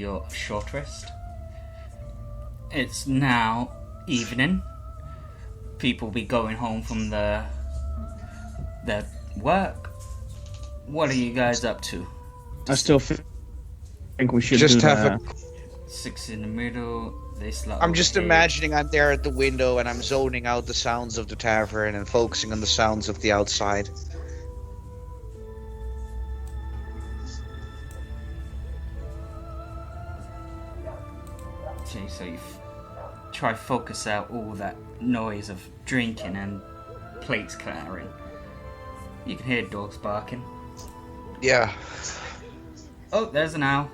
your short rest. It's now evening. People be going home from their work. What are you guys up to? I still think we should just do have the... 6 in the middle. This lot. I'm just over here. imagining I'm there at the window and I'm zoning out the sounds of the tavern and focusing on the sounds of the outside. Okay, so you try focus out all that noise of drinking and plates clattering. You can hear dogs barking. Yeah. Oh, there's an owl.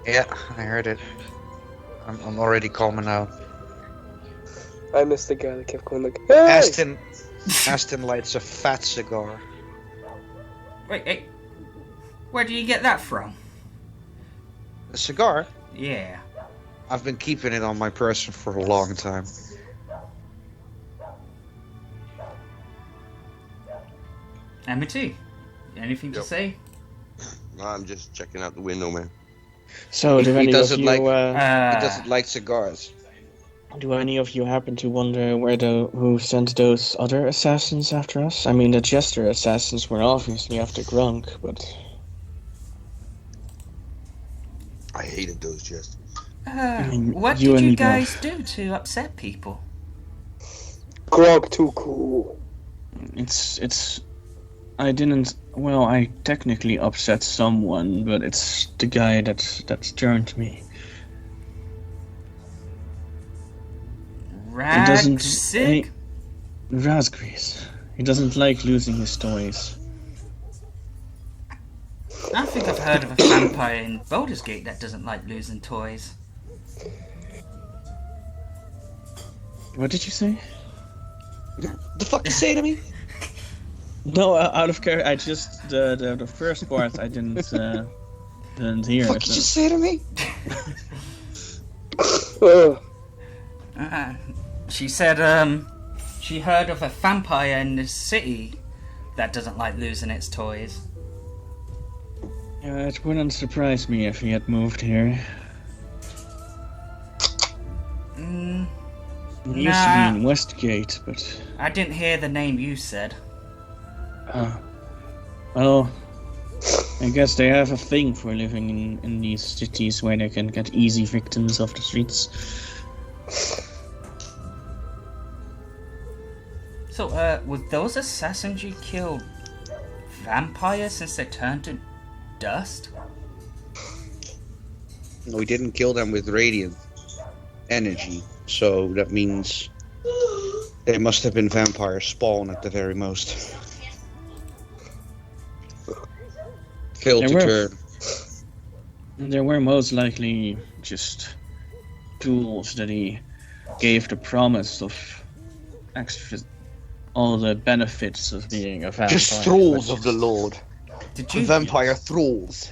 Yeah, I heard it. I'm already calmer now. I missed the guy that kept going like, hey! Aston lights a fat cigar. Wait, hey. Where do you get that from? A cigar? Yeah. I've been keeping it on my person for a long time. Amity, anything to say? No, I'm just checking out the window, man. So, do He any of doesn't you... like- He doesn't like cigars. Do any of you happen to wonder who sent those other assassins after us? I mean, the Jester assassins were obviously after Grunk, but... I hated those jesters. mean, What you did and you me guys both. do to upset people? Grog too cool. It's... I didn't... Well, I technically upset someone, but it's the guy that's turned me. Ragsig? Raspberries. He doesn't like losing his toys. I think I've heard of a vampire in Baldur's Gate that doesn't like losing toys. What did you say? The fuck you say to me? No, out of care. I just the first part I didn't hear. The fuck did you say to me? She said, she heard of a vampire in the city that doesn't like losing its toys. It wouldn't surprise me if he had moved here. He used to be in Westgate, but... I didn't hear the name you said. Well, I guess they have a thing for living in these cities where they can get easy victims off the streets. So, were those assassins you killed vampires since they turned to dust? We didn't kill them with radiant energy, so that means they must have been vampire spawn at the very most. Failed to turn. They were most likely just tools that he gave the promise of extra, all the benefits of being a vampire. Just thralls of the Lord. Did you? Vampire thralls.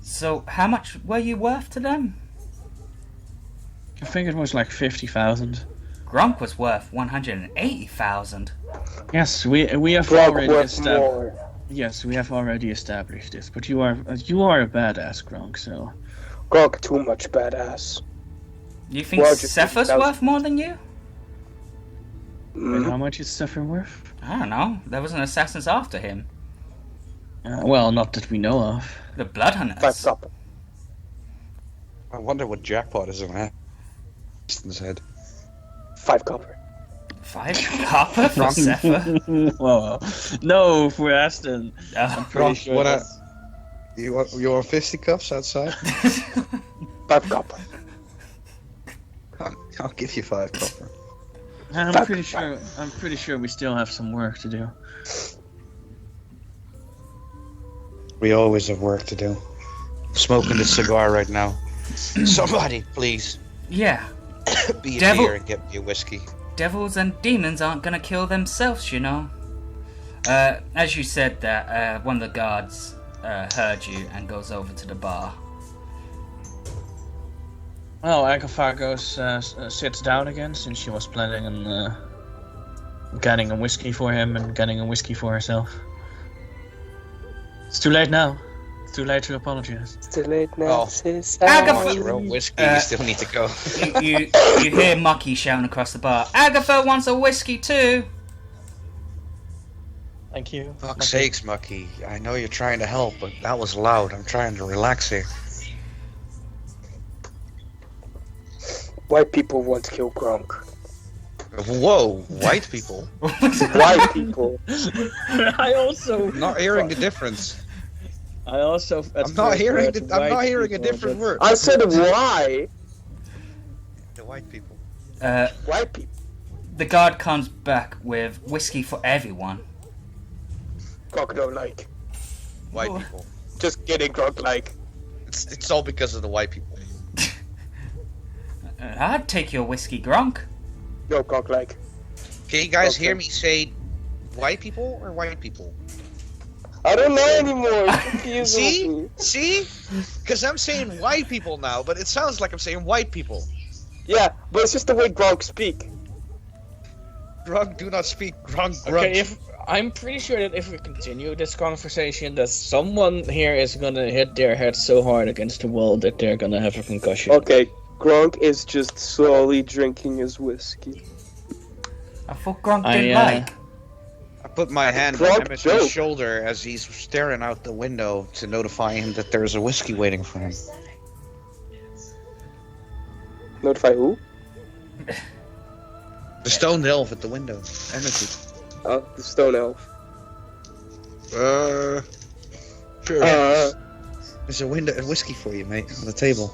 So, how much were you worth to them? I think it was like 50,000. Gronk was worth 180,000. Yes, we have Grog already worth established. more. Yes, we have already established this. But you are a badass, Gronk. So Grog too much badass. You think Well, just Zephyr's 50,000. worth more than you? and how much is Zephyr worth? I don't know. There was an assassins after him. Well, not that we know of. The Blood Hunters. 5 copper. I wonder what jackpot is in that. His head. 5 copper. 5 copper for Zephyr? Well, no, for Aston. I'm Oh. pretty sure. What that's- You want fisticuffs outside? 5 copper. I'll give you 5 copper. I'm pretty sure we still have some work to do. We always have work to do. Smoking this cigar right now. Somebody, please, Yeah. be a Devil- dear and get me a whiskey. Devils and demons aren't gonna kill themselves, you know. As you said that, one of the guards heard you and goes over to the bar. Well, Agatha goes, sits down again since she was planning on getting a whiskey for him and getting a whiskey for herself. It's too late now. Too late to apologize. It's too late now. Oh. Sis. Agatha! You're on whiskey, Uh, you still need to go. You hear MckG shouting across the bar. Agatha wants a whiskey too. Thank you. Fuck's sakes, MckG. I know you're trying to help, but that was loud. I'm trying to relax here. White people want to kill Gronk. Whoa, white people? White people. I also. I'm not hearing the difference. I also. I'm not hearing a different word. I said why? The white people. White people. The guard comes back with whiskey for everyone. Gronk don't like. White people. Just kidding, Gronk like. It's all because of the white people. I'd take your whiskey, Gronk. No, Gronk like. Can you guys Okay. hear me say white people or white people? I don't know anymore. It's confusing See? me. See? Because I'm saying white people now, but it sounds like I'm saying white people. Yeah, but it's just the way Gronk speak. Grunk, do not speak grunk, grunt. Okay, I'm pretty sure that if we continue this conversation, that someone here is gonna hit their head so hard against the wall that they're gonna have a concussion. Okay, Gronk is just slowly drinking his whiskey. I thought Gronk didn't like. I put my hand Grunk on Emmett's joke. shoulder as he's staring out the window to notify him that there's a whiskey waiting for him. Notify who? The stone elf at the window. Emmett. Oh, the stone elf. Sure. There's a whiskey for you, mate, on the table.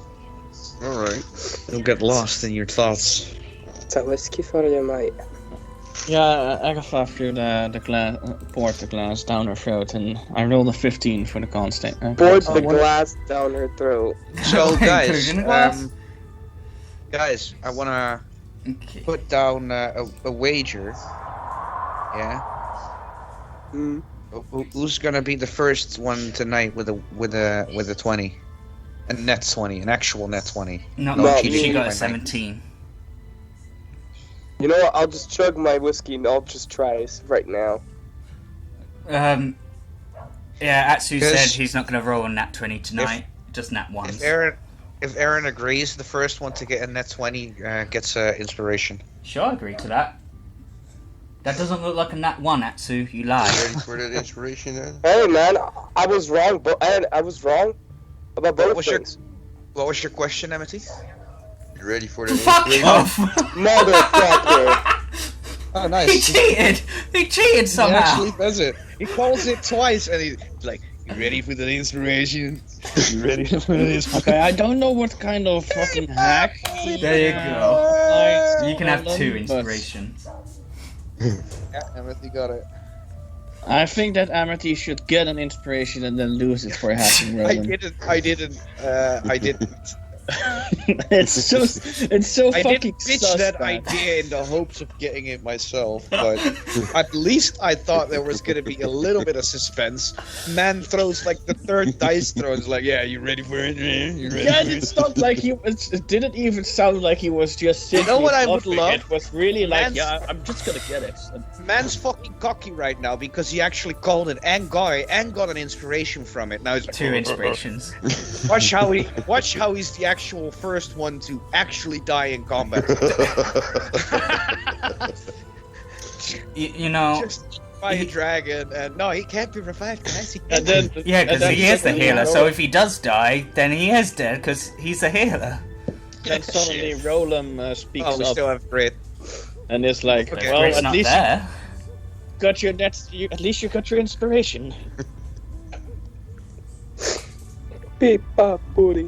Alright. Don't get lost in your thoughts. It's a whiskey for you, mate. Yeah, Agatha threw the glass, poured the glass down her throat, and I rolled a 15 for the constant. Poured the glass down her throat. So, guys, Including the glass? guys, I wanna Okay. put down a wager. Yeah. Hmm. Who's gonna be the first one tonight with a 20? A net 20, an actual net 20. No, No, she me. got a 17. You know what? I'll just chug my whiskey and I'll just try this right now. Yeah, Atsu Because- said he's not going to roll on nat 20 tonight. Just nat once. If Aaron agrees, the first one to get a net 20 gets inspiration. Sure, I agree to that. That doesn't look like a nat 1, Atsu. You lie. Ready for that inspiration then? Hey man, I was wrong, but I was wrong about both What's your- things. What was your question, Amity? You ready for that Fuck inspiration? off! Motherfucker. Oh, He nice. cheated! He cheated somehow! does it. He calls it twice, and he's like, "You ready for the inspiration? You ready for this?" Okay, I don't know what kind of fucking hack. There you go. You can have 2 but inspirations. Yeah, Amity got it. I think that Amity should get an inspiration and then lose it for hacking I Roman. didn't. it's so I fucking didn't pitch sus, that man. idea in the hopes of getting it myself, but at least I thought there was gonna be a little bit of suspense. Man throws like the third dice throw, and is like, "Yeah, you ready for it? You ready Yeah, for it's not like it didn't even sound like he was just You know simply what I would bluffing. love? It was really like, Man's- yeah, I'm just gonna get it. Man's fucking cocky right now because he actually called it and got an inspiration from it. Now he's like, 2 inspirations. watch how he's the actual first one to actually die in combat. You know, Just by a dragon, and no, he can't be revived, guys. He And can't. then yeah, and because then he is the suddenly healer, Ro- so if he does die, then he is dead, because he's a healer. then suddenly Roland speaks Oh, we up still have grit. and is like, Okay. well, It's at not least there. you got your at least you got your inspiration. Beep, bop, booty.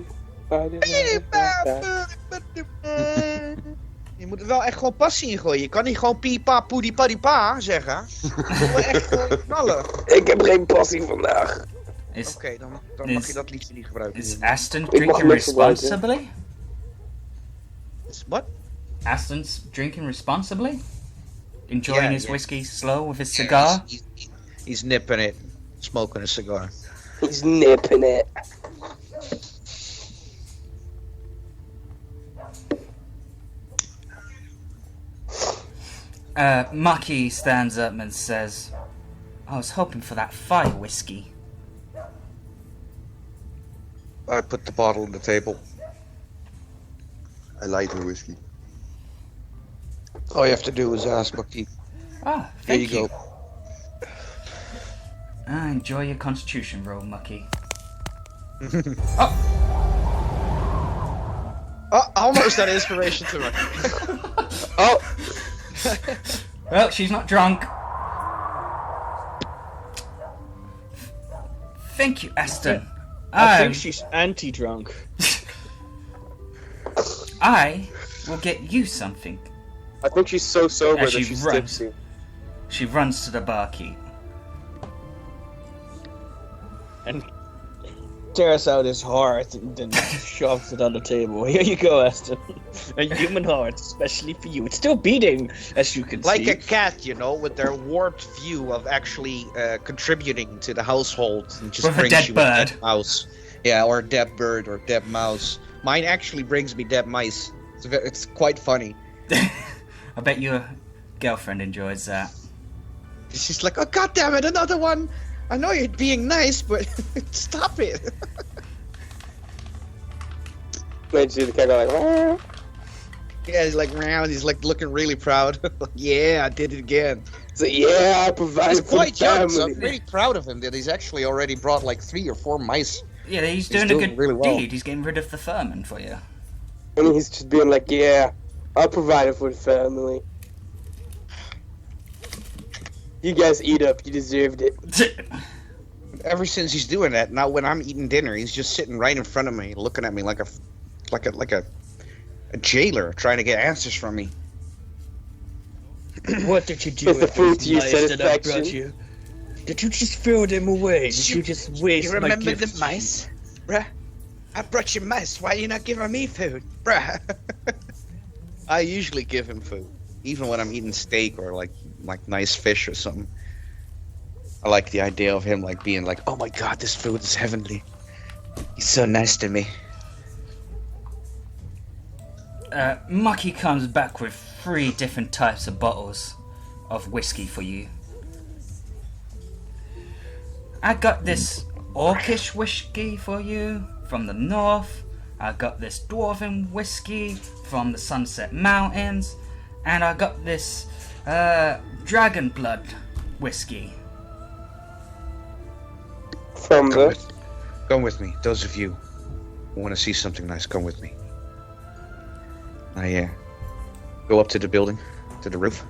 Je moet er wel echt gewoon passie in gooien. Je kan niet gewoon pipa, poedi, padipa zeggen. Je moet echt gewoon knallen. Ik heb geen passie vandaag. Is, Oké, dan mag je dat liedje niet gebruiken. is Aston mag drinking niks gebruiken. responsibly? What? Aston's drinking responsibly? Enjoying Yeah, his yeah. whiskey slow with his cigar? He's nipping it, smoking a cigar. He's nipping it. MckG stands up and says, I was hoping for that fire whiskey. I put the bottle on the table. I light the whiskey. All you have to do is ask MckG. Ah, Here thank you go. Enjoy your constitution roll, MckG. Oh, almost that inspiration to me. Oh, Well, she's not drunk. Thank you, Aston. I think she's anti-drunk. I will get you something. I think she's so sober As that she she's runs. tipsy. She runs to the barkeep. And tears out his heart and then shoves it on the table. Here you go, Aston. A human heart, especially for you. It's still beating, as you can Like see. a cat, you know, with their warped view of actually contributing to the household and just With a brings dead you bird. a dead mouse. Yeah, or a dead bird or a dead mouse. Mine actually brings me dead mice. It's quite funny. I bet your girlfriend enjoys that. She's like, oh god damn it, another one! I know you're being nice, but stop it. Then you see the cat go like, "Meow." Yeah, he's like round, he's like looking really proud. Yeah, I did it again. He's like, yeah, I provided He's for the quite young, so I'm family. really proud of him that he's actually already brought like 3 or 4 mice. Yeah, he's He's doing a doing good really well. deed. He's getting rid of the vermin for you. And he's just being like, yeah, I provided for the family. You guys eat up, you deserved it. Ever since he's doing that, now when I'm eating dinner, he's just sitting right in front of me, looking at me like a jailer trying to get answers from me. What did you do With the with food those to your mice that I satisfaction? brought you? Did you just throw them away? Did you just waste my gifts? Bruh? I brought you mice, why you not giving me food? Bruh. I usually give him food. Even when I'm eating steak or like nice fish or something. I like the idea of him like being like, oh my god, this food is heavenly. He's so nice to me. MckG comes back with 3 different types of bottles of whiskey for you. I got this orcish whiskey for you from the north. I got this dwarven whiskey from the Sunset Mountains. And I got this dragon blood whiskey. From the... Come with me. Those of you who want to see something nice, come with me. I go up to the building, to the roof.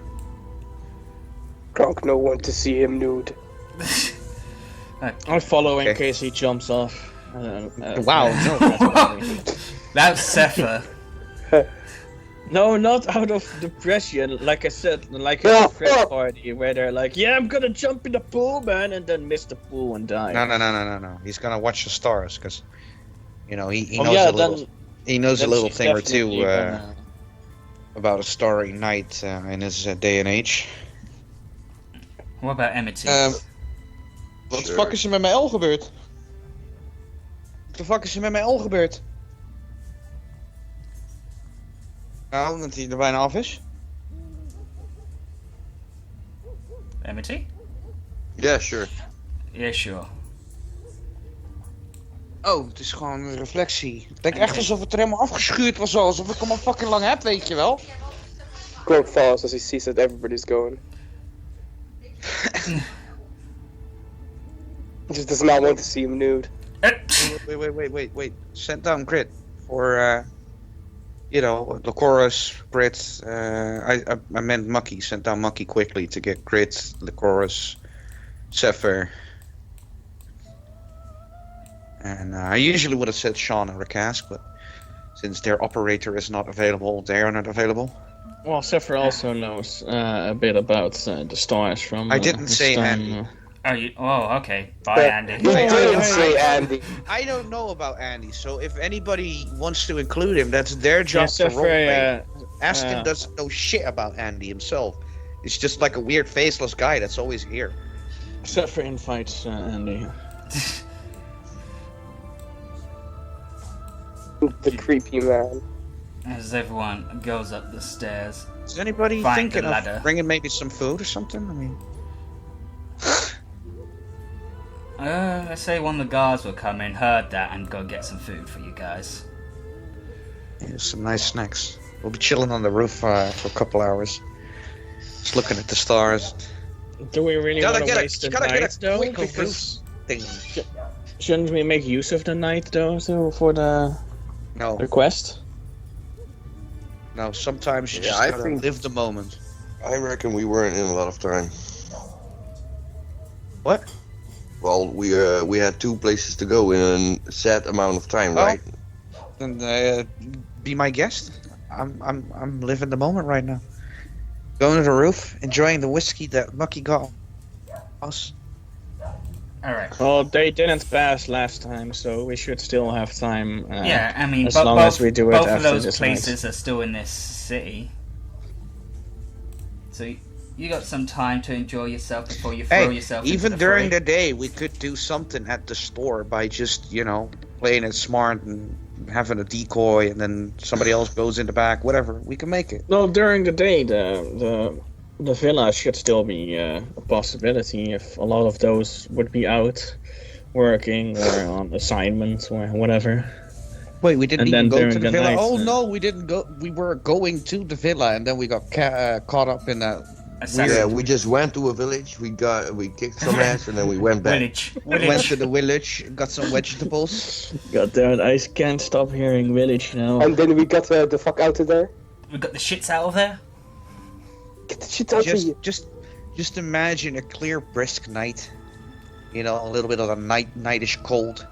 Drunk no one to see him nude. I follow in Okay. case he jumps off. Wow, That's Sepher. No, not out of depression. Like I said, like at a frat party where they're like, "Yeah, I'm gonna jump in the pool, man," and then miss the pool and die. No. He's gonna watch the stars because, you know, he Oh, knows yeah, a little. then- He knows a then little she's thing or definitely two gonna- about a starry night in his day and age. What about Emmett? Wat de fuck is er met mijn L gebeurd? Wat de fuck is er met mijn L gebeurd? Nou, dat hij er bijna af is. Emmett? Yeah, sure. Yeah, sure. Oh, het is gewoon een reflectie. Het lijkt echt alsof het er helemaal afgeschuurd was, alsof ik hem al fucking lang heb, weet je wel. Grunk falls as he sees that everybody's going. Just does not want to see him nude. Wait. Send down grit for, you know, Lycoris, grit. I meant MckG. Send down MckG quickly to get grit, Lycoris, Zephyr. And I usually would have said Sean or Rakas, but since their operator is not available, they are not available. Well, Sephiroth also knows a bit about the stars from. I didn't his say time, Andy. Oh, okay. Bye, Andy. You didn't say Andy. I don't know about Andy, so if anybody wants to include him, that's their job Yeah, to roleplay. Sephiroth, Aston doesn't know shit about Andy himself. He's just like a weird faceless guy that's always here. Sephiroth invites Andy. The creepy man. As everyone goes up the stairs. Is anybody Find thinking the ladder. of bringing maybe some food or something? I mean, Let's say one of the guards will come in, heard that, and go get some food for you guys. Here's some nice snacks. We'll be chilling on the roof for a couple hours. Just looking at the stars. Do we really want to waste the night, though? quick Because thing. shouldn't we make use of the night, though, so for the No, quest? no. Sometimes you Yeah, just I gotta think- live the moment. I reckon we weren't in a lot of time. What? Well, we had 2 places to go in a set amount of time, Oh. right? Then be my guest. I'm living the moment right now. Going to the roof, enjoying the whiskey that MckG got us. Alright. Well, they didn't pass last time, so we should still have time. Yeah, I mean, as long both, as we do it both of after those this places are still in this city. So you got some time to enjoy yourself before you throw Hey, yourself even into the during fray. the day, we could do something at the store by just, playing it smart and having a decoy, and then somebody else goes in the back. Whatever, we can make it. No, during the day, the villa should still be a possibility if a lot of those would be out working or on assignments or whatever. Wait, we didn't And even then go to during the the villa. night, Oh no, we didn't go. We were going to the villa, and then we got caught up in that. Assassin. Yeah, we just went to a village. We kicked some ass, and then we went back. Village. Went to the village, got some vegetables. God damn it, I can't stop hearing village now. And then we got the fuck out of there. We got the shits out of there. Get the shit out of you. Just imagine a clear, brisk night. A little bit of a nightish cold.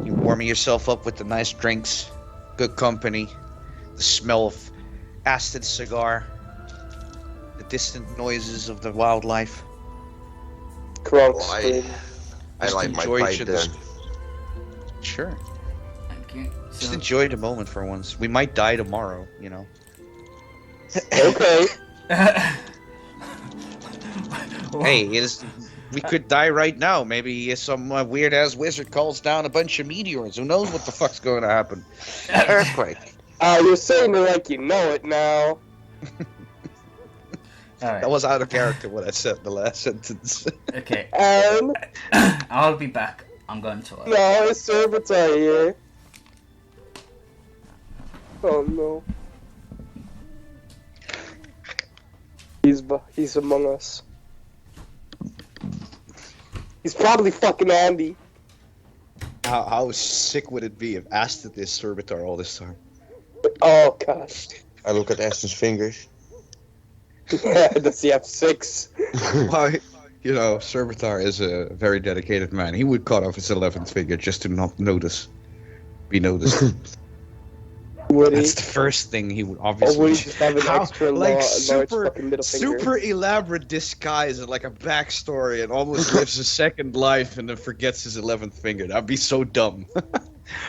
You warming yourself up with the nice drinks, good company, the smell of Aston cigar, the distant noises of the wildlife. Crowd Well, scream. I Just like my enjoy pipe each then. other's- Sure. Okay. Just So, enjoy the moment for once. We might die tomorrow, Okay. Hey, we could die right now. Maybe some weird ass wizard calls down a bunch of meteors. Who knows what the fuck's going to happen? Earthquake. You're saying it like you know it now. Alright. That was out of character what I said in the last sentence. Okay. I'll be back. I'm going to work. No, it's servitor here. Oh no. He's among us. He's probably fucking Andy. How sick would it be if Aston is servitor all this time? Oh gosh. I look at Aston's fingers. Yeah, does he have 6? Why? Servitor is a very dedicated man. He would cut off his 11th finger just to not be noticed. Would he? That's the first thing he would Or obviously. would he just have an extra large super fucking middle finger? super elaborate disguise and like a backstory, and almost lives a second life and then forgets his 11th finger. That'd be so dumb.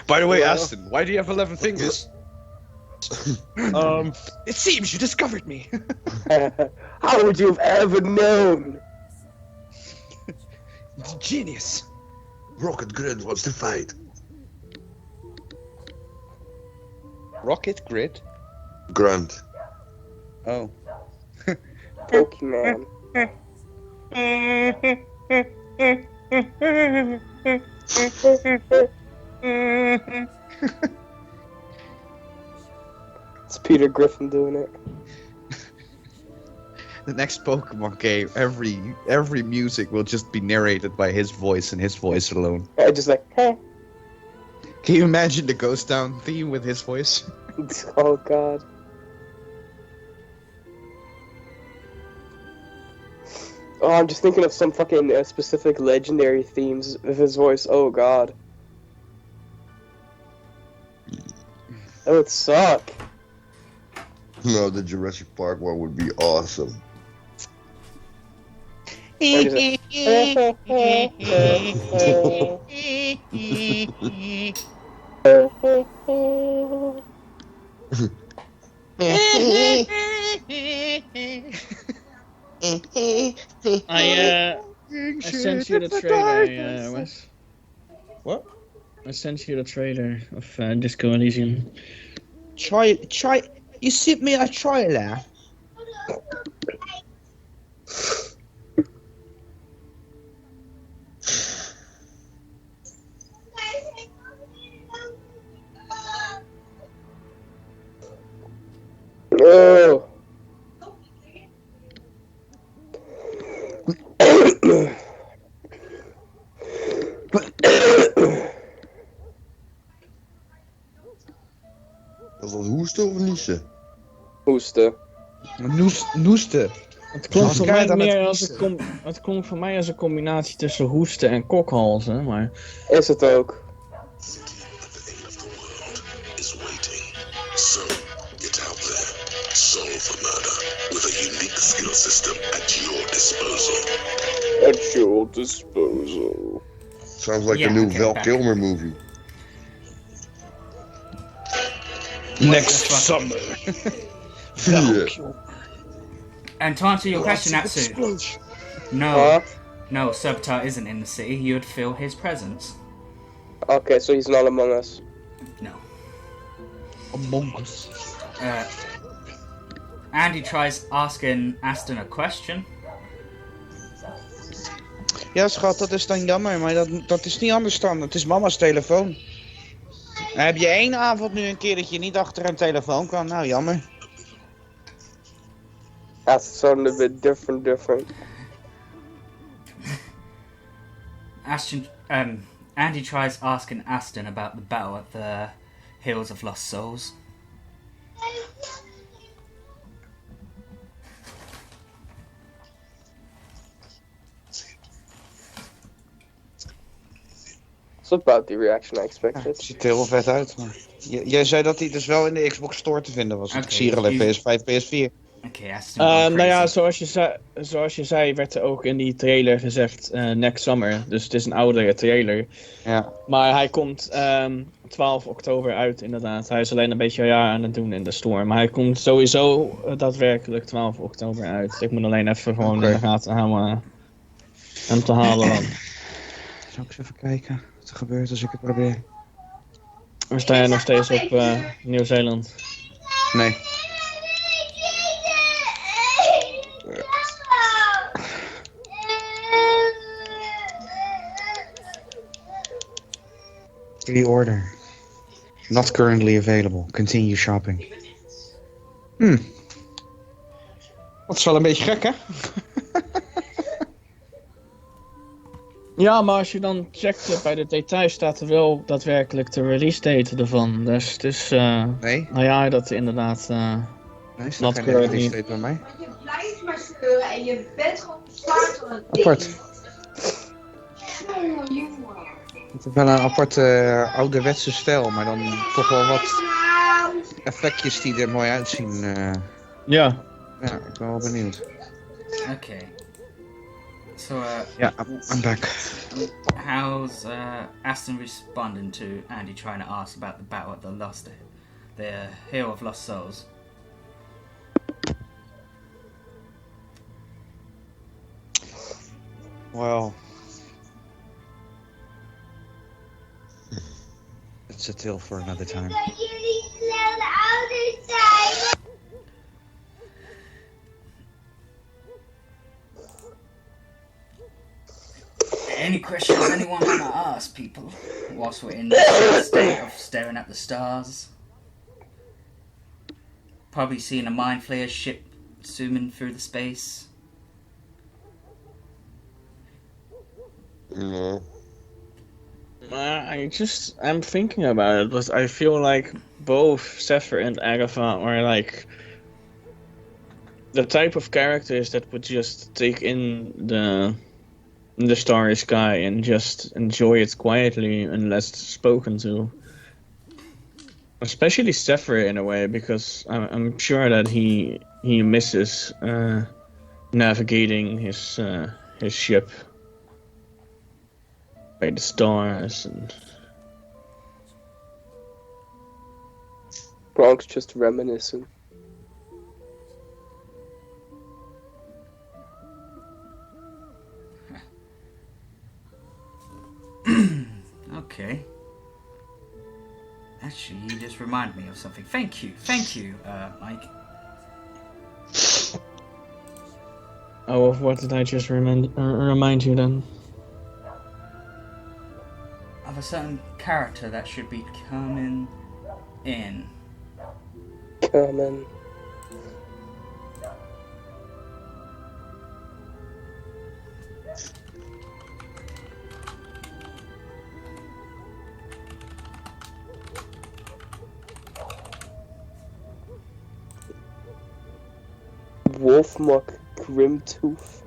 By the way, Yeah. Aston, why do you have 11 fingers? It seems you discovered me. How would you have ever known? Genius. Rocket Grid wants to fight. Rocket Grid. Grunt. Oh. Pokemon. It's Peter Griffin doing it. The next Pokemon game, every music will just be narrated by his voice and his voice alone. I just like, hey. Can you imagine the Ghost Town theme with his voice? Oh god. Oh, I'm just thinking of some fucking specific legendary themes of his voice. Oh god. That would suck. No, the Jurassic Park one would be awesome. Or just like, I sent you the trailer, Wes. What? I sent you the trailer of Disco Elysium. Try. You sent me a trailer. Was dat hoesten of niezen? Hoesten. Noesten. Het klonk voor mij dan meer het als het klonk voor mij als een combinatie tussen hoesten en kokhalzen, maar... Is het ook. Is waiting. So, get out there. Solve the murder with a unique skill system at your disposal. At your disposal. Sounds like Yeah, a new okay, Val back. Kilmer movie. Next That's summer. Yeah. And to answer your question, Atsu, no, Huh? no, Serpentar isn't in the city. You'd feel his presence. Okay, so he's not among us. No. Among Us. Andy tries asking Aston a question. Ja, schat, dat is dan jammer, maar dat is niet anders dan. Het is mama's telefoon. Heb je één avond nu een keer dat je niet achter een telefoon kan? Nou, jammer. That's sounded a bit different. Andy tries asking Aston about the battle at the Hills of Lost Souls. It's about the reaction I Ja, expected. het ziet er heel vet uit, maar... Jij zei dat hij dus wel in de Xbox Store te vinden was. Oké, Ik zie hier alleen dus- PS5, PS4. Okay, Aston. gone Nou ja, crazy. zoals je zei, werd er ook in die trailer gezegd next summer. Dus het is een oudere trailer. Ja. Maar hij komt 12 oktober uit, inderdaad. Hij is alleen een beetje aan het doen in de store. Maar hij komt sowieso daadwerkelijk 12 oktober uit. Ik moet alleen even gewoon Oké. in de gaten houden hem te halen. Dan. Zal ik eens even kijken wat er gebeurt als ik het probeer? We staan nog steeds op Nieuw-Zeeland. Nee. Pre-order. Not currently available. Continue shopping. Dat is wel een beetje gek, hè? Ja, maar als je dan checkt bij de details staat er wel daadwerkelijk de release date ervan. Dus het is, Nee, nou ja, dat inderdaad... nee, staat Not geen currently. release date bij mij. Je blijft maar scheuren en je bent gewoon zwaar van het ding. Apart. Jongen. Het is wel een aparte ouderwetse stijl, maar dan toch wel wat effectjes die er mooi uitzien. Ja. Ja, ik ben wel benieuwd. Okay. So, Ja, I'm back. how's Aston responding to Andy trying to ask about the battle at the Hill of Lost Souls? Well, it's a tale for another time. Dat jullie snel ouders zijn. Any questions anyone want to ask people whilst we're in this state of staring at the stars? Probably seeing a mind flayer ship zooming through the space. No. I'm thinking about it, but I feel like both Zephyr and Agatha are like the type of characters that would just take in the starry sky and just enjoy it quietly unless spoken to. Especially Zephyr in a way, because I'm sure that he misses navigating his ship by the stars and. Bronk's just reminiscing. Okay. Actually, you just remind me of something. Thank you, Mike. Oh, of what did I just remind you then? Of a certain character that should be coming in. Come in. Wolfmuck Grimtooth.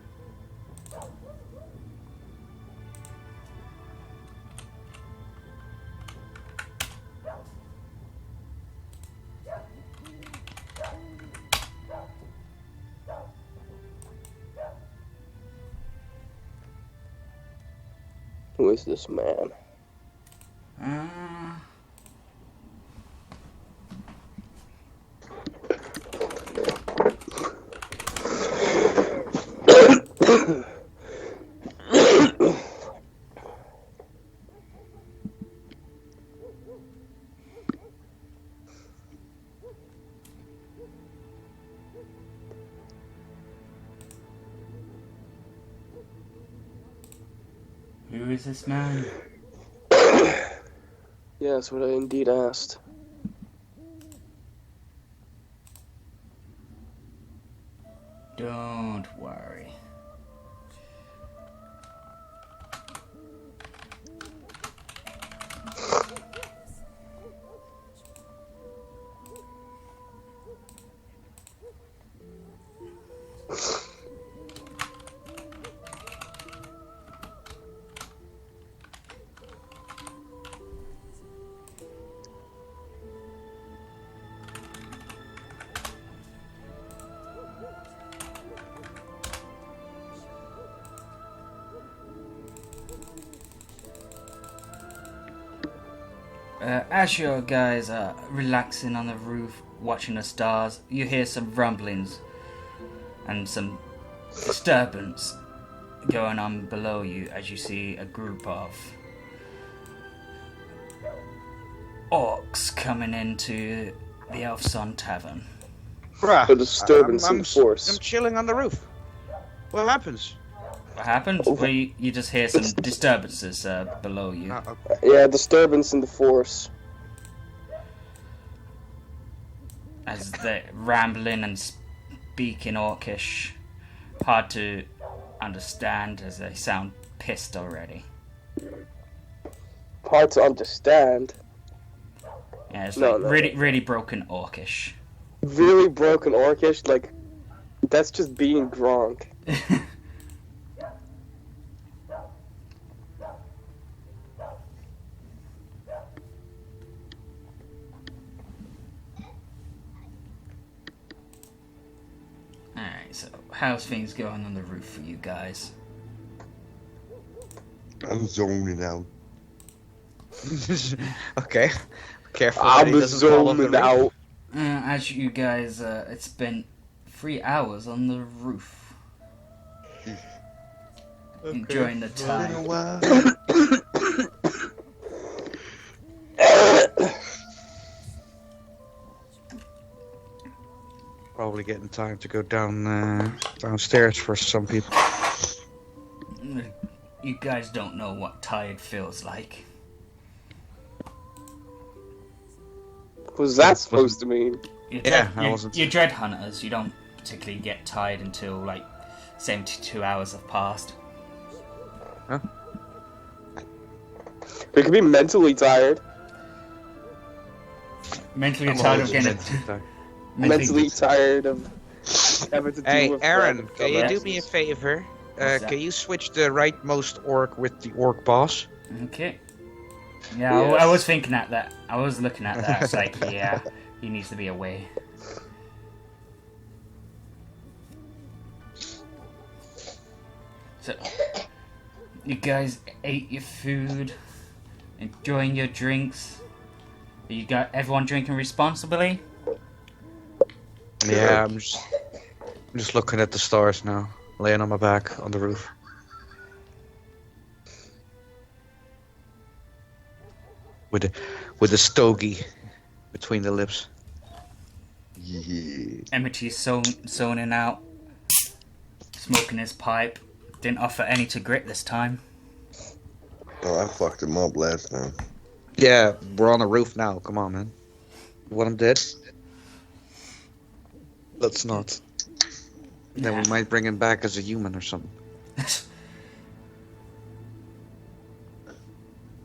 Who is this man? Who is this man? Yeah, that's what I indeed asked. Don't worry. As you guys are relaxing on the roof, watching the stars, you hear some rumblings and some disturbance going on below you as you see a group of orcs coming into the Elfson Tavern. Bruh, A disturbance in I'm the force. I'm chilling on the roof. What happens? What happened? Well, you just hear some disturbances below you. Yeah, disturbance in the force. As they're rambling and speaking Orcish. Hard to understand as they sound pissed already. Hard to understand. Yeah, it's No, like no, really broken Orcish. Really broken Orcish, like, that's just being Gronk. Alright, so how's things going on the roof for you guys? I'm zoning out. Okay. Careful. that he I'm doesn't fall off the zooming roof. out. As you guys, it's been 3 hours on the roof. Enjoying the time. Probably getting time to go downstairs for some people. You guys don't know what tired feels like. What's that supposed to mean? You're dread hunters. You don't particularly get tired until like 72 hours have passed. Huh? We could be mentally tired. Mentally I'm tired of always getting mentally tired. Mentally tired of having to do Hey, with Aaron, random can you do dumbasses. me a favor? What's that? Can you switch the rightmost orc with the orc boss? Okay. Yeah, I was thinking at that. I was looking at that. It's like, yeah, he needs to be away. So, you guys ate your food, enjoying your drinks. You got everyone drinking responsibly? Yeah, I'm just looking at the stars now, laying on my back on the roof. With a stogie between the lips. Yeah. Emity's zoning out, smoking his pipe. Didn't offer any to Grit this time. Oh, I fucked him up last time. Yeah, we're on the roof now. Come on, man. You want him dead? Let's not. Then we might bring him back as a human or something.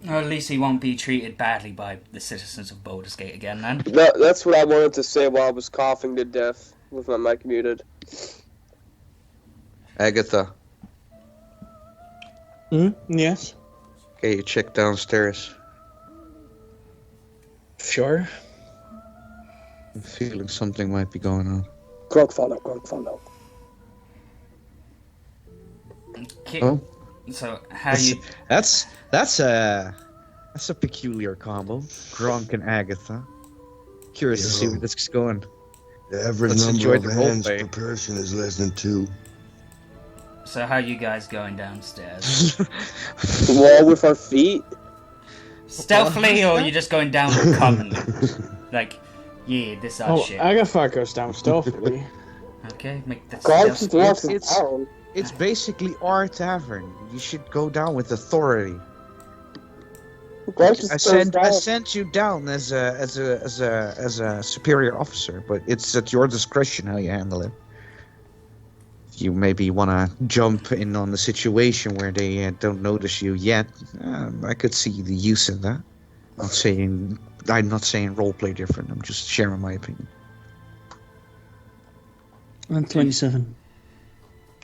Or at least he won't be treated badly by the citizens of Baldur's Gate again, then. That's what I wanted to say while I was coughing to death. with my mic muted. Agatha, Yes. okay, you check downstairs. Sure. I'm feeling something might be going on. Grog follow. Okay. Oh, So how you? that's a peculiar combo. Gronk and Agatha. Curious to see where this is going. The average Let's number enjoy of the hands roleplay. per person is less than 2. So how you guys going downstairs? Wall with our feet. Stealthily, or you just going down commonly? Like, yeah, this our shit. Agatha goes down stealthily. Okay, make the Grog stealth. just walks It's- down. It's basically our tavern. You should go down with authority. Grog just I goes down. sent you down as a superior officer, but it's at your discretion how you handle it. You maybe want to jump in on the situation where they don't notice you yet. I could see the use of that. I'm not saying roleplay different. I'm just sharing my opinion. I'm 27.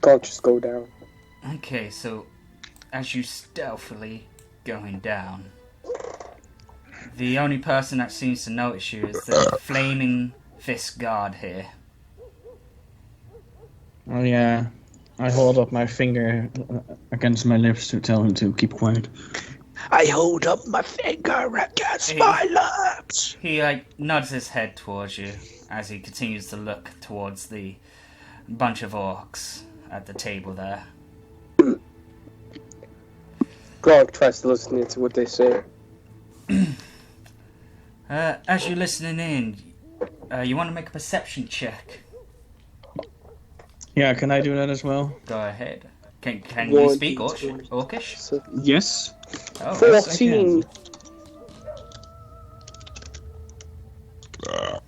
Grog just go down. Okay, so as you stealthily going down, the only person that seems to notice you is the flaming fist guard here. Oh yeah. I hold up my finger against my lips to tell him to keep quiet. I hold up my finger against my lips. He nods his head towards you as he continues to look towards the bunch of orcs at the table there. Grog tries to listen to what they say. As you're listening in, you want to make a perception check. Yeah, can I do that as well? Go ahead. Can you speak 1d20. Orcish? So, Yes. Oh, yes, I can. 14. Ah,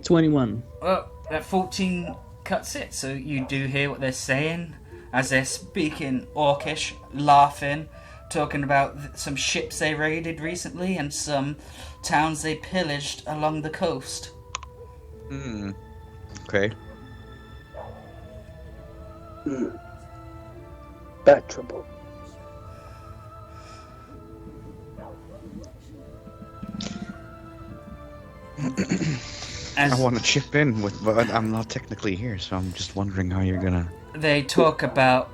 21. Well, that 14 cuts it, so you do hear what they're saying as they're speaking Orcish, laughing, talking about some ships they raided recently and some towns they pillaged along the coast. Okay. Bad trouble. As I want to chip in but I'm not technically here, so I'm just wondering how you're gonna. they talk about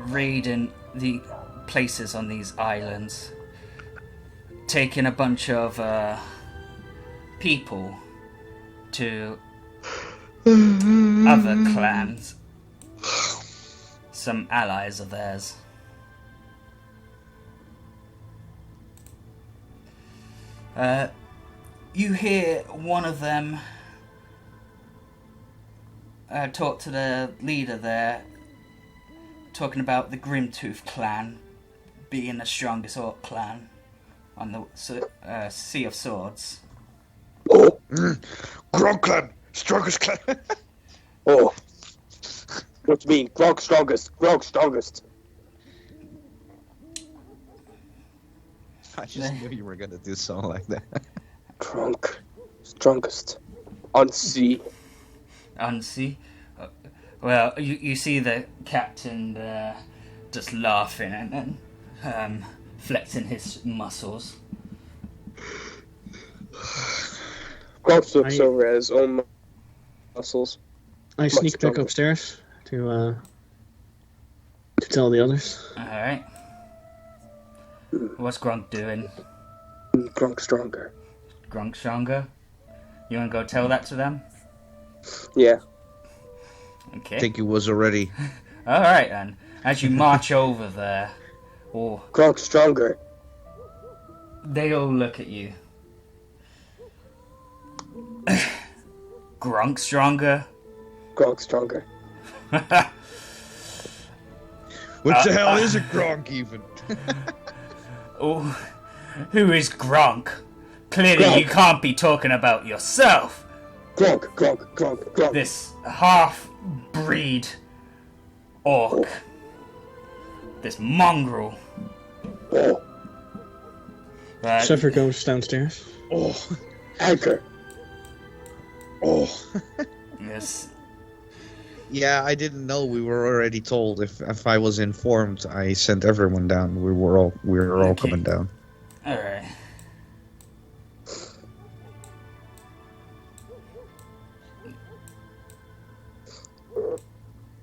raiding the places on these islands, taking a bunch of people to other clans, some allies of theirs. You hear one of them talk to the leader there, talking about the Grimtooth clan being the strongest orc clan on the Sea of Swords. Grog clan, strongest clan. Oh. What do you mean? Grog strongest. Grog strongest. I just knew you were gonna do something like that. Drunk. Strongest. On sea. On sea? Well, you see the captain just laughing and then flexing his muscles. Grog looks over at his own muscles. I Much sneak back stronger. upstairs to tell the others. Alright. What's Grunk doing? Grog stronger. Grunk stronger? You wanna go tell that to them? Yeah. Okay. I think it was already. Alright then. As you march over there, Grog stronger. they all look at you. Grunk stronger? Grog stronger. What the hell is a Grog even? Oh, who is Grunk? Clearly you Grunk. can't be talking about yourself. Grog. This half-breed orc. This mongrel. Oh. Right. Zephyr goes downstairs. Anchor. Oh. Yes. Yeah, I didn't know we were already told. If I was informed, I sent everyone down. We were all Okay. coming down. Alright.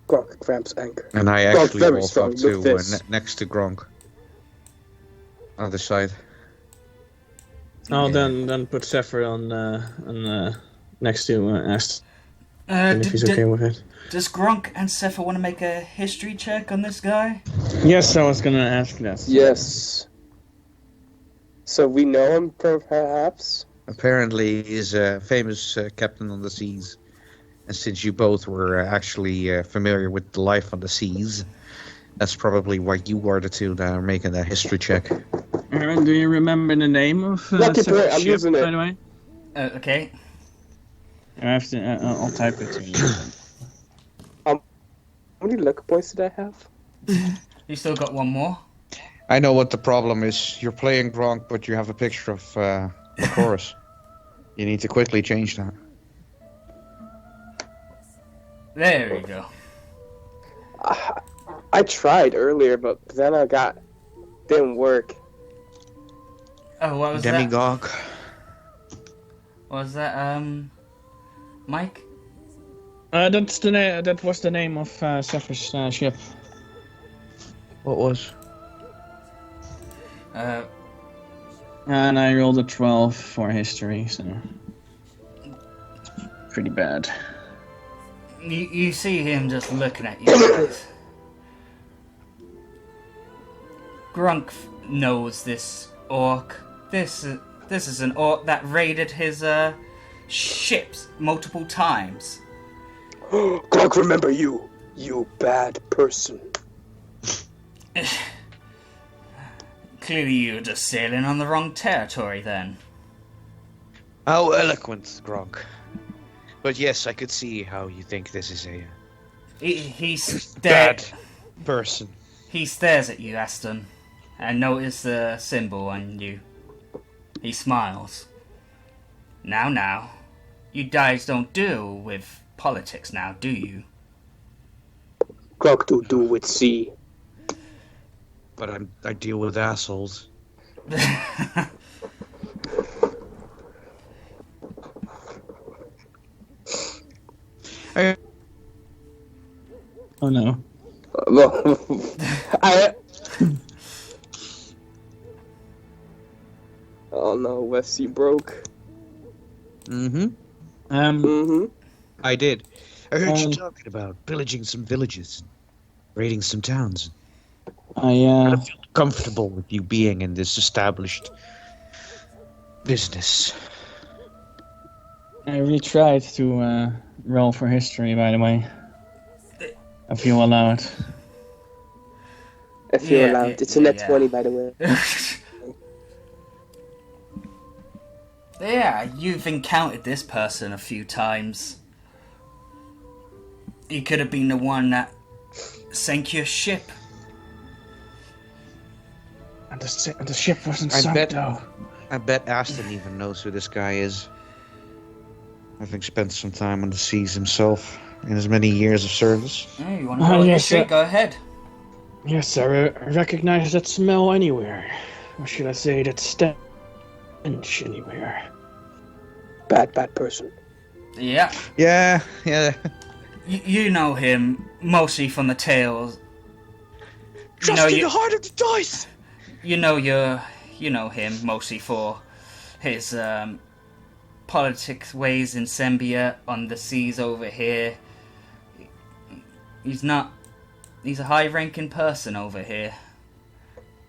Gronk cramps anchor. And I Gronk's actually very walked strong. up Look to this. next to Gronk. Other side. Oh, then put Zephyr on next to Aston if he's okay with it. Does Gronk and Sepha want to make a history check on this guy? Yes, I was gonna ask that. Yes. So we know him, perhaps? Apparently, he's a famous captain on the seas. And since you both were actually familiar with the life on the seas, that's probably why you are the two that are making that history check. Aaron, do you remember the name of Lucky Zephyr's Bird, I'm ship, using it. by the way? Okay. I have to. I'll type it to you. How many luck points did I have? You still got one more? I know what the problem is. You're playing Gronk, but you have a picture of the chorus. You need to quickly change that. There we go. I tried earlier, but then didn't work. Oh, what was that? Demigog. What was that, Mike? That's that was the name of Zephyr's ship. What was? And I rolled a 12 for history, so pretty bad. You see him just looking at you guys. Grunk knows this orc. This is an orc that raided his ships multiple times. Gronk, remember you bad person. Clearly you're just sailing on the wrong territory then. How eloquent, Gronk. But yes, I could see how you think this is a bad person. He stares at you, Aston, and notices the symbol on you. He smiles. Now, you guys don't deal with politics now, do you? Gronk do with sea. But I deal with assholes. Oh no. Well, oh no, West Sea broke. I did. I heard you Um, talking about pillaging some villages, raiding some towns. I I feel comfortable with you being in this established business. I really tried to roll for history, by the way. If you allow it. If you're Yeah, allowed. It's a net yeah. 20, by the way. Yeah, you've encountered this person a few times. He could have been the one that sank your ship. And the ship wasn't I sunk, bet- though. I bet Aston even knows who this guy is. Having spent some time on the seas himself in his many years of service. Oh, you want to roll yes, history? sir. Go ahead. Yes, I recognize that smell anywhere. Or should I say that stench anywhere? Bad person. Yeah. Yeah. You know him mostly from the tales. Trust in the heart of the dice! You know him mostly for his politics ways in Sembia on the seas over here. He's a high-ranking person over here.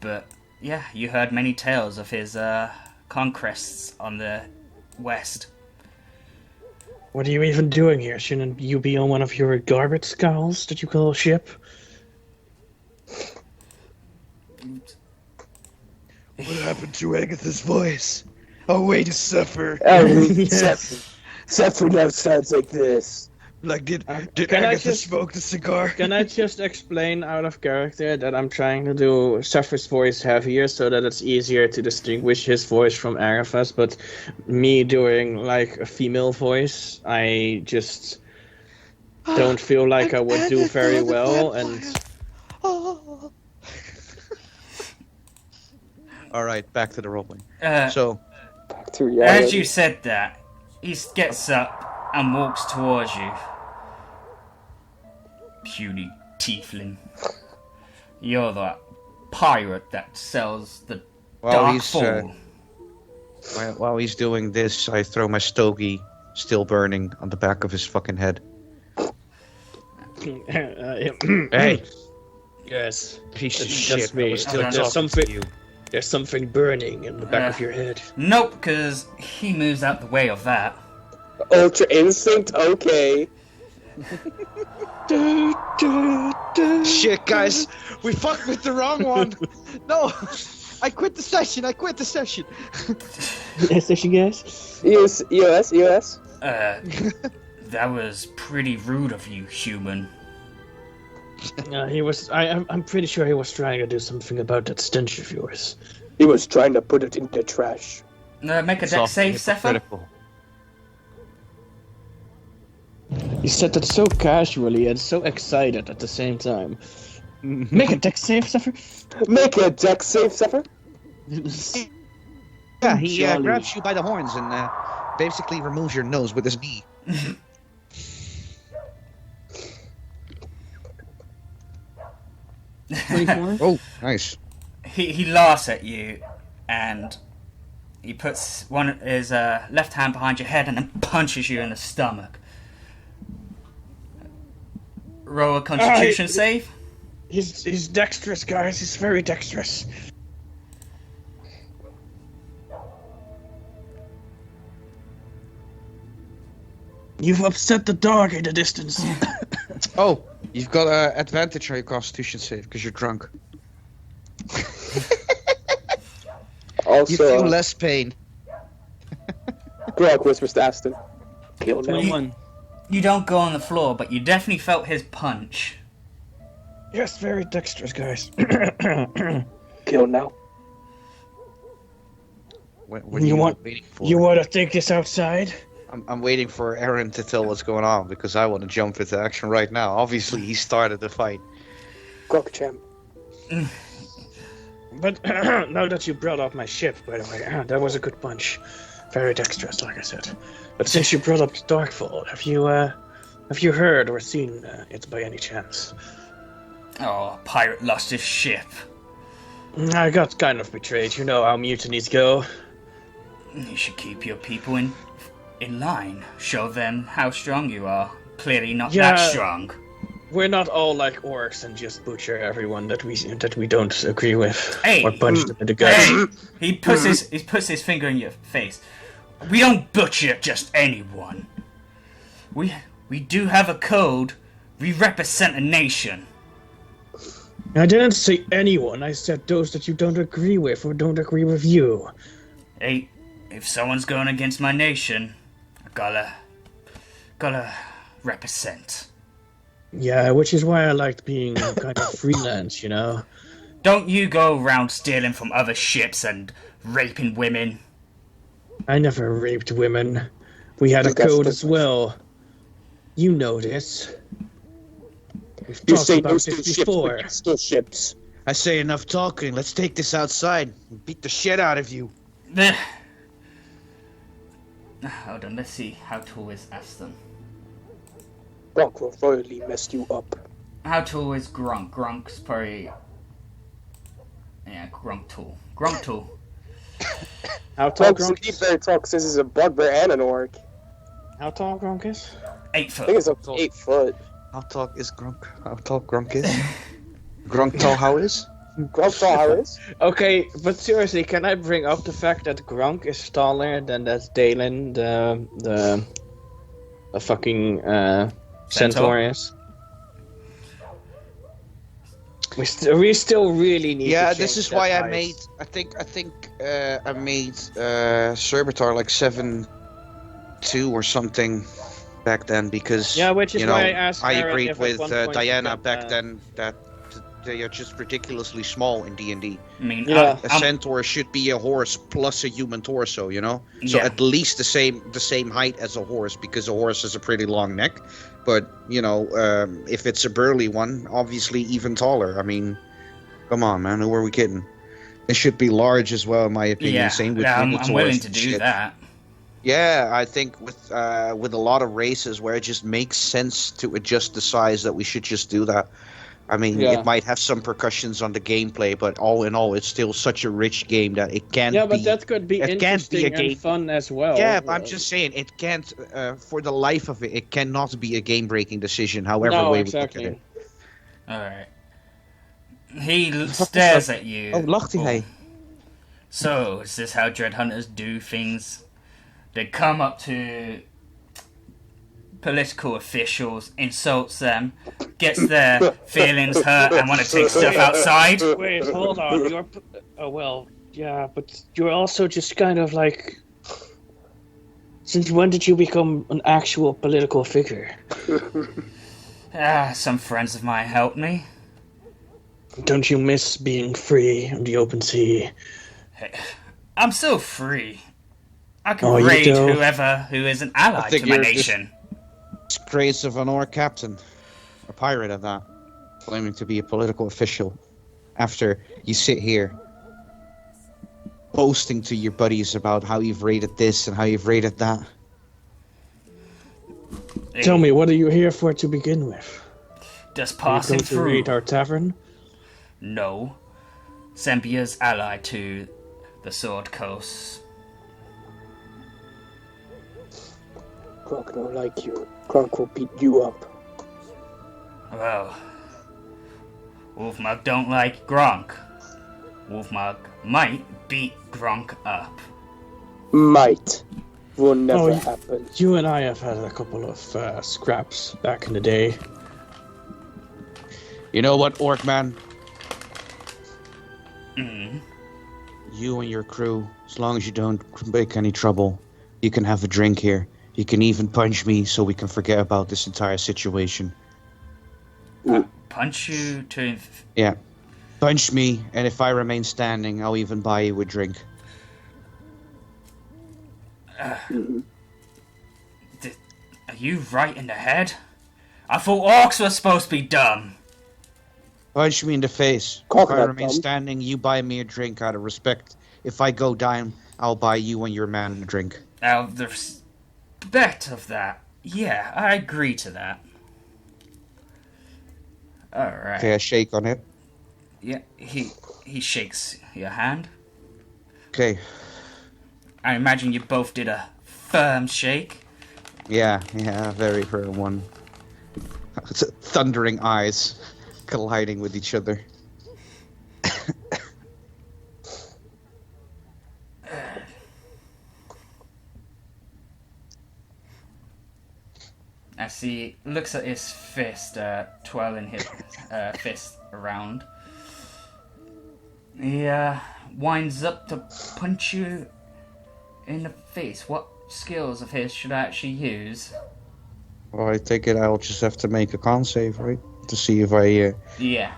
But yeah, you heard many tales of his conquests on the west. What are you even doing here? Shouldn't you be on one of your garbage sculls that you call a ship? What happened to Agatha's voice? A way to suffer. Zephyr now sounds like this. Like, did can I Agatha just- smoke the cigar? Can I just explain out of character that I'm trying to do Zephyr's voice heavier so that it's easier to distinguish his voice from Agatha's, but me doing like a female voice, I just don't feel like I would do very well, and All right, back to the roleplaying. So, Back to reality. as you said that, he gets up and walks towards you. Puny tiefling. You're the pirate that sells the dark fool. While he's doing this, I throw my stogie, still burning, on the back of his fucking head. Hey, yes, piece of That's shit! me. I was still There's talking something- to you. there's something burning in the back of your head. Nope, because he moves out the way of that. Ultra Instinct, okay. Shit, guys, we fucked with the wrong one. No, I quit the session. Session, guys. EOS. That was pretty rude of you, human. He was. I'm pretty sure he was trying to do something about that stench of yours. He was trying to put it in the trash. Make a deck save, Zephyr. Hypocritical. He said that so casually and so excited at the same time. Make a deck save, Zephyr. Make a deck save, Zephyr. Yeah, he Jolly. grabs you by the horns and basically removes your nose with his knee. 24. Oh, nice. He laughs at you, and he puts his left hand behind your head and then punches you in the stomach. Roll a Constitution save. He's dexterous, guys. He's very dexterous. You've upset the dog in the distance. Oh, you've got an advantage on your Constitution save because you're drunk. Also, You feel less pain. Grog whispers to Aston. Kill now. 21. You don't go on the floor, but you definitely felt his punch. Yes, very dexterous, guys. Kill now. What You are want- waiting for? You want to take this outside? I'm waiting for Aaron to tell what's going on because I want to jump into action right now. Obviously, he started the fight. Grog champ. But now that you brought up my ship, by the way, that was a good punch. Very dexterous, like I said. But since you brought up Darkfall, have you heard or seen it by any chance? Oh, pirate lost his ship. I got kind of betrayed. You know how mutinies go. You should keep your people in line. Show them how strong you are. Clearly not Yeah. that strong. We're not all like orcs and just butcher everyone that we don't agree with, Hey. or punch them in the gut. Hey, he puts his finger in your face. We don't butcher just anyone. We do have a code. We represent a nation. I didn't say anyone. I said those that you don't agree with or don't agree with you. Hey, if someone's going against my nation, I gotta represent. Yeah, which is why I liked being kind of freelance, you know. Don't you go around stealing from other ships and raping women. I never raped women. We had a Think that's code the- as well. You know this. We've You talked say about those this two ships before. were still ships. I say enough talking. Let's take this outside and beat the shit out of you. Hold on, let's see. How tall is Aston? Grog will royally mess you up. How tall is Grunk? Grunk's probably... Yeah, Grunk tall. Grunk tall. How tall Grog's Gronk indeed is? very tall because he's a bugbear and an orc. How tall Gronk is? 8 I think foot. it's up to 8 foot. How tall is Grunk? How tall Grunk is? Grunk tall how is? Grog's tall how is? Okay, but seriously, can I bring up the fact that Gronk is taller than that Dalen, the fucking centaur is? We still really need. Yeah, to this change is that why I height. made. I think I made Servitor like 7'2" or something. back then because Yeah, which is you know, why I asked I Aaron agreed if at with one point Diana you got back that. then that they are just ridiculously small in D&D. I mean, Yeah. A centaur should be a horse plus a human torso, you know? So Yeah. at least the same height as a horse, because a horse has a pretty long neck. But, you know, if it's a burly one, obviously even taller. I mean, come on, man, who are we kidding? They should be large as well, in my opinion. yeah, Same with I'm Minotaurs willing to and do shit. that. Yeah, I think with a lot of races where it just makes sense to adjust the size, that we should just do that. I mean, Yeah. it might have some percussions on the gameplay, but all in all, it's still such a rich game that it can't Yeah, be. but that could be it can't be a interesting game. and fun as well. Yeah, but I'm just saying, it can't, for the life of it, it cannot be a game-breaking decision, however No, way exactly. we look at it. Alright. He stares at you. Oh, lacht hij? So, is this how Dread Hunters do things? They come up to political officials, insults them, gets their feelings hurt, and want to take stuff outside. Wait, hold on. You're. Oh well, yeah, but you're also just kind of like. Since when did you become an actual political figure? Some friends of mine helped me. Don't you miss being free in the open sea? Hey, I'm so free. I can Oh, you raid do? who is an ally think to my you're just- nation. Disgrace of an orc captain, a pirate at that, claiming to be a political official, after you sit here boasting to your buddies about how you've raided this and how you've raided that. Hey, Tell me, what are you here for to begin with? Just Are you passing going to through. raid our tavern? No. Zambia's ally to the Sword Coast. Gronk don't like you. Gronk will beat you up. Well, Wolfmug don't like Gronk. Wolfmug might beat Gronk up. Might. Will never Oh, you- happen. You and I have had a couple of scraps back in the day. You know what, orc man? Mm. You and your crew, as long as you don't make any trouble, you can have a drink here. You can even punch me so we can forget about this entire situation. Punch you to... Yeah. Punch me, and if I remain standing, I'll even buy you a drink. Are you right in the head? I thought orcs were supposed to be dumb. Punch me in the face. If Coconut I remain thumb. standing, you buy me a drink out of respect. If I go down, I'll buy you and your man a drink. Out of the respect of that, yeah, I agree to that. Alright. Okay, I shake on it. Yeah, he shakes your hand. Okay. I imagine you both did a firm shake. Yeah, very firm one. Thundering eyes colliding with each other. As he looks at his fist, twirling his fist around. He winds up to punch you in the face. What skills of his should I actually use? Well, I take it I'll just have to make a con save, right? To see if I Yeah,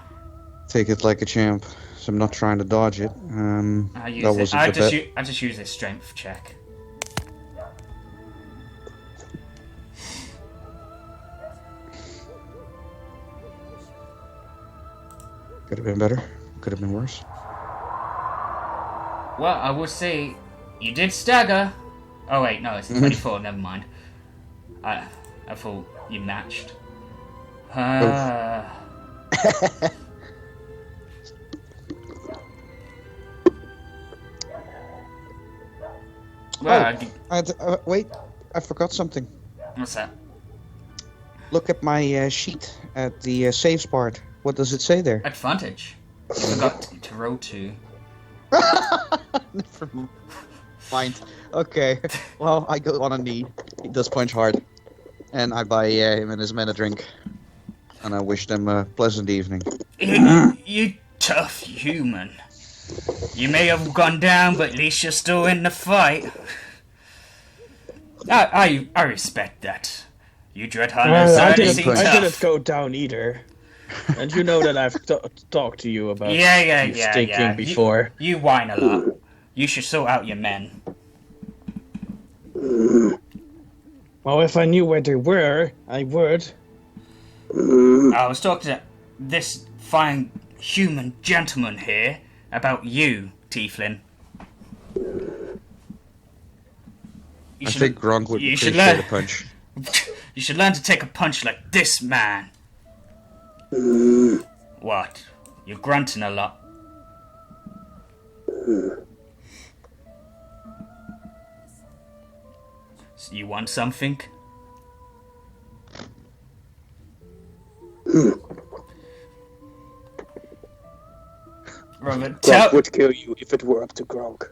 take it like a champ. So I'm not trying to dodge it. I use that it. wasn't I the just, bet. I just use his strength check. Could have been better. Could have been worse. Well, I would say you did stagger. Oh wait, no, it's a 24. Never mind. I thought you matched. Well, Wait, I forgot something. what's that? Look at my sheet at the saves part. What does it say there? Advantage. You forgot to roll 2. Never mind. Okay. Well, I go on a knee. He does punch hard. And I buy him and his men a drink. And I wish them a pleasant evening. You tough human. You may have gone down, but at least you're still in the fight. I respect that. You Dread Hunters I certainly seem tough. didn't go down either. And you know that I've talked to you about you stinking before. You whine a lot. You should sort out your men. Well, if I knew where they were, I would. I was talking to this fine human gentleman here about you, Tieflin. I think Gronk would appreciate a punch. You should learn to take a punch like this, man. What? You're grunting a lot. So you want something? Robert, Gronk would kill you if it were up to Gronk.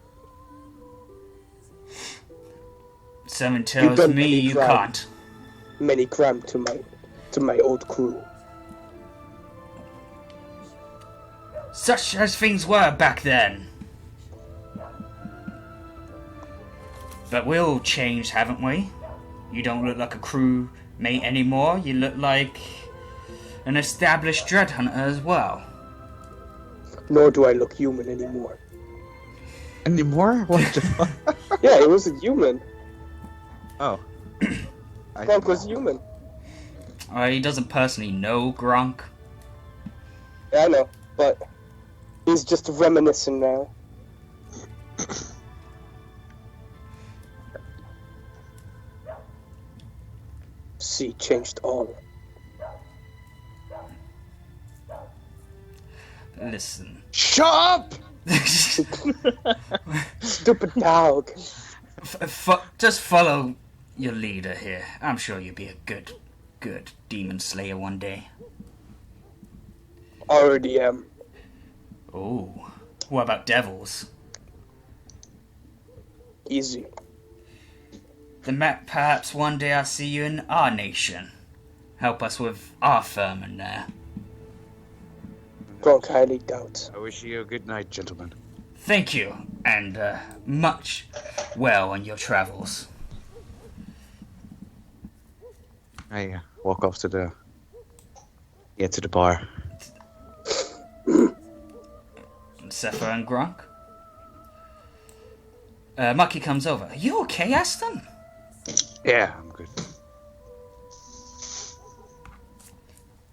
Someone tells me you can't. Many crime to my old crew. Such as things were back then. But we all changed, haven't we? You don't look like a crew mate anymore. You look like an established Dread Hunter as well. Nor do I look human anymore. Anymore? What the fuck? Yeah, it was a human. Oh. Gronk was human. He doesn't personally know Gronk. Yeah, I know, but he's just reminiscing now. Sea changed all. Listen. Shut up! Stupid dog. Just follow your leader here. I'm sure you'll be a good demon slayer one day. Already am. Oh, what about devils? Easy. Then perhaps one day I'll see you in our nation. Help us with our firman there. Gronk highly doubts. I wish you a good night, gentlemen. Thank you, and much well on your travels. I walk off to the bar. Sepha and Gronk. MckG comes over. Are you okay, Aston? Yeah, I'm good.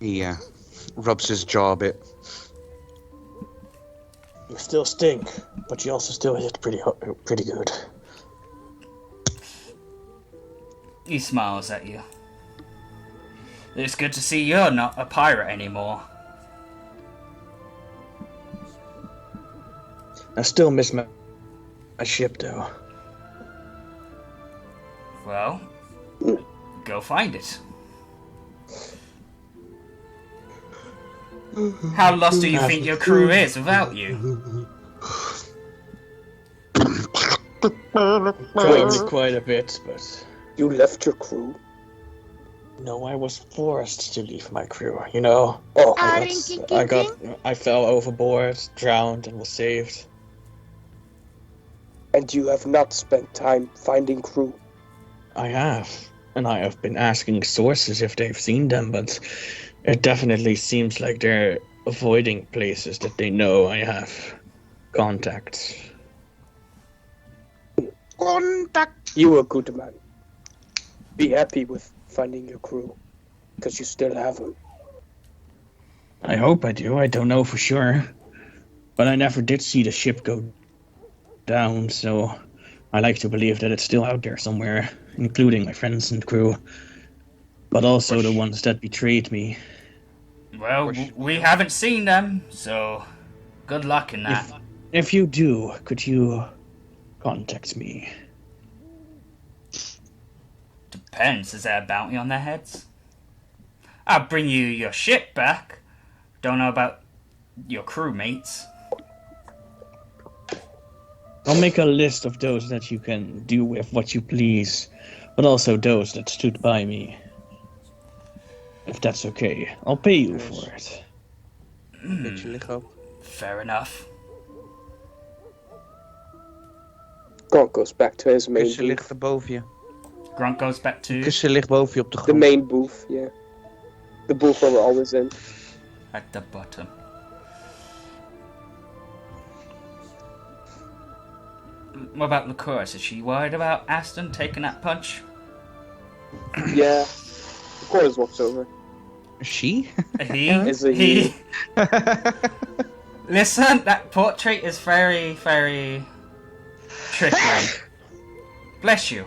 He rubs his jaw a bit. You still stink, but you also still hit pretty good. He smiles at you. It's good to see you're not a pirate anymore. I still miss my ship, though. Well, go find it. How lost do you think your crew is without you? Quite a bit, but... You left your crew? No, I was forced to leave my crew, you know? Oh, I fell overboard, drowned, and was saved. And you have not spent time finding crew? I have. And I have been asking sources if they've seen them, but it definitely seems like they're avoiding places that they know I have contacts. Contact! You a good man. Be happy with finding your crew, because you still have them. I hope I do. I don't know for sure. But I never did see the ship go down, so I like to believe that it's still out there somewhere, including my friends and crew, but also the ones that betrayed me. Well, we haven't seen them, so good luck in that. If you do, could you contact me? Depends, is there a bounty on their heads? I'll bring you your ship back. Don't know about your crewmates. I'll make a list of those that you can do with what you please, but also those that stood by me. If that's okay, I'll pay you for it. Fair enough. Gronk goes back to his main Kussen ligt er boven je. Grunk goes back to Kussen ligt boven je op de The grond. main booth, yeah. The booth where we're always in. at the bottom. What about Lycoris? Is she worried about Aston taking that punch? Yeah. Of course walks over. She? He? Is it he? Listen, that portrait is very, very tricky. Bless you.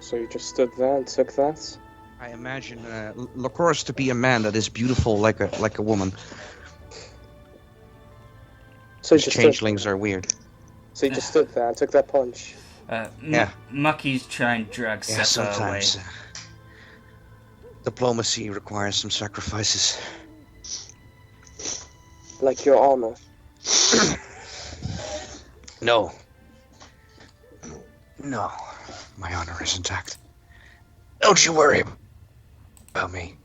So you just stood there and took that? I imagine Lycoris to be a man that is beautiful like a woman. So you just stood, Changelings are weird. so you just stood there and took that punch? Yeah. MckG's trying to drag Yeah, Seppa away. sometimes diplomacy requires some sacrifices. Like your honor. No. No. My honor is intact. Don't you worry about me.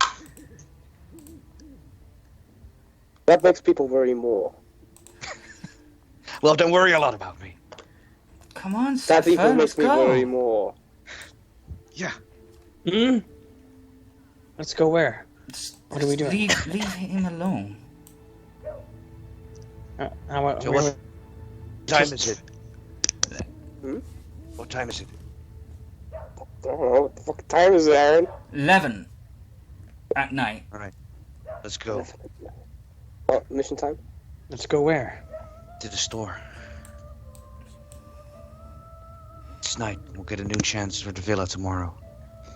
That makes people worry more. Well, don't worry a lot about me. Come on, That Seppa, even let's makes me go. worry more. Yeah. Let's go where? What are we doing? Leave him alone. So what time is it? Hmm? What time is it? I don't know, what the fuck time is it, Aaron? 11 at night. Let's go What, mission time? Let's go where? to the store. It's night. We'll get a new chance for the villa tomorrow.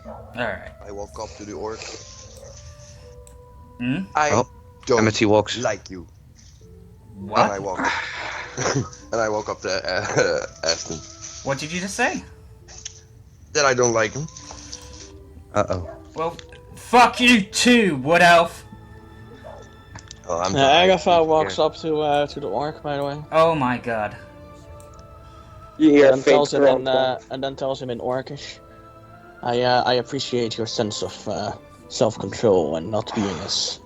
Alright. I walk up to the orc. Hmm? I don't Amity walks. like you. What? And I walk. And I walk up to Aston. What did you just say? That I don't like him. Uh-oh. Well, fuck you too, Wood Elf. Oh, I'm Agatha walks up to the orc, by the way, Oh my god. You hear a and faint tells him grunt. and then tells him in Orcish, I appreciate your sense of self-control and not being as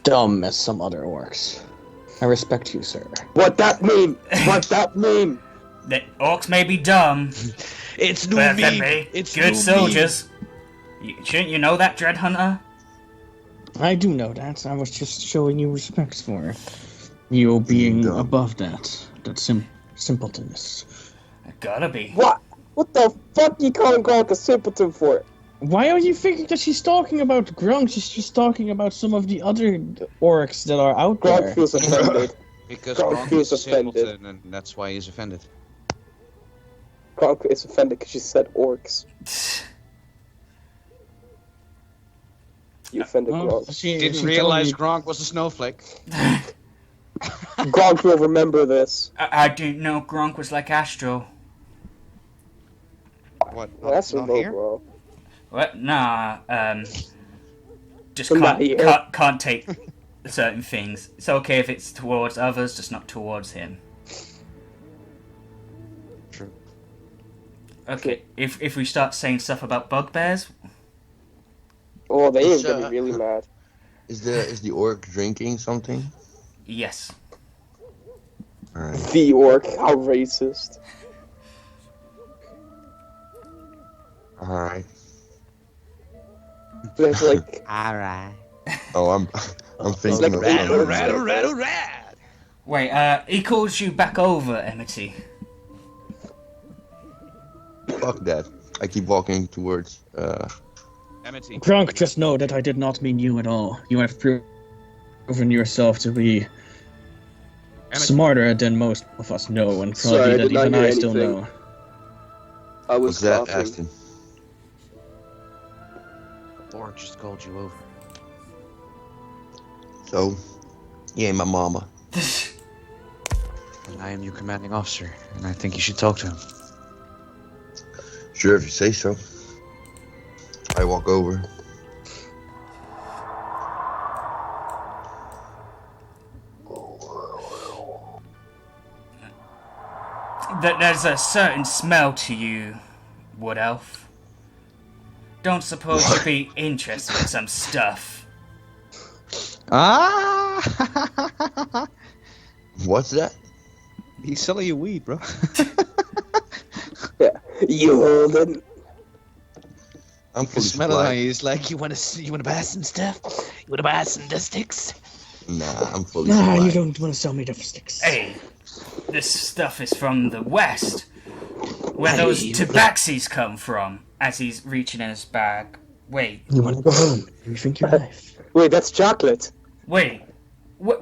dumb as some other orcs. I respect you, sir. What that mean? What that mean? The orcs may be dumb, It's but they're good soldiers. Shouldn't you know that, Dread Hunter? I do know that. I was just showing you respect for you being Dumb. above that simpletonness. Gotta be. What? What the fuck you calling Gronk a simpleton for? Why are you thinking that she's talking about Grunk? She's just talking about some of the other orcs that are out Gronk there. feels offended. Because Gronk Gronk feels is a offended. simpleton, and that's why he's offended. Gronk is offended because she said orcs. You offended Well, Gronk. she Didn't told realize me- Gronk was a snowflake. Gronk will remember this. I didn't know Gronk was like Astro. What? That's a not low here? blow. What? Nah, just Not here. can't take certain things. It's okay if it's towards others, just not towards him. True. Okay, if we start saying stuff about bugbears, Oh, they ain't It's, gonna be really mad. Is the orc drinking something? yes. Alright. The orc, how racist. Alright. There's like, Alright. Oh, I'm thinking like of rat, something. rat. Wait, he calls you back over, Amity. Fuck that. I keep walking towards Amity. Grunk, just know that I did not mean you at all. You have proven yourself to be smarter than most of us know, and probably Sorry, I that did not even hear I still anything. know. I was what's that, coughing. Aston? Or just called you over. So, you ain't my mama. And I am your commanding officer, and I think you should talk to him. Sure, if you say so. I walk over. There's a certain smell to you, Wood Elf. Don't suppose you'd be interested in some stuff. Ah! What's that? He's selling you weed, bro. Yeah. You hold it. I'm fully Smell it on supplied. you. He's like, you wanna buy some stuff? You wanna buy some dust sticks? Nah, I'm fully Nah, supplied. you don't want to sell me the sticks. Hey, this stuff is from the west, where Hey, those you- tabaxis come from. As he's reaching in his bag. Wait, You want to go home and rethink your life. Wait, that's chocolate. wait. What?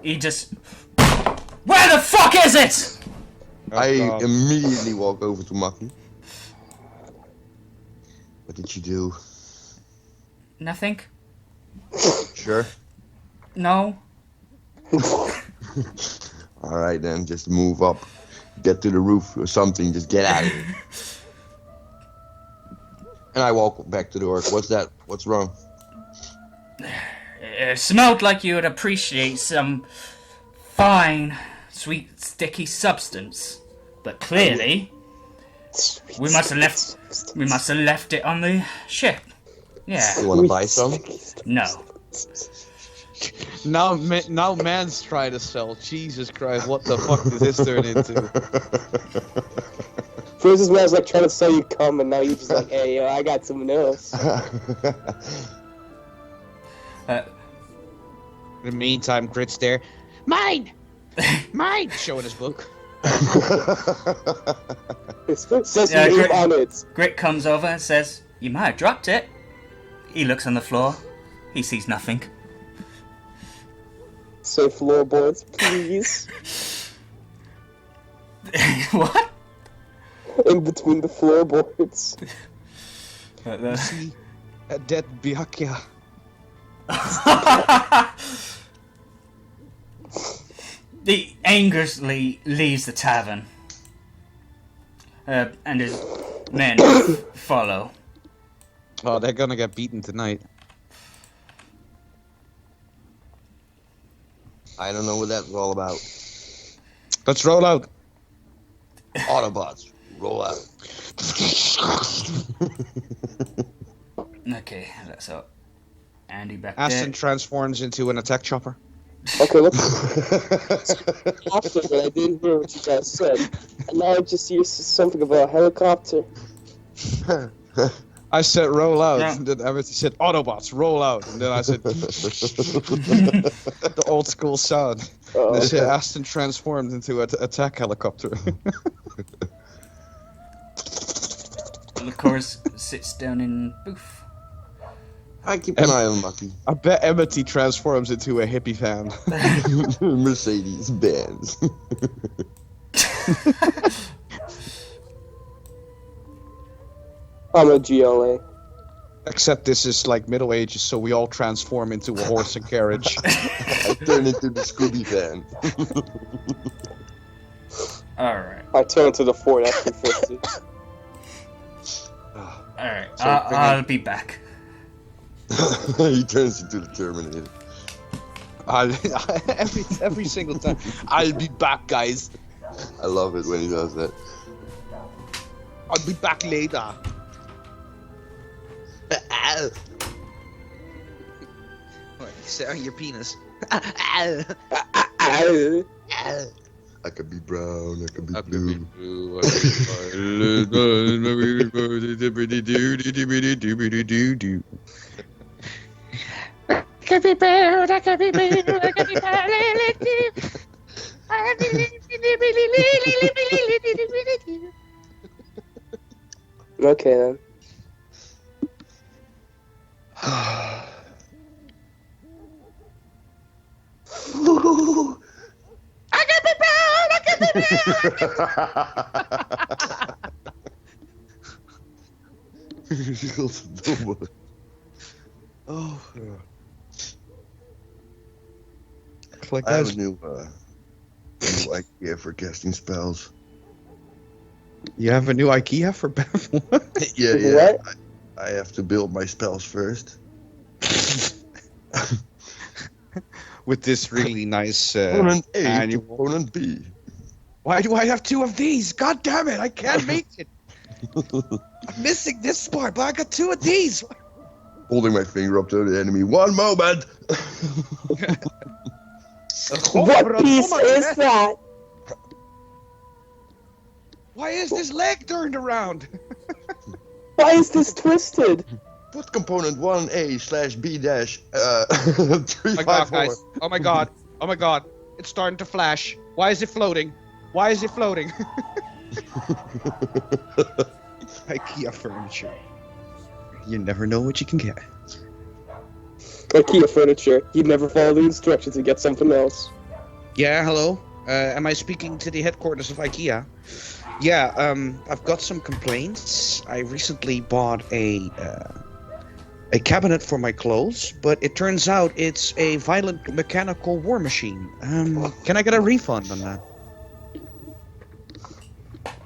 He just. Where the fuck is it? I God. immediately walk over to MckG. What did you do? Nothing. Sure. No. Alright then, just move up. Get to the roof or something, just get out of here. And I walk back to the orc. What's that? What's wrong? It smelled like you would appreciate some fine, sweet, sticky substance, but clearly we must have left it on the ship. Yeah. You wanna buy some? No. Now man's trying to sell. Jesus Christ, what the fuck did this turn into? First, this man's like trying to sell you cum, and now you're just like, hey, yo, I got something else. Uh, In the meantime, Grit's there. Mine! Mine! Showing his book. It says Yeah, your name great. on it. Grit comes over and says, "You might have dropped it." He looks on the floor. He sees nothing. Say floorboards, please. What? In between the floorboards. See? A dead Byakuya. He angrily leaves the tavern, and his men follow. Oh, they're gonna get beaten tonight. I don't know what that's all about. Let's roll out. Autobots, roll out. Okay, so Andy back Aston there. transforms into an attack chopper. Okay, let's after, but I didn't hear what you guys said. And now I just hear something about a helicopter. I said roll out, Yeah. and then everything said Autobots, roll out, and then I said the old school sound. Oh, And they said okay. Aston transformed into an attack helicopter. And of course, sits down in booth. I keep an eye on MckG. I bet Emmety transforms into a hippie fan. Mercedes Benz. I'm a GLA. Except this is like Middle Ages, so we all transform into a horse and carriage. I turn into the Scooby van. Alright, I turn to the Ford F-350. alright. So I'll be back. He turns into the Terminator. Every single time. I'll be back, guys. I love it when he does that. I'll be back later. What, you say on your penis? I could be brown, I could be blue. Could be brown, I could be blue, I could be Okay then. Oh, Like I have a new idea for casting spells. You have a new IKEA for what? Yeah. What? I have to build my spells first. With this really nice Opponent A to annual. opponent B. Why do I have two of these? God damn it! I can't make it. I'm missing this part, but I got two of these. Holding my finger up to the enemy. One moment! What piece is that? Why is this leg turned around? Why is this twisted? Put component 1A/B-354. Oh my god, guys. Oh my god. Oh my god. It's starting to flash. Why is it floating? Why is it floating? IKEA furniture. You never know what you can get. IKEA furniture. You'd never follow the instructions and get something else. Yeah, hello. Am I speaking to the headquarters of IKEA? Yeah, I've got some complaints. I recently bought a cabinet for my clothes, but it turns out it's a violent mechanical war machine. Can I get a refund on that?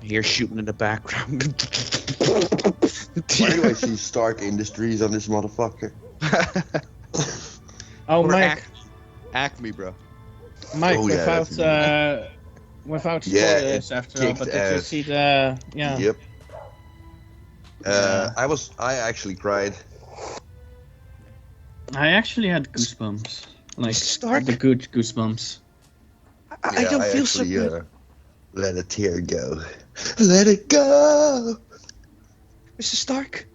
Here shooting in the background. Why do I see Stark Industries on this motherfucker? Oh, Or Mike, Acme, bro. Mike, Oh, yeah, without Yeah, spoilers it after all, kicked but did you ass. see the, yeah. Yep. I actually cried. I actually had goosebumps. Like, Stark? the good goosebumps. I don't feel so actually, good. let a tear go. Let it go! Mr. Stark?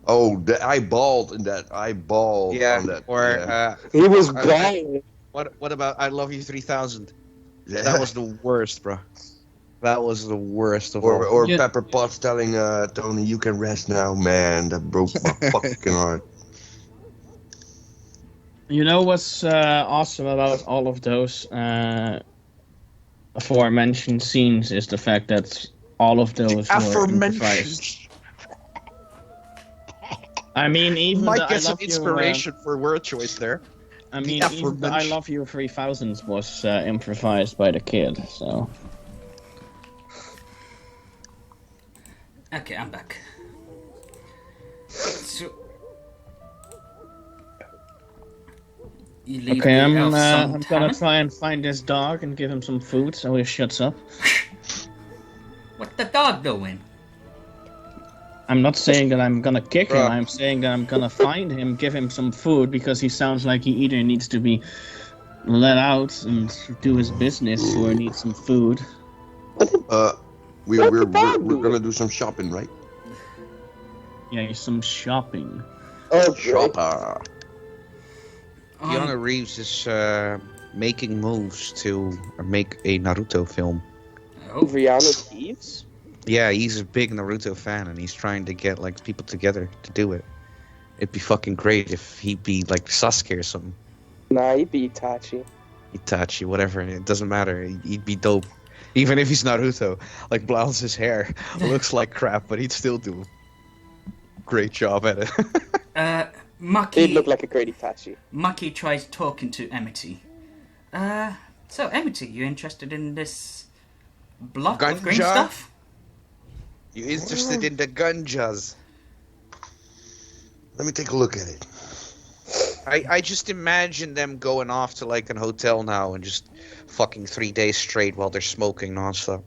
Oh, I bawled in that. I bawled on that. He was crying. What about I Love You 3000? Yeah. That was the worst, bro. That was the worst of all. Or Yeah. Pepper Potts telling Tony, you can rest now. Man, that broke my fucking heart. You know what's awesome about all of those aforementioned scenes is the fact that all of those were improvised. Aforementioned. I mean, even Might the I get some Love You, inspiration for word choice there. I mean, even the I Love You 3000s was improvised by the kid, so... Okay, I'm back. So, you leave Okay, the I'm elf some gonna talent? try and find this dog and give him some food so he shuts up. What the dog doing? I'm not saying that I'm gonna kick him, Bruh. I'm saying that I'm gonna find him, give him some food, because he sounds like he either needs to be let out and do his business or needs some food. We're gonna do some shopping, right? Yeah, some shopping. Oh, great. Shopper. Keanu Reeves is making moves to make a Naruto film. Oh, Rihanna Thieves? Yeah, he's a big Naruto fan, and he's trying to get like people together to do it. It'd be fucking great if he'd be like Sasuke or something. Nah, he'd be Itachi. Itachi, whatever. It doesn't matter. He'd be dope. Even if he's Naruto, like blows his hair, looks like crap, but he'd still do a great job at it. He'd Mucky, look like a great Itachi. Mucky tries talking to Amity. So Amity, you interested in this block of green Ganja? stuff? You interested in the gunjas? Let me take a look at it. I just imagine them going off to like an hotel now and just fucking 3 days straight while they're smoking nonstop.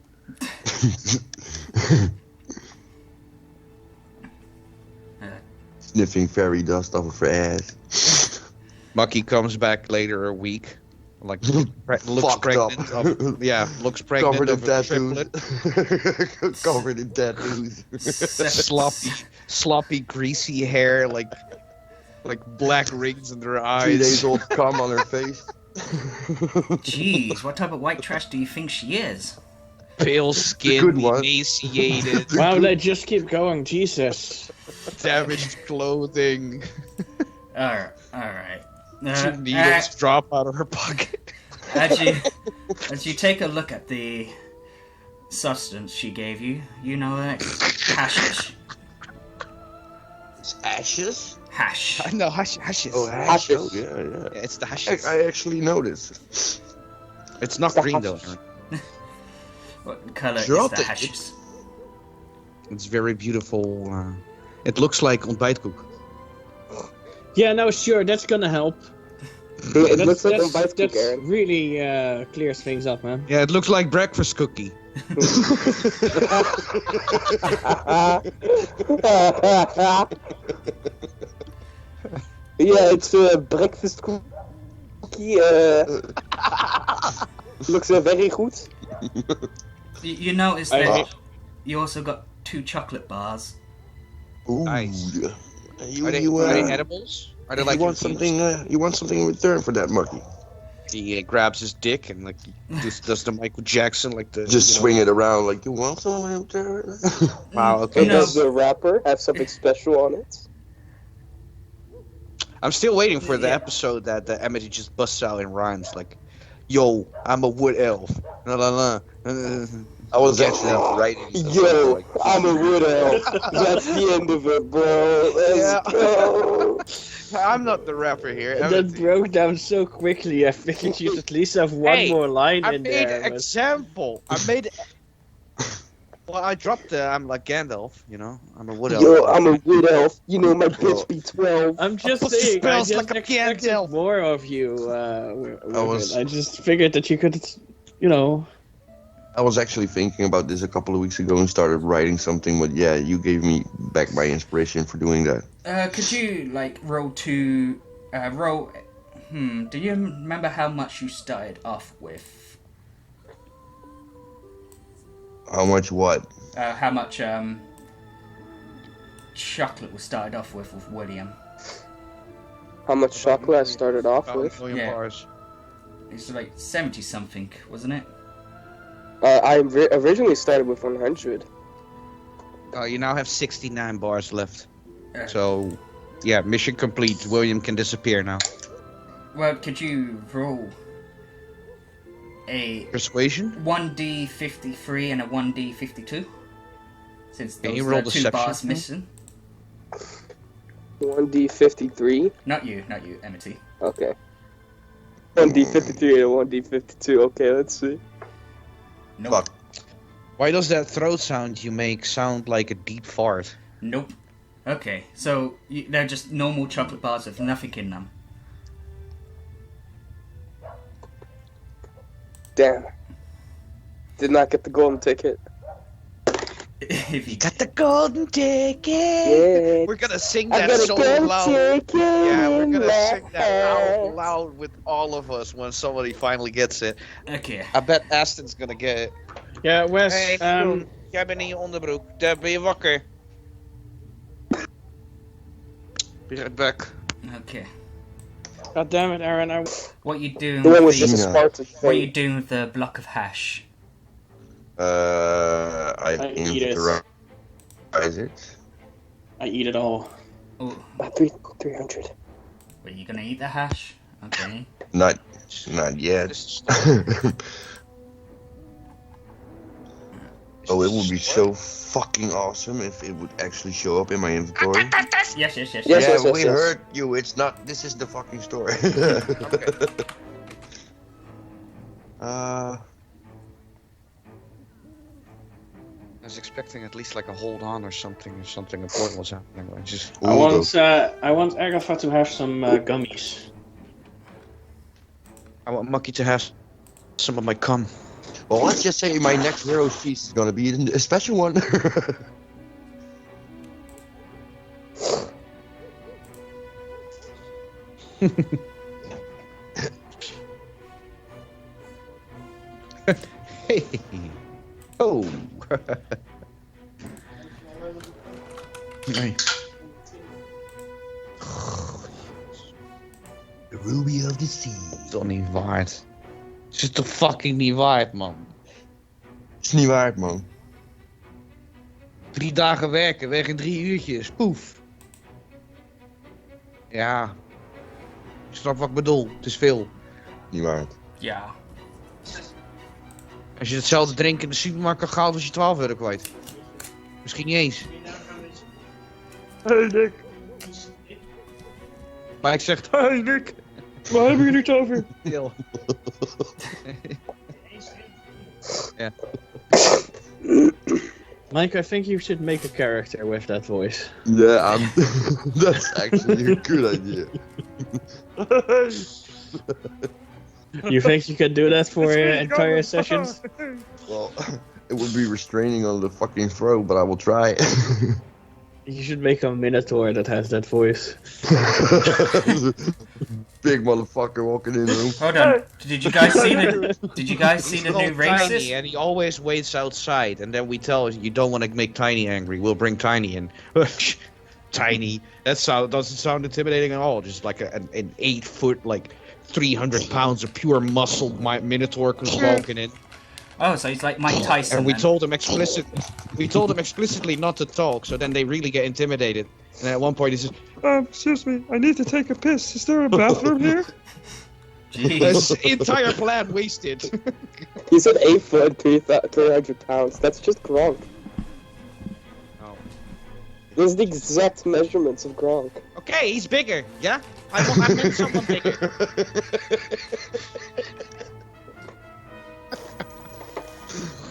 Sniffing fairy dust off of her ass. Mucky comes back later a week, like looks Fucked pregnant. up. Looks pregnant Covered in of a triplet. tattoos. Covered in tattoos. sloppy, greasy hair, like black rings in their 3 eyes. days old cum on her face. Jeez, what type of white trash do you think she is? Pale good skin, one. emaciated, Wow, they just keep going, Jesus. damaged clothing. Alright. Needles drop out of her pocket. As you take a look at the substance she gave you, you know that it's hashish. It's ashes? Hash. No, hashish. Oh, Hashish. hashes. Yeah. Yeah, it's the hashish. I actually noticed. It's not the green though. hashish. What colour Dropped is the it. hashish? It's very beautiful. It looks like ontbijtkoek. Yeah, no, sure, that's gonna help. It looks like a That's bicycle, Aaron. really clears things up, man. Yeah, it looks like breakfast cookie. Yeah, it's a breakfast cookie. Looks very good. You notice that you also got 2 chocolate bars. Ooh. Nice. Yeah. Are they edibles? Are they like you want infused? something? You want something in return for that, Mucky? He grabs his dick and like does the Michael Jackson like the Just swing it around like you want something in return. Wow. Okay. And No. does the rapper have something special on it? I'm still waiting for the episode that the Amity just busts out in rhymes like, "Yo, I'm a wood elf." La, la, la. I was actually writing. Yo, I'm a wood elf. That's the end of it, bro. Let's go. I'm not the rapper here. That broke down so quickly. I figured you'd at least have one more line I in made there. an but- example. I made. Well, I dropped the I'm like Gandalf, you know. I'm a wood elf. Yo, I'm a wood elf. You know my bitch be 12. I'm just Pussy saying, I smells just like a expected Gandalf. more of you. was- I just figured that you could, you know. I was actually thinking about this a couple of weeks ago and started writing something, but yeah, you gave me back my inspiration for doing that. Could you like roll to roll? Do you remember how much you started off with? How much what? How much chocolate was started off with William? How much chocolate I started off with? Yeah. Bars. It's like 70 something, wasn't it? I originally started with 100. You now have 69 bars left. Uh, So, yeah, mission complete. William can disappear now. Well, could you roll a Persuasion? 1d53 and a 1d52? Since Can those you roll are two deception bars for me? missing. 1d53. Not you, Amity. Okay. 1d53 and 1d52. Okay, let's see. Nope. Fuck. Why does that throat sound you make sound like a deep fart? Nope. Okay, so they're just normal chocolate bars with nothing in them. Damn. Did not get the golden ticket. If you Got the golden ticket! Yeah. We're gonna sing I that got a so golden loud. ticket. Yeah, we're in gonna my sing that out hand. loud with all of us when somebody finally gets it. Okay. I bet Aston's gonna get it. Yeah, Wes, Hey, jij bent in je onderbroek. Daar ben je wakker. Be right back. Okay. God damn it, Aaron. What you doing The one with was just a Yeah. Spartan what are you thing. doing with the block of hash? I eat it. inventorize it. I eat it all. Oh, 300. are you gonna eat the hash? Okay. Not yet. This is Oh, it would be so fucking awesome if it would actually show up in my inventory. Yes. Yes, Yeah, yes, we yes. heard you. It's not. This is the fucking story. I was expecting at least like a hold on or something if something important was happening. I just I want Agatha to have some gummies. I want Mucky to have some of my cum. Well, let's just say my next hero feast is gonna be a special one. Hey. Oh. Nee. The Ruby of the Sea. Is toch niet waard? Het is toch fucking niet waard, man. Is niet waard, man. 3 dagen werken, weg in 3 uurtjes. Poef. Ja. Je snapt wat ik bedoel. Het is veel. Niet waard. Ja. Als je hetzelfde drinken in de supermarkt kan halen, was je 12 euro kwijt. Misschien niet eens. Hey Nick, Maar ik zeg, hey Nick. waar hebben jullie het over? Stil. Ja. Mike, I think you should make a character with that voice. Yeah, that's actually a good idea. You think you can do that for entire sessions? Well, it would be restraining on the fucking throat, but I will try. You should make a minotaur that has that voice. Big motherfucker walking in the room. Hold on. Did you guys see the new Tiny, racist? and he always waits outside, and then we tell you don't want to make Tiny angry. We'll bring Tiny in. tiny. Doesn't sound intimidating at all. Just like an 8 foot, like 300 pounds of pure muscle minotaur who's walking in. Oh, so he's like Mike Tyson. And we then. told him explicitly not to talk. So then they really get intimidated. And at one point he says, "Excuse me, I need to take a piss. Is there a bathroom here?" Jeez. His entire plan wasted. He said 8 foot, 300 pounds. That's just Gronk. Oh. Those are the exact measurements of Gronk. Okay, he's bigger. Yeah, I meant someone bigger.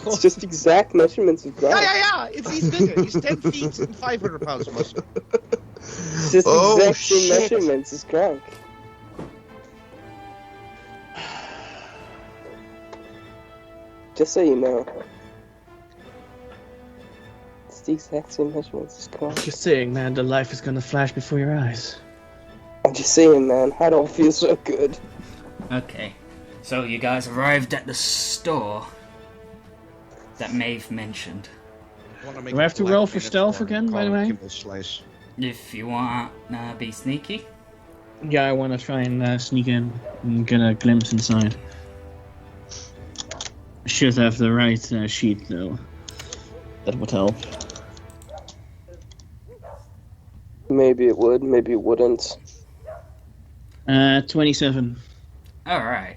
It's just exact measurements of Gronk. Yeah. He's bigger. He's 10 feet and 500 pounds of muscle. It's just Oh, exact same shit. measurements as Gronk. Just so you know. It's the exact same measurements as Gronk. Just saying, man, the life is gonna flash before your eyes. I'm just saying, man, I don't feel so good. Okay, so you guys arrived at the store that Maeve mentioned. Do I have to roll for stealth again, by the way? Slice. If you want to be sneaky. Yeah, I wanna try and sneak in and get a glimpse inside. I should have the right sheet, though. That would help. Maybe it would, maybe it wouldn't. 27. Alright.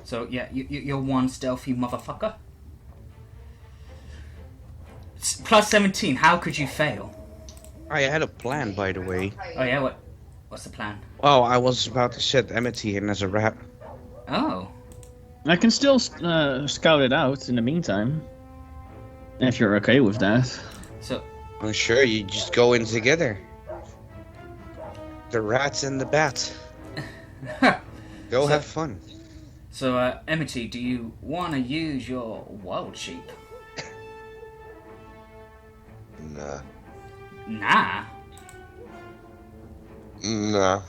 So, yeah, you're one stealthy motherfucker. Plus 17, how could you fail? I had a plan, by the way. Oh, yeah, what's the plan? Oh, I was about to set Amity in as a rat. Oh. I can still scout it out in the meantime. If you're okay with that. So, I'm sure you just go in together. The rats and the bat. Go have fun. So, Amity, do you want to use your wild sheep? Nah. Nah. Nah.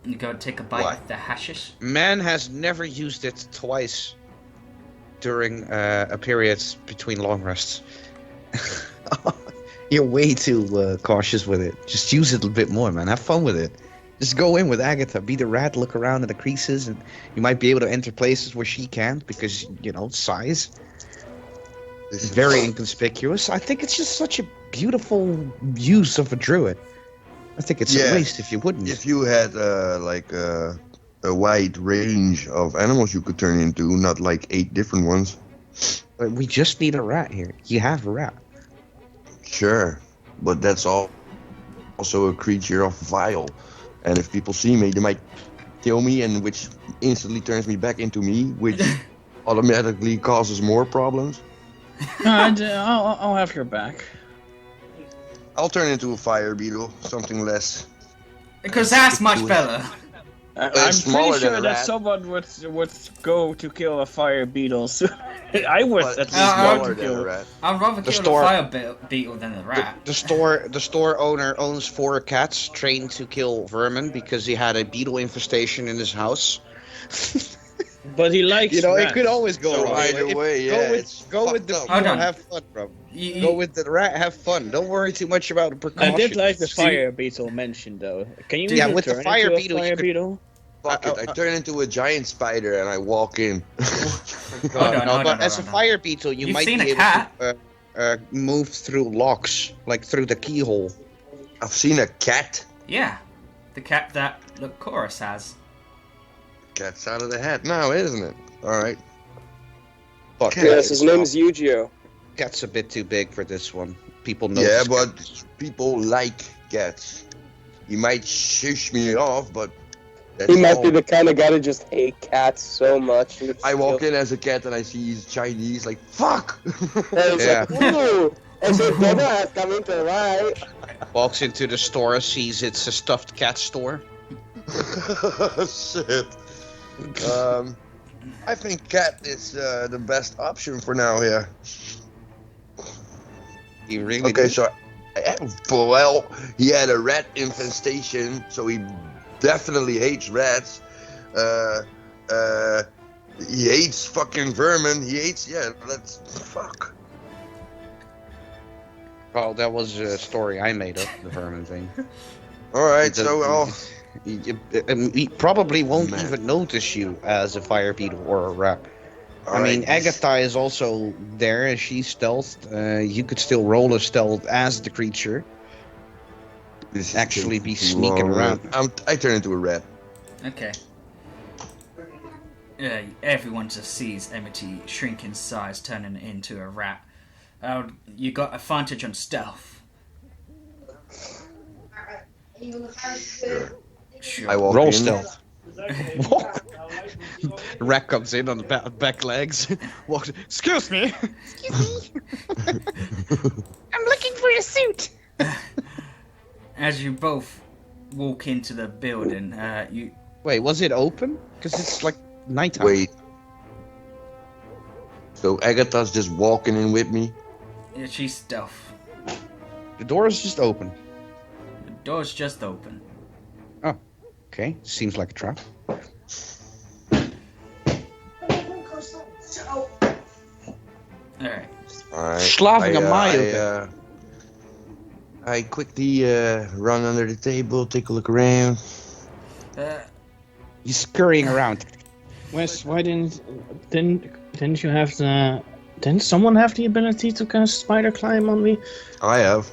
You go take a bite Why? of the hashish? Man has never used it twice during a period between long rests. You're way too cautious with it. Just use it a bit more, man. Have fun with it. Just go in with Agatha, be the rat, look around at the creases, and you might be able to enter places where she can't because, size. It's very inconspicuous. I think it's just such a beautiful use of a druid. I think it's a waste if you wouldn't. If you had a wide range of animals you could turn into, not like 8 different ones. We just need a rat here. You have a rat. Sure, but that's also a creature of vile. And if people see me, they might kill me, and which instantly turns me back into me, which automatically causes more problems. I'll have your back. I'll turn into a fire beetle, something less. Because that's much better. I'm pretty smaller than sure a that rat. someone would go to kill a fire beetle. So I would But at it's least smaller want to than a kill. rat. I'd rather The kill store- a fire beetle than a rat. The store owner owns 4 cats trained to kill vermin because he had a beetle infestation in his house. But he likes It rats. could always go So wrong. either way, yeah, it's go with the fucked up. Hold beetle, on. have fun, bro. You- Go with the rat, have fun. Don't worry too much about the I precautions. did like the See? fire beetle mentioned, though. Can you Yeah, even with the turn fire into a beetle, you fire could- beetle? Fuck it, I turn into a giant spider and I walk in. Hold on, No, hold but on, as hold a on. fire beetle, you You've might seen be a able cat. to move through locks, like through the keyhole. I've seen a cat. Yeah. The cat that the chorus has. Cat's out of the hat now, isn't it? Alright. Fuck, Yes, his name is Yu-Gi-Oh! Cat's a bit too big for this one. People know. Yeah, this but cat. people like cats. He might shush me off, but that's He might all. be the kind of guy to just hate cats so much. I walk in as a cat and I see he's Chinese, like, fuck! And he's Yeah. like, ooh, ese tema has coming to right. Walks into the store, sees it's a stuffed cat store. Shit. I think cat is the best option for now here. He really Okay, did. so, well, he had a rat infestation, so he definitely hates rats. He hates fucking vermin. He hates, fuck. Well, that was a story I made up, the vermin thing. All right, so He probably won't Man. even notice you as a fire beetle or a rat. all I mean, right. Agatha is also there. She's stealthed. You could still roll a stealth as the creature. This is actually taking be too sneaking long. around. I turn into a rat. Okay. Everyone just sees Amity shrink in size, turning into a rat. You got advantage on stealth. Sure. I walk Roll in. stealth. Walk. Rat comes in on the back legs. Walks. Excuse me. Excuse me. I'm looking for a suit. As you both walk into the building, you Wait, was it open? Because it's like nighttime. Wait. So Agatha's just walking in with me. she's stealth. The door is just open. The door's just open. Okay, seems like a trap. Alright. All right. Slaving a Mayo. I quickly run under the table, take a look around. He's scurrying around. Wes, why didn't you have the... Didn't someone have the ability to cast spider climb on me? I have.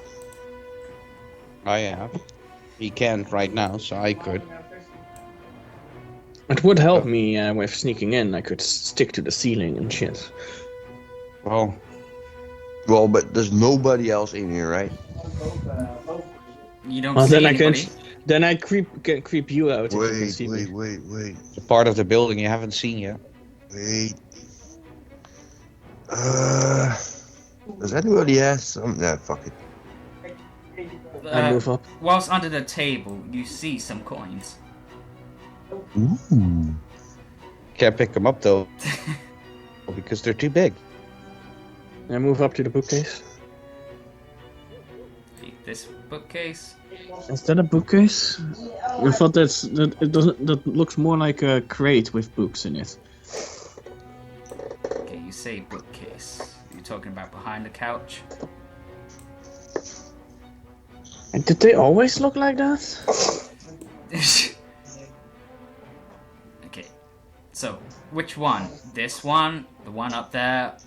I have. He can't right now, so I could. It would help me with sneaking in. I could stick to the ceiling and shit. Well, But there's nobody else in here, right? You don't Well, see then anybody. Then I creep you out. If you can see me. Wait. it's a part of the building you haven't seen yet. Wait. Does anybody have some? Nah, fuck it. I move up. Whilst under the table, you see some coins. Ooh. Can't pick them up though, because they're too big. I move up to the bookcase. This bookcase. Is that a bookcase? I thought that looks more like a crate with books in it. Okay, you say bookcase. You're talking about behind the couch? And did they always look like that? Okay. So, which one? This one? The one up there?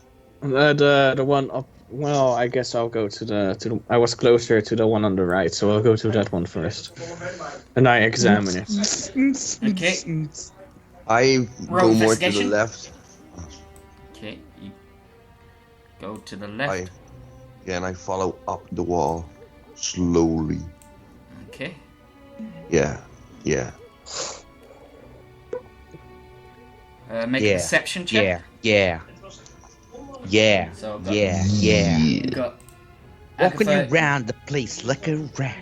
The one up. Well, I guess I'll go to the. I was closer to the one on the right, so I'll go to that one first, and I examine it. Okay. I Roll go more to the investigation? left. Okay, you go to the left. And I follow up the wall slowly. Okay. Yeah. Make a perception check. Yeah. So I've got- Yeah. Got Walking Agatha- around the place like a rat.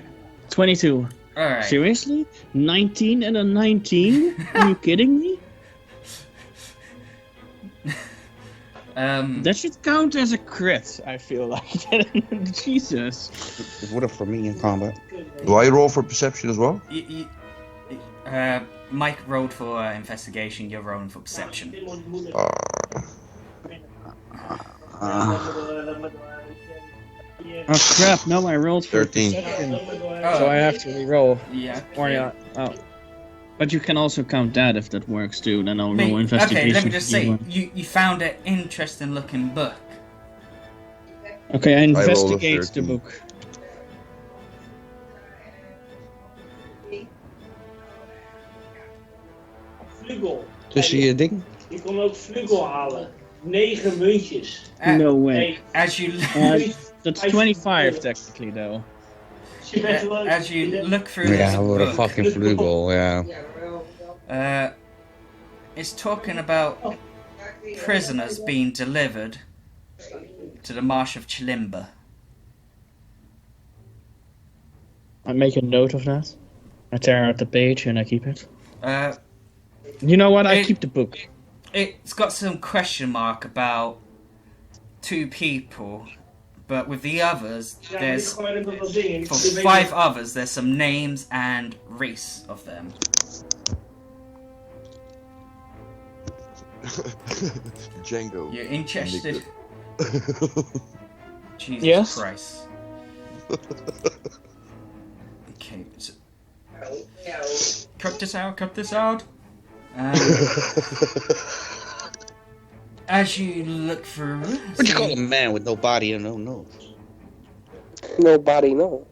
22. Alright. Seriously? 19 and a 19? Are you kidding me? That should count as a crit, I feel like. Jesus. It would have for me in combat. Do I roll for perception as well? Mike rolled for investigation, you're rolling for perception. Oh crap, no, I rolled for 13. perception, so I have to re-roll. Yeah. Or, yeah, oh. But you can also count that if that works too, then I'll Me- roll investigation. Okay, let me just for say, you. you found an interesting looking book. Okay, I rolled a investigate the 13. book. Vlugel. Tussen je ding? Je kon ook vlugel halen. 9 muntjes. No way. As you That's 25 technically though. as you look through this Yeah, what a book, fucking flugel, yeah. it's talking about prisoners being delivered to the Marsh of Chilimba. I make a note of that. I tear out the page and I keep it. You You know what? I It- keep the book. It's got some question mark about 2 people, but with the others, there's for 5 others, there's some names and race of them. Django. You're interested? Jesus Yes? Christ. Okay, so cut this out. As you look through, What you call a man with no body and no nose? Nobody knows.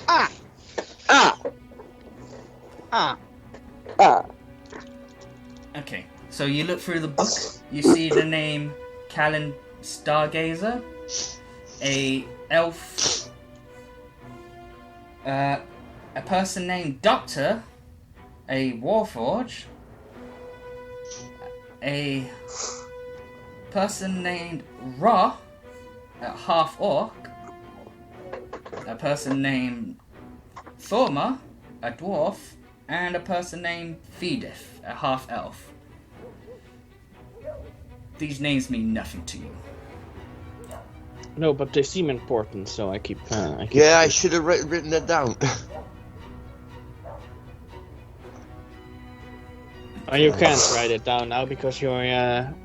Ah! Ah! Ah! Ah! Okay, so you look through the book. You see the name Callan Stargazer, a elf, a person named Doctor, a Warforge, a person named Ra, a half orc, a person named Thorma, a dwarf, and a person named Fedith, a half elf. These names mean nothing to you. No, but they seem important, so I keep. Yeah, I should have written that down. Oh, you can't write it down now because you're. I'm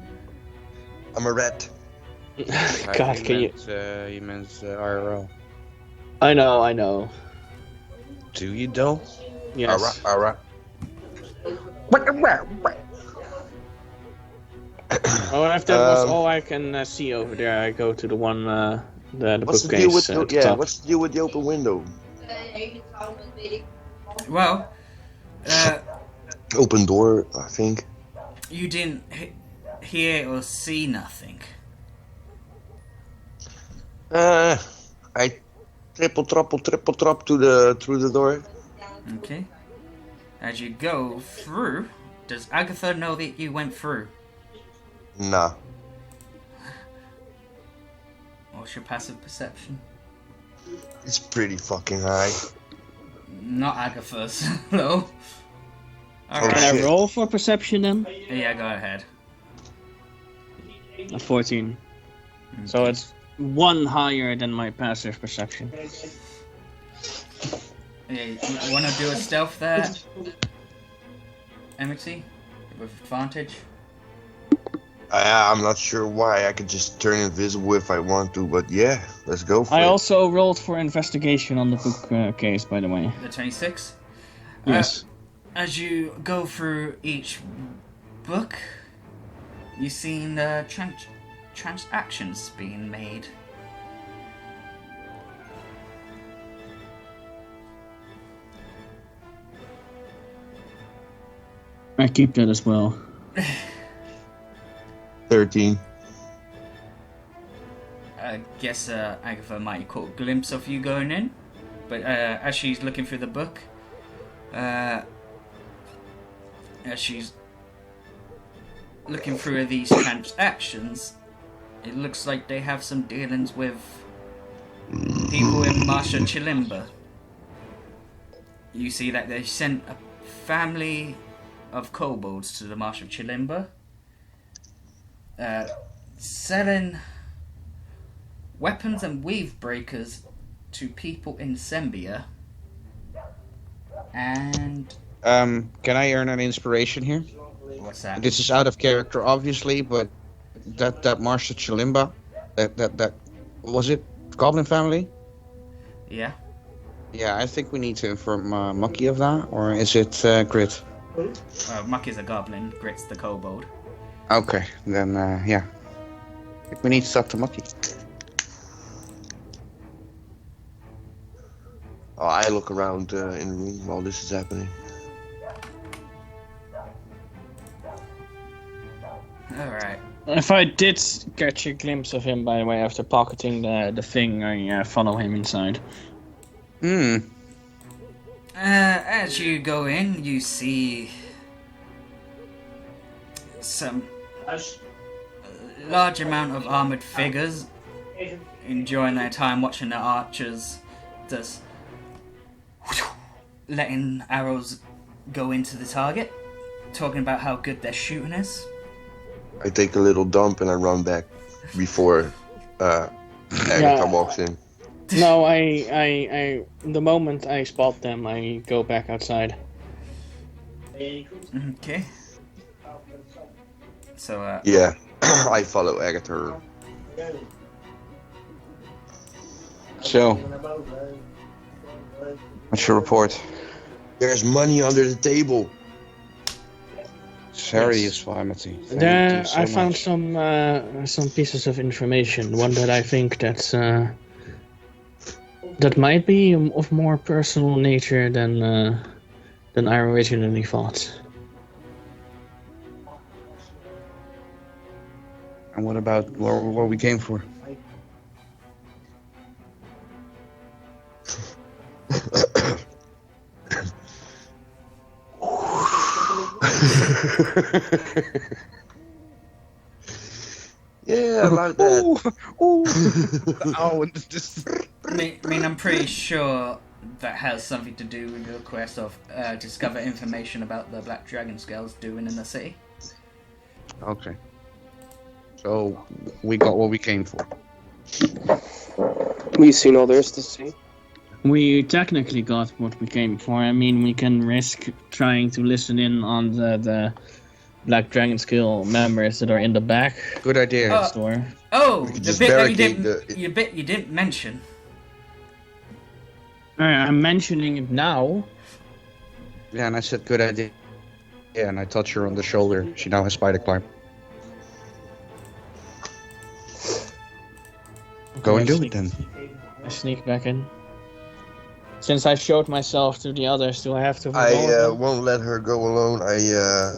a rat. God, can you? You meant IRL. I know. Do you though? Yes. Alright. Oh, if that was all I can see over there, I go to the one, the What's the bookcase. deal with at the top. what's the deal with the open window? Well, Open door, I think. you didn't hear or see nothing. I triple trap through the door. Okay. As you go through, does Agatha know that you went through? Nah. What's your passive perception? It's pretty fucking high. Not Agatha's, no. Alright. Can I shit. roll for perception then? Yeah, go ahead. A 14. So it's one higher than my passive perception. Yeah, you want to do a stealth there, MckG? With advantage? I'm not sure why. I could just turn invisible if I want to, but yeah, let's go for I it. also rolled for investigation on the bookcase, by the way. The 26? Yes. As you go through each book, you've seen transactions being made. I keep that as well. 13. I guess Agatha might caught a glimpse of you going in, but as she's looking through the book, as she's looking through these transactions, it looks like they have some dealings with people in Marsha Chilimba. You see that they sent a family of kobolds to the Marsh of Chilimba, selling weapons and weave breakers to people in Sembia, and Can I earn an inspiration here? what's that? This is out of character, obviously, but that Marsha Chilimba, that was it Goblin family? Yeah. Yeah, I think we need to inform MckG of that, or is it Grit? Muck is a goblin, Grit's the kobold. Okay, then yeah. I think we need to talk to MckG. Oh, I look around in the room while this is happening. Alright. If I did catch a glimpse of him, by the way, after pocketing the thing, I follow him inside. As you go in, you see some large amount of armored figures enjoying their time watching the archers just letting arrows go into the target, talking about how good their shooting is. I take a little dump and I run back before Agatha walks in. No, I the moment I spot them, I go back outside. Okay. So, Yeah, I follow Agatha. So, what's your report? There's money under the table. Serious pharmacy. Thank There, you so I found much. some pieces of information. One that I think that might be of more personal nature than I originally thought. And what about what we came for? Yeah, about that. Oh, just I mean, I'm pretty sure that has something to do with your quest of discover information about the Black Dragon Scales doing in the city. okay. So we got what we came for. We've seen all there is to see. We technically got what we came for. I mean, we can risk trying to listen in on the Black Dragon Skill members that are in the back Good idea. store. Oh, could the just bit that you barricade didn't, you didn't mention. I'm mentioning it now. Yeah, and I said good idea. Yeah, and I touched her on the shoulder. She now has spider climb. Go and do it then. I sneak back in. Since I showed myself to the others, do I have to? I won't let her go alone. I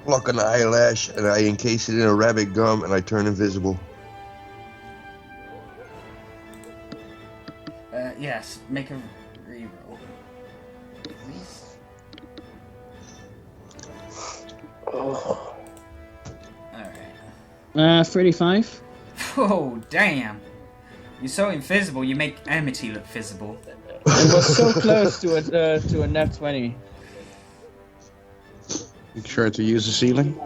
pluck an eyelash and I encase it in a rabbit gum and I turn invisible. Yes, make a reroll. Please. Oh. Alright. 35. Oh, damn. You're so invisible, you make Amity look visible. It was so close to a net 20. Make sure to use the ceiling.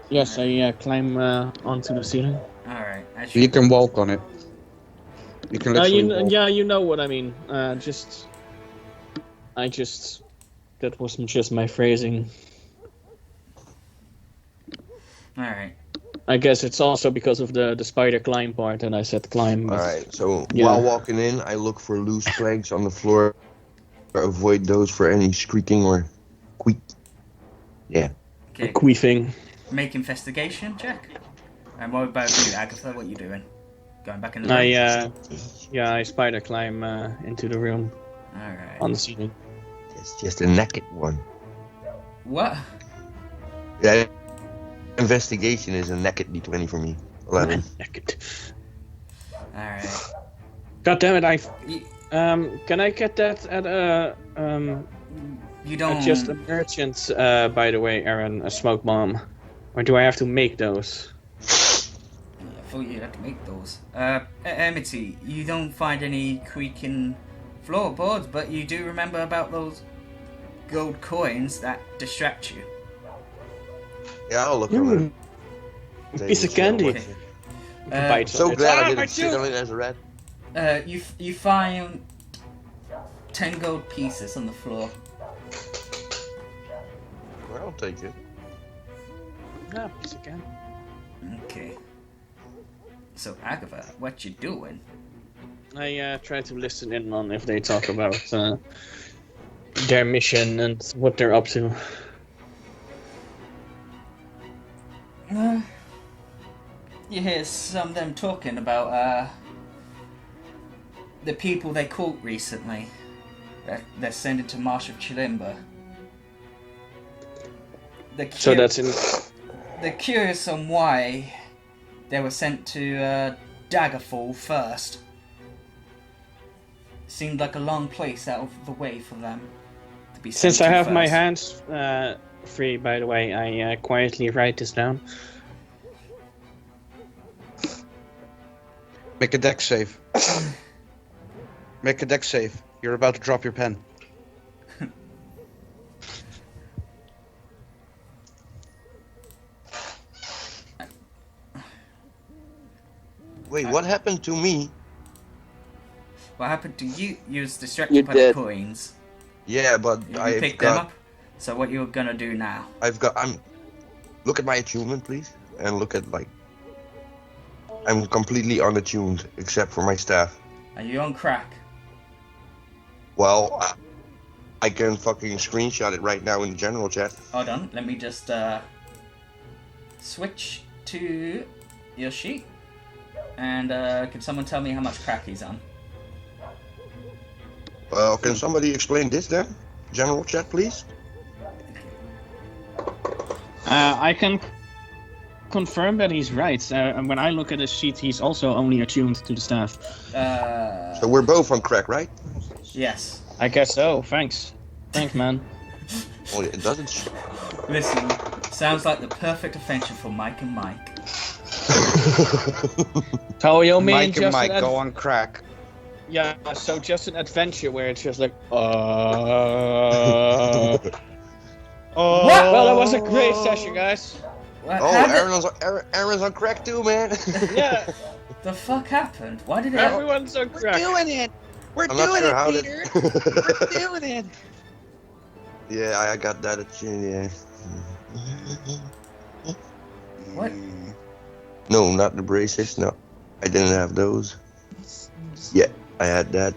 Yes, I climb onto the ceiling. Alright, You can walk on it. You can literally walk. Yeah, you know what I mean. That wasn't just my phrasing. Alright. I guess it's also because of the spider climb part, and I said climb. but- Alright, so Yeah. while walking in, I look for loose planks on the floor. Avoid those for any squeaking or squeak. Yeah. Okay, Queefing. make investigation check. And what about you, Agatha? What you doing? Going back in the room? I spider climb into the room Alright. on the ceiling. It's just a naked one. What? Yeah. Investigation is a naked d20 for me. 11. Naked. Alright. God damn it! You, Can I get that at you don't... just a merchant? By the way, Aaron, a smoke bomb, or do I have to make those? I thought you had to make those. Amity, you don't find any creaking floorboards, but you do remember about those gold coins that distract you. Yeah, I'll look over. Piece of candy. Okay. Bites So on it. glad I my didn't sit tooth! on it as a rat. You find 10 gold pieces on the floor. Well, I'll take it. Yeah, piece of candy. Okay. So Agatha, what you doing? I try to listen in on if they talk about their mission and what they're up to. You hear some of them talking about the people they caught recently. They're sending to Marsh of Chilimba. So that's in. They're curious on why they were sent to Daggerfall first. Seemed like a long place out of the way for them to be sent Since I to have my first. hands free, by the way, I quietly write this down. Make a deck save. Make a deck save. You're about to drop your pen. Wait, what happened to me? What happened to you? You was distracted You're by dead. the coins. Yeah, but You I've picked them got, up. So what you're gonna do now? I'm. Look at my achievement, please, and look at like. I'm completely unattuned, except for my staff. Are you on crack? Well, I can fucking screenshot it right now in the general chat. Hold on, let me just switch to your sheet. And can someone tell me how much crack he's on? Well, can somebody explain this then? General chat, please. I can confirm that he's right. When I look at his sheet, he's also only attuned to the staff. So we're both on crack, right? Yes. I guess so. Thanks, man. Oh, it doesn't. Listen, sounds like the perfect adventure for Mike and Mike. So you mean Mike and just Mike go on crack. Yeah, so just an adventure where it's just like, What? Well, that was a great session, guys. What Oh, happened? Aaron's on crack too, man. Yeah, The fuck happened? Why did it everyone's on We're crack. doing it. We're I'm not doing sure it, how Peter. We're doing it. Yeah, I got that at yeah. What? No, not the braces. No, I didn't have those. Yeah, I had that.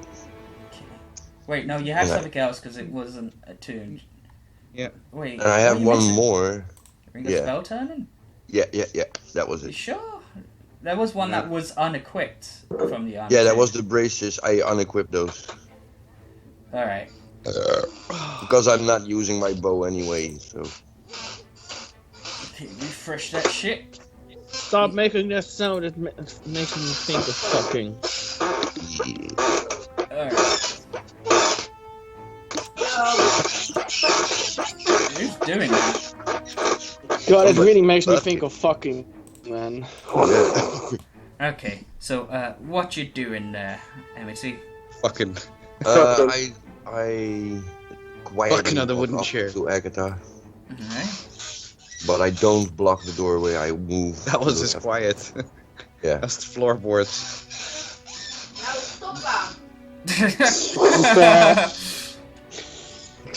Wait, no, you had Yeah. something else because it wasn't attuned. Yeah. Wait. And I what have are you one missing? more. Ring of yeah. spell turning? Yeah. That was You it. sure? There was one that was unequipped from the army. Yeah, that was the braces. I unequipped those Alright. because I'm not using my bow anyway. So Okay, refresh that shit. Stop making that sound. It makes me think of fucking. yeah. Alright. Who's doing that? God, it really makes me think of fucking, man. Okay, so what you doing there, MckG? Fucking. I quietly Fucking on the walk wooden up chair. to Agatha, Alright. but I don't block the doorway. I move. That was to just the- quiet. Yeah. That's the floorboards. Nou, stop aan.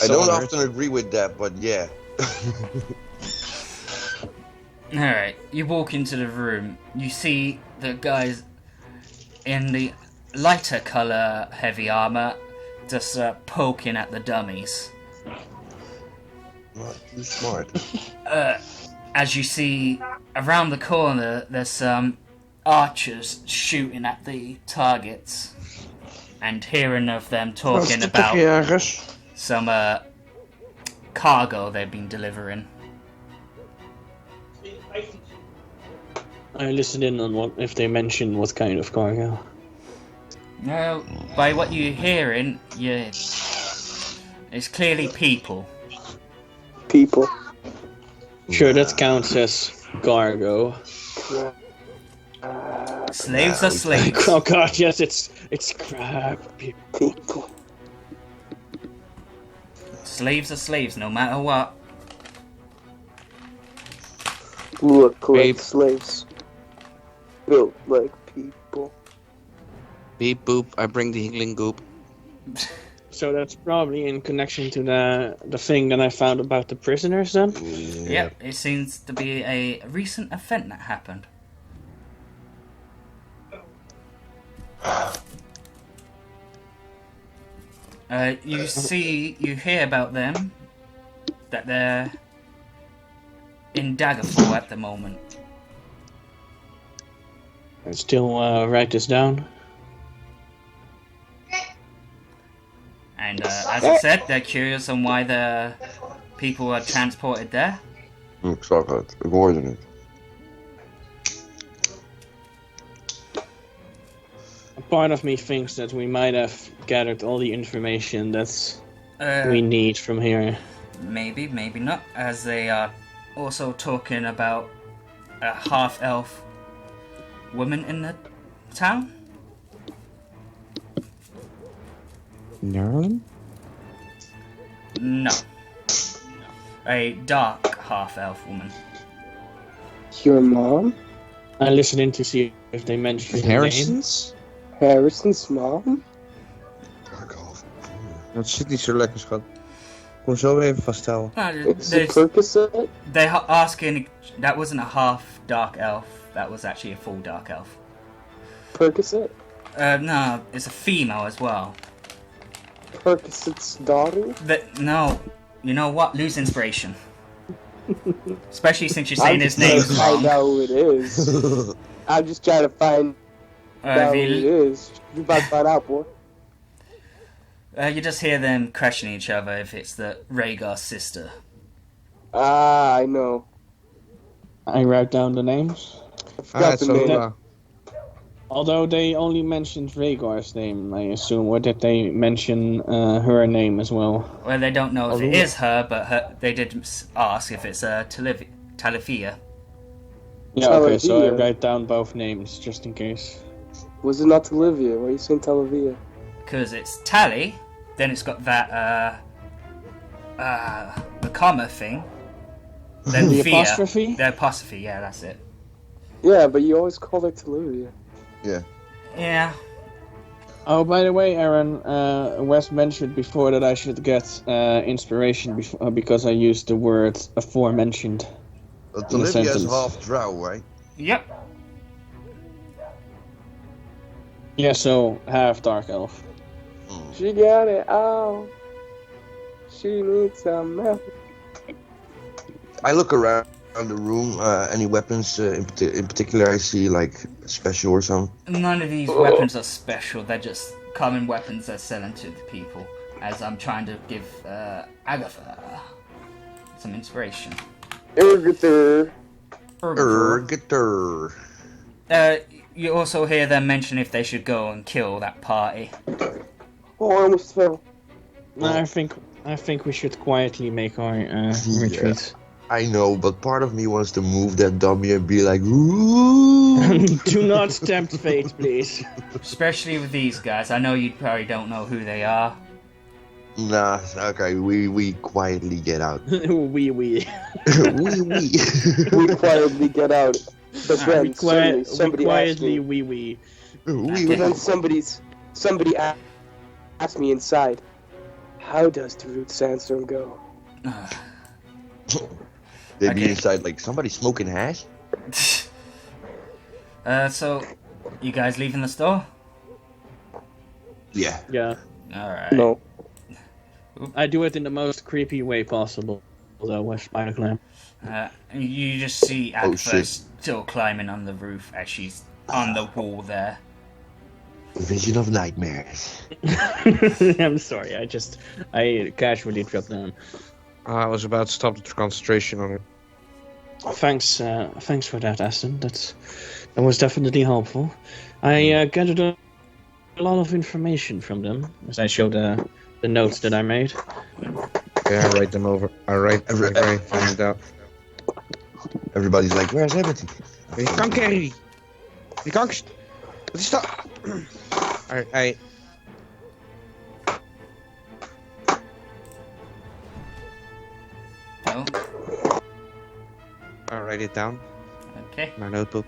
I don't often agree with that, but yeah. Alright, you walk into the room. You see the guys in the lighter colour heavy armour just poking at the dummies. Not too smart. As you see around the corner, there's some archers shooting at the targets, and hearing of them talking about some cargo they've been delivering. I listened in on what if they mention what kind of cargo. No, by what you're hearing, it's clearly people. People. Sure, that counts as cargo. Slaves are slaves. Oh god, yes, it's crap. People. Slaves are slaves, no matter what. Look like Babe. slaves. Built like people. Beep boop. I bring the Hingling goop. So that's probably in connection to the thing that I found about the prisoners then? Yep, it seems to be a recent event that happened. You hear about them, that they're in Daggerfall at the moment. I still write this down. And as I said, they're curious on why the people are transported there. Ik zag het, ik hoorde het. A part of me thinks that we might have gathered all the information that Uh, we need from here. Maybe, maybe not, as they are also talking about a half-elf woman in the town. Nerlin? No. A dark half-elf woman. Your mom? I listened in to see if they mentioned the name. Harrison's? Harrison's mom? Dat zit niet zo lekker, schat. Kom zo even vasthouden. It's a Percocet? They're asking. That wasn't a half dark elf. That was actually a full dark elf. Percocet? No, it's a female as well. Percocet's daughter? No, you know what? Lose inspiration. Especially since you're saying his name's I'm just trying to find wrong. out who it is. I'm just trying to find out who it is. You about to find out, boy. You just hear them questioning each other if it's the Rhaegar's sister. Ah, I know. I wrote down the names. I forgot the name. Although they only mentioned Rhaegar's name, I assume, or did they mention her name as well? Well, they don't know if it is her, but they did ask if it's Talithia. Yeah, okay, so I write down both names, just in case. Was it not Talithia? Why are you saying Talithia? Because it's Tally, then it's got that, the comma thing. Then the Thea. apostrophe? The apostrophe, yeah, that's it. Yeah, but you always call her Talithia. Yeah. Yeah. Oh, by the way, Aaron, Wes mentioned before that I should get inspiration because I used the word aforementioned. Olivia's half drow, right? Yep. Yeah, so half dark elf. She got it all. She needs some milk. I look around the room. Any weapons in particular? I see like special or something. None of these weapons are special. They're just common weapons they're selling to the people. As I'm trying to give Agatha some inspiration. Ergator. You also hear them mention if they should go and kill that party. Oh, I almost fell. No, I think we should quietly make our retreat. I know, but part of me wants to move that dummy and be like, ooh. Do not tempt fate, please. Especially with these guys. I know you probably don't know who they are. Nah, okay, we quietly get out. We. We quietly get out. But then somebody quietly asked me, we. But then somebody asked me inside, how does the root sandstorm go? They'd be inside like somebody smoking hash. So you guys leaving the store? Yeah. Yeah. Alright. No. I do it in the most creepy way possible, though, with Spider Clam. You just see Agatha still climbing on the roof as she's on the wall there. Vision of nightmares. I'm sorry, I casually dropped down. I was about to stop the concentration on it. Thanks for that, Aston. That was definitely helpful. I gathered a lot of information from them as I showed the notes that I made. Yeah, I write them over. I write find out. Everybody's like, where's everything? Je kan carry. Je kan. Wat is dat? I. No. I'll write it down. Okay. My notebook.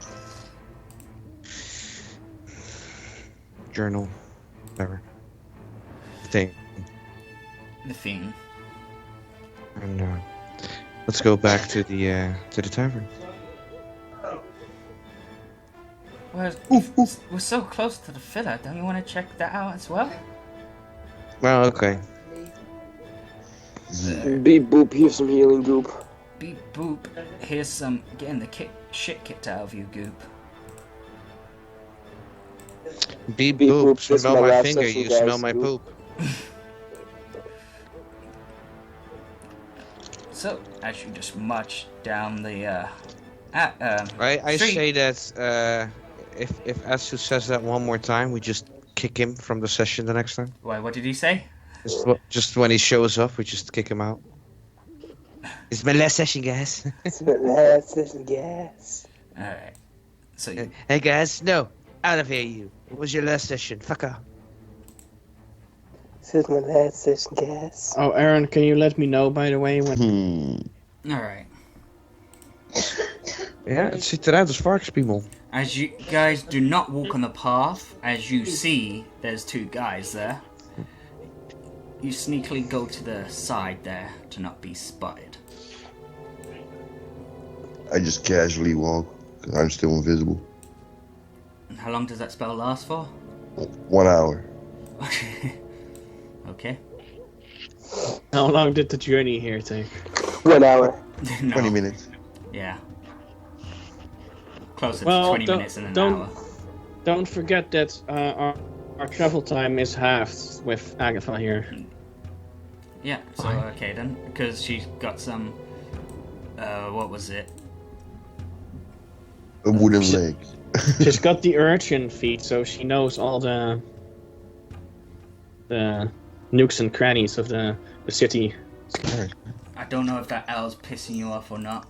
Journal. Whatever. Thing. The thing. And let's go back to the tavern. We're so close to the filler. Don't you want to check that out as well? Well, okay. Beep boop, here's some healing goop. Beep boop. Here's some getting the shit kicked out of you, goop. Beep Beep boop. boop, this Smell is my my last finger. session, You guys. smell my Goop. poop. So, as you just march down the I street. say that if Asu says that one more time, we just kick him from the session the next time. Why? What did he say? Just when he shows up, we just kick him out. It's my last session, guys. It's my last session, guys. All right. So you, Hey guys, no, out of here, you. It was your last session. Fuck off. This is my last session, guys. Oh, Aaron, can you let me know, by the way, when... all right. Ja, het ziet eruit als varkenspiemel. As you guys do not walk on the path, as you see, there's two guys there. You sneakily go to the side there to not be spotted. I just casually walk, 'cause I'm still invisible. How long does that spell last for? 1 hour. Okay. How long did the journey here take? 1 hour. No. 20 minutes. Yeah. Closer to Well, 20 minutes than an hour. Don't forget that our travel time is halved with Agatha here. Yeah, so okay then. Because she's got some... what was it? A wooden leg. She's got the urchin feet, so she knows all the nooks and crannies of the city. I don't know if that owl's pissing you off or not.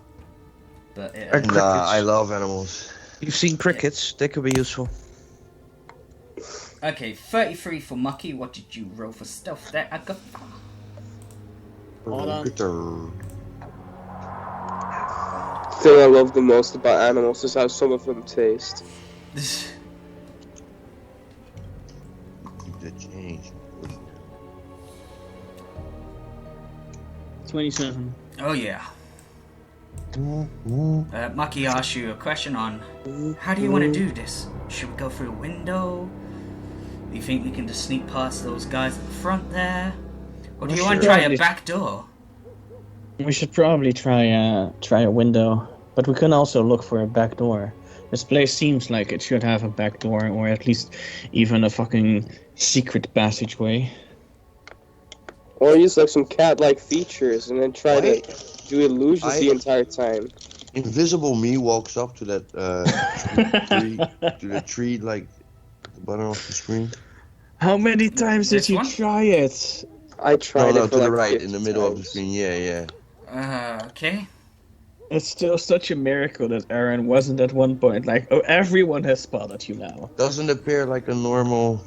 But it, Nah, I love animals. You've seen crickets. They could be useful. Okay, 33 for Mucky. What did you roll for stealth there? I got... Hold on. The thing I love the most about animals is how some of them taste. Keep the change. 27. Oh yeah. Mucky asked you a question on how do you want to do this? Should we go through a window? Do you think we can just sneak past those guys at the front there? Or do you want to try a back door? We should probably try a window, but we can also look for a back door. This place seems like it should have a back door, or at least even a fucking secret passageway. Or use like some cat-like features and then try to do illusions the entire time. Invisible me walks up to that tree, to the tree like at the bottom of the screen. How many times did This you one? try it? I tried No, it to for the like right, 50 in the middle of the times. screen. Yeah. Okay. It's still such a miracle that Aaron wasn't at one point like, oh, everyone has spotted you now. Doesn't appear like a normal.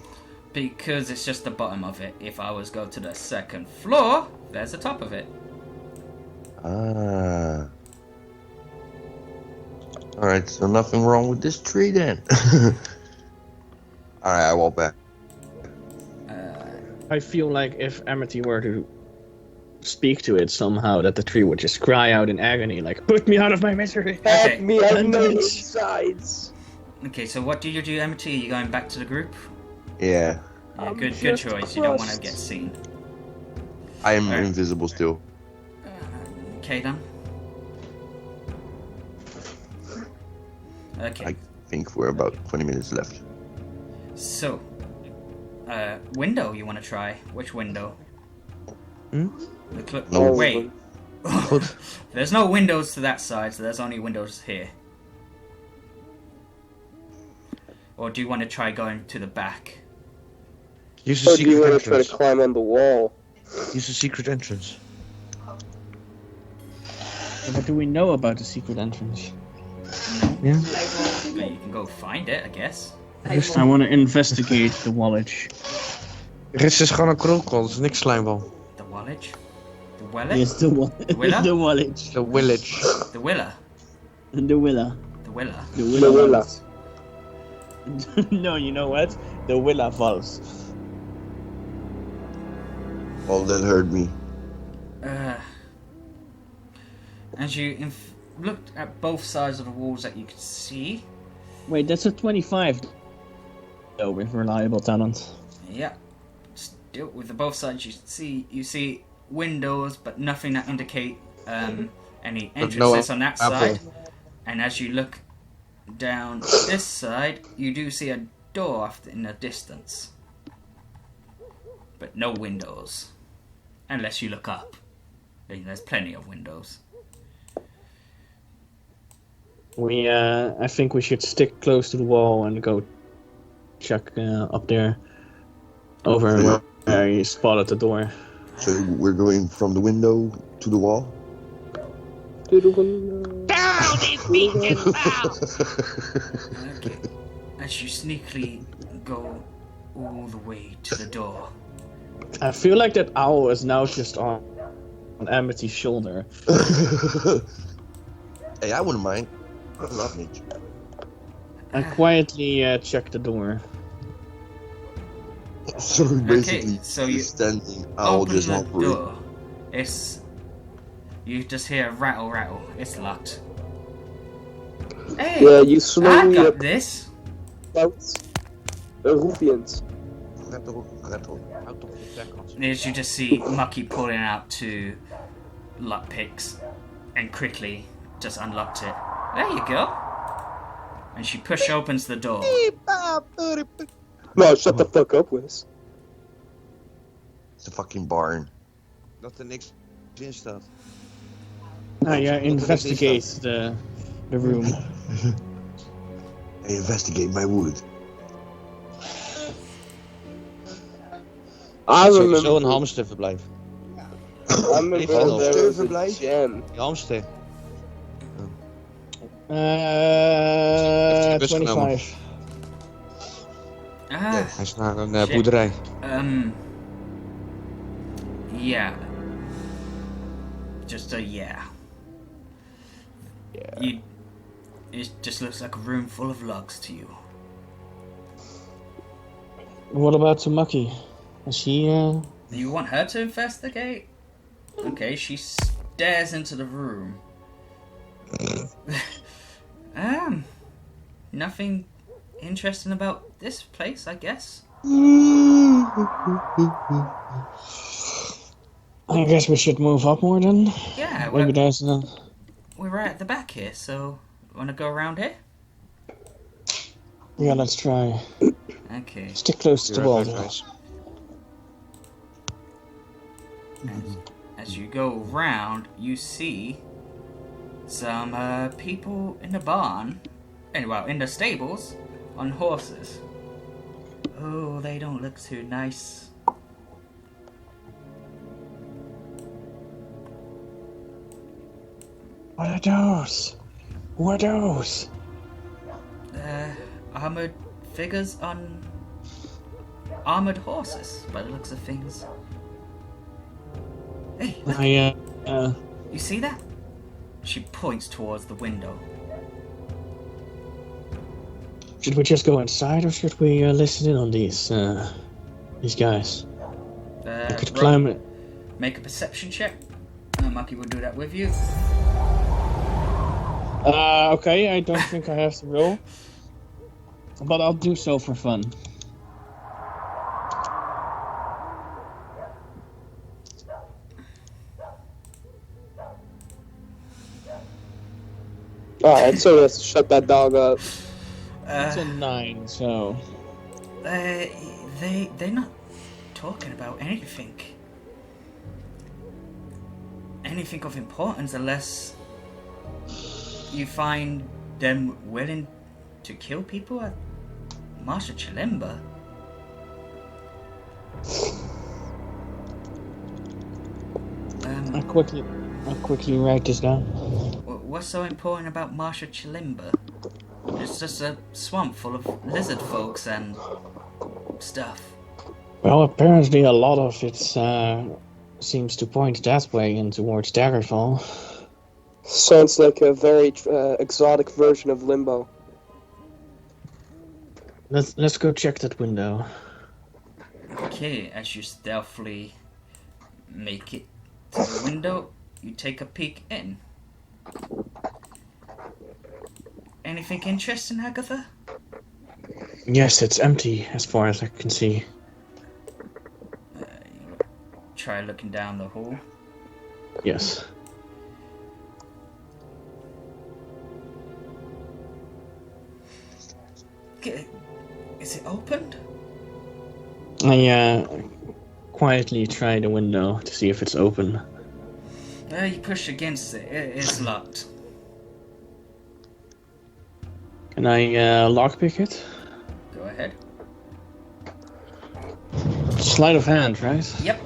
Because it's just the bottom of it. If I was go to the second floor, there's the top of it. Ah. Alright, so nothing wrong with this tree then. Alright, I walk back. I feel like if Amity were to speak to it somehow, that the tree would just cry out in agony, like, put me out of my misery! Okay. Help me, I'm And on then- both sides. Okay, so what do you do, Amity? Are you going back to the group? Yeah, Yeah, I'm good just choice. You don't want to crushed. get seen. I am Alright. invisible still. Okay then. Okay, I think we're about 20 minutes left. so window you want to try? Which window? Hmm? No. All of Wait. them. There's no windows to that side, so there's only windows here. Or do you want to try going to the back? Use the Or do you secret want to try to entrance. climb on the wall? Use the secret entrance. What do we know about the secret entrance? Yeah. But you can go find it, I guess. I want to investigate the wallage. Er is gewoon een krokel, dat is niks slijmbal. The wallage? The weller? Yes, the Willa? the wallage. The village. The willer? The Willa. The willer. The The Willa. Willa. Vault. No, you know what? The Willa Vault. Oh, that hurt me. As you looked at both sides of the walls that you could see, Wait, that's a 25. Oh, with reliable talent. yeah, still with the both sides you see windows, but nothing that indicate any But entrances no on that apple. side. And as you look down this side, you do see a door off in the distance, but no windows, unless you look up. There's plenty of windows. I think we should stick close to the wall and go check up there. Over where you spotted the door. So we're going from the window to the wall? To the window. Okay. As you sneakily go all the way to the door. I feel like that owl is now just on Amity's shoulder. Hey, I wouldn't mind. I love nature. I quietly check the door. So basically, so you standing owl Open just the hovering. door. You just hear a rattle, rattle. It's locked. Hey, Yeah, you I slowly got this. Founts? Ruffians. Out of the jackals. As you just see Mucky pulling out 2 luck picks and quickly just unlocked it. There you go. And she opens the door. No, shut the fuck up, Wiz. It's a fucking barn. Dat er niks in staat. Investigate the room. I investigate my wood. I remember. Sowieso een hamsterverblijf. I remember there was a Hamsterverblijf? gem. Die hamster. 25. Ah, Hij is naar een Shit. boerderij. Yeah. Just a yeah. It just looks like a room full of logs to you. What about Tamaki? Is she, You want her to investigate? Okay, she stares into the room. Nothing interesting about this place, I guess. I guess we should move up more then? Yeah, Maybe there's we're right at the back here, so wanna go around here? Yeah, let's try. Okay. Stick close to the wall. As you go around, you see some people in the barn, in the stables, on horses. Oh, they don't look too nice. What are those? Who are those? Armored figures on armored horses, by the looks of things. Hey, look, you see that? She points towards the window. Should we just go inside or should we listen in on these guys? I could climb it. Make a perception check. Mucky will do that with you. Okay, I don't think I have to roll. But I'll do so for fun. Alright, so he has to shut that dog up. It's a 9, so... They're not talking about anything. Anything of importance unless you find them willing to kill people at Marsha Chilimba. I'll quickly write this down. What's so important about Marsha Chilimba? It's just a swamp full of lizard folks and stuff. Well, apparently a lot of it seems to point that way and towards Daggerfall. Sounds like a very exotic version of Limbo. Let's go check that window. Okay, as you stealthily make it to the window, you take a peek in. Anything interesting, Agatha? Yes, it's empty as far as I can see. You try looking down the hall. Yes. Okay, is it opened? I quietly try the window to see if it's open. You push against it. It's locked. Can I lockpick it? Go ahead. Sleight of hand, right? Yep.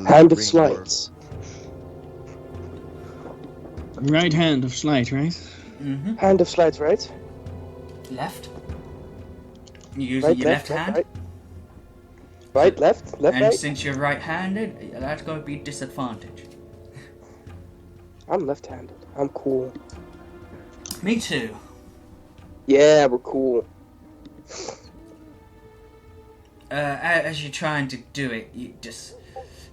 Hand of sleights. Right hand of sleight, right? Mm-hmm. Hand of sleights, right? Left. You use Right, your left hand. Right. Right, left, And right. since you're right-handed, that's going to be disadvantage. I'm left-handed. I'm cool. Me too. Yeah, we're cool. As you're trying to do it, you just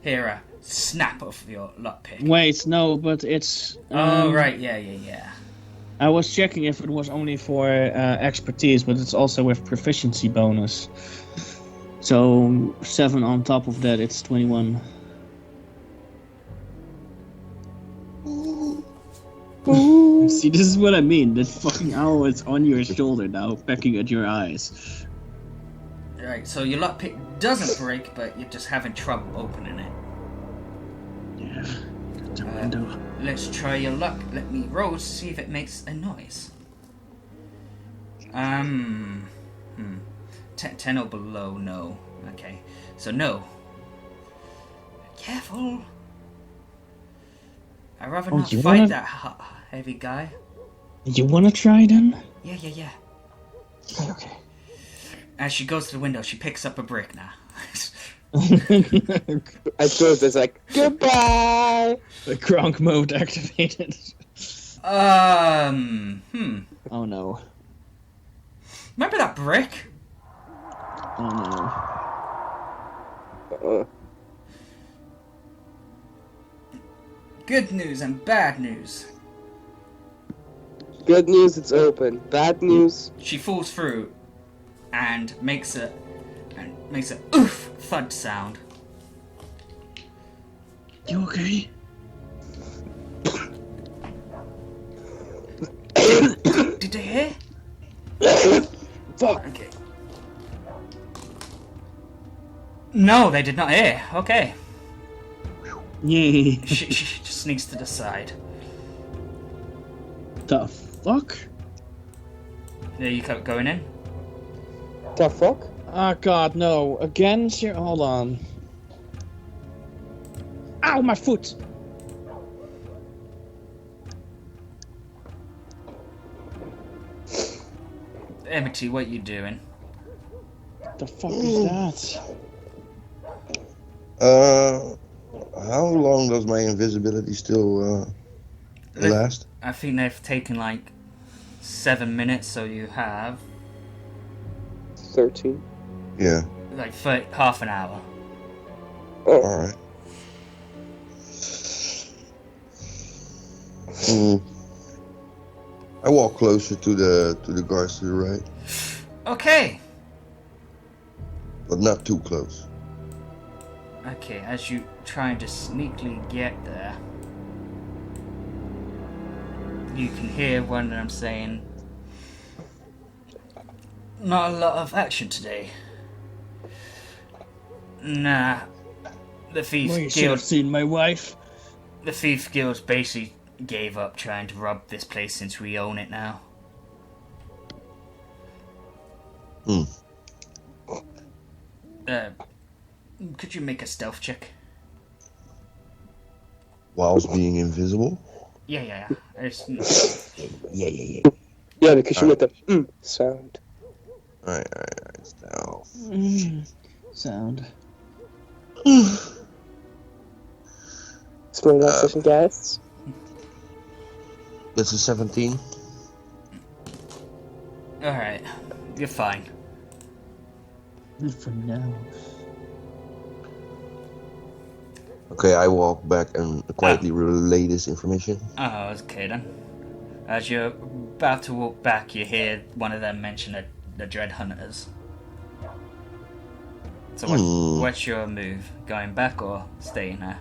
hear a snap of your lockpick. Wait, no, but it's... Oh, right, yeah. I was checking if it was only for expertise, but it's also with proficiency bonus. So 7 on top of that, it's 21. See, this is what I mean. That fucking owl is on your shoulder now, pecking at your eyes. Right, so your lockpick doesn't break, but you're just having trouble opening it. Yeah. The window. Let's try your luck. Let me roll to see if it makes a noise. 10 or below, no. Okay, so no. Careful. I'd rather not fight that heavy guy. You wanna try then? Yeah. Okay. As she goes to the window, she picks up a brick now. I suppose it's like, goodbye! The Gronk mode activated. Oh no. Remember that brick? Oh no. Good news and bad news. Good news, it's open. Bad news. She falls through and makes a oof thud sound. You okay? Did they hear? Fuck. Okay. No, they did not hear. Okay. Yay. She just sneaks to the side. The fuck? There you go, going in. The fuck? Oh god, no. Again? Hold on. Ow, my foot! Emmety, what you doing? The fuck is that? How long does my invisibility still last? I think they've taken like 7 minutes, so you have 13. Yeah. like half an hour. Oh. Alright. I walk closer to the guards to the right, Okay. but not too close. Okay, as you trying to sneakily get there, you can hear one of them saying, "Not a lot of action today." Nah, the thief Well, you should have guild. seen my wife. The thief guild basically gave up trying to rob this place since we own it now. Could you make a stealth check? Whilst being invisible? Yeah. Yeah. Yeah, because you made the sound. Alright. Stealth. Sound. Small relaxation, guys. That's a 17. Alright, you're fine. For now. Okay, I walk back and quietly relay this information. Oh, okay then. As you're about to walk back, you hear one of them mention the Dread Hunters. So what's your move? Going back or staying there?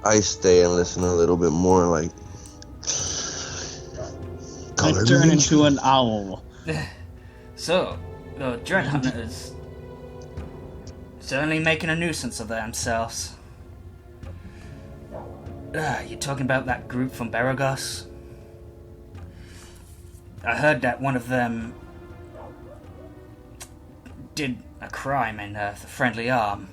I stay and listen a little bit more, like... I turn into an owl. So, the Dread Hunters certainly making a nuisance of themselves. You talking about that group from Abbacas? I heard that one of them did a crime in the Friendly Arm.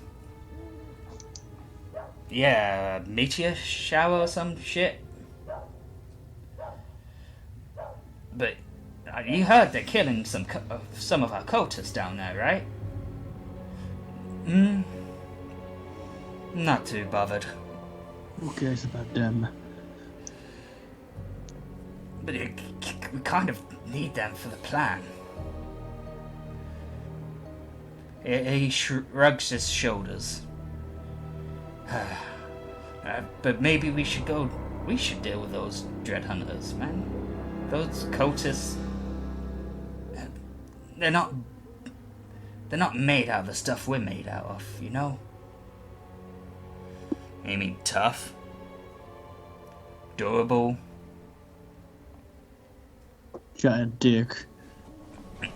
Yeah, a meteor shower or some shit. But you heard they're killing some of our cultists down there, right? Not too bothered. Who cares about them? But we kind of need them for the plan. He shrugs his shoulders. But maybe we should deal with those Dread Hunters, man. those cultists, they're not made out of the stuff we're made out of, you know? You mean tough? Durable? Giant dick. I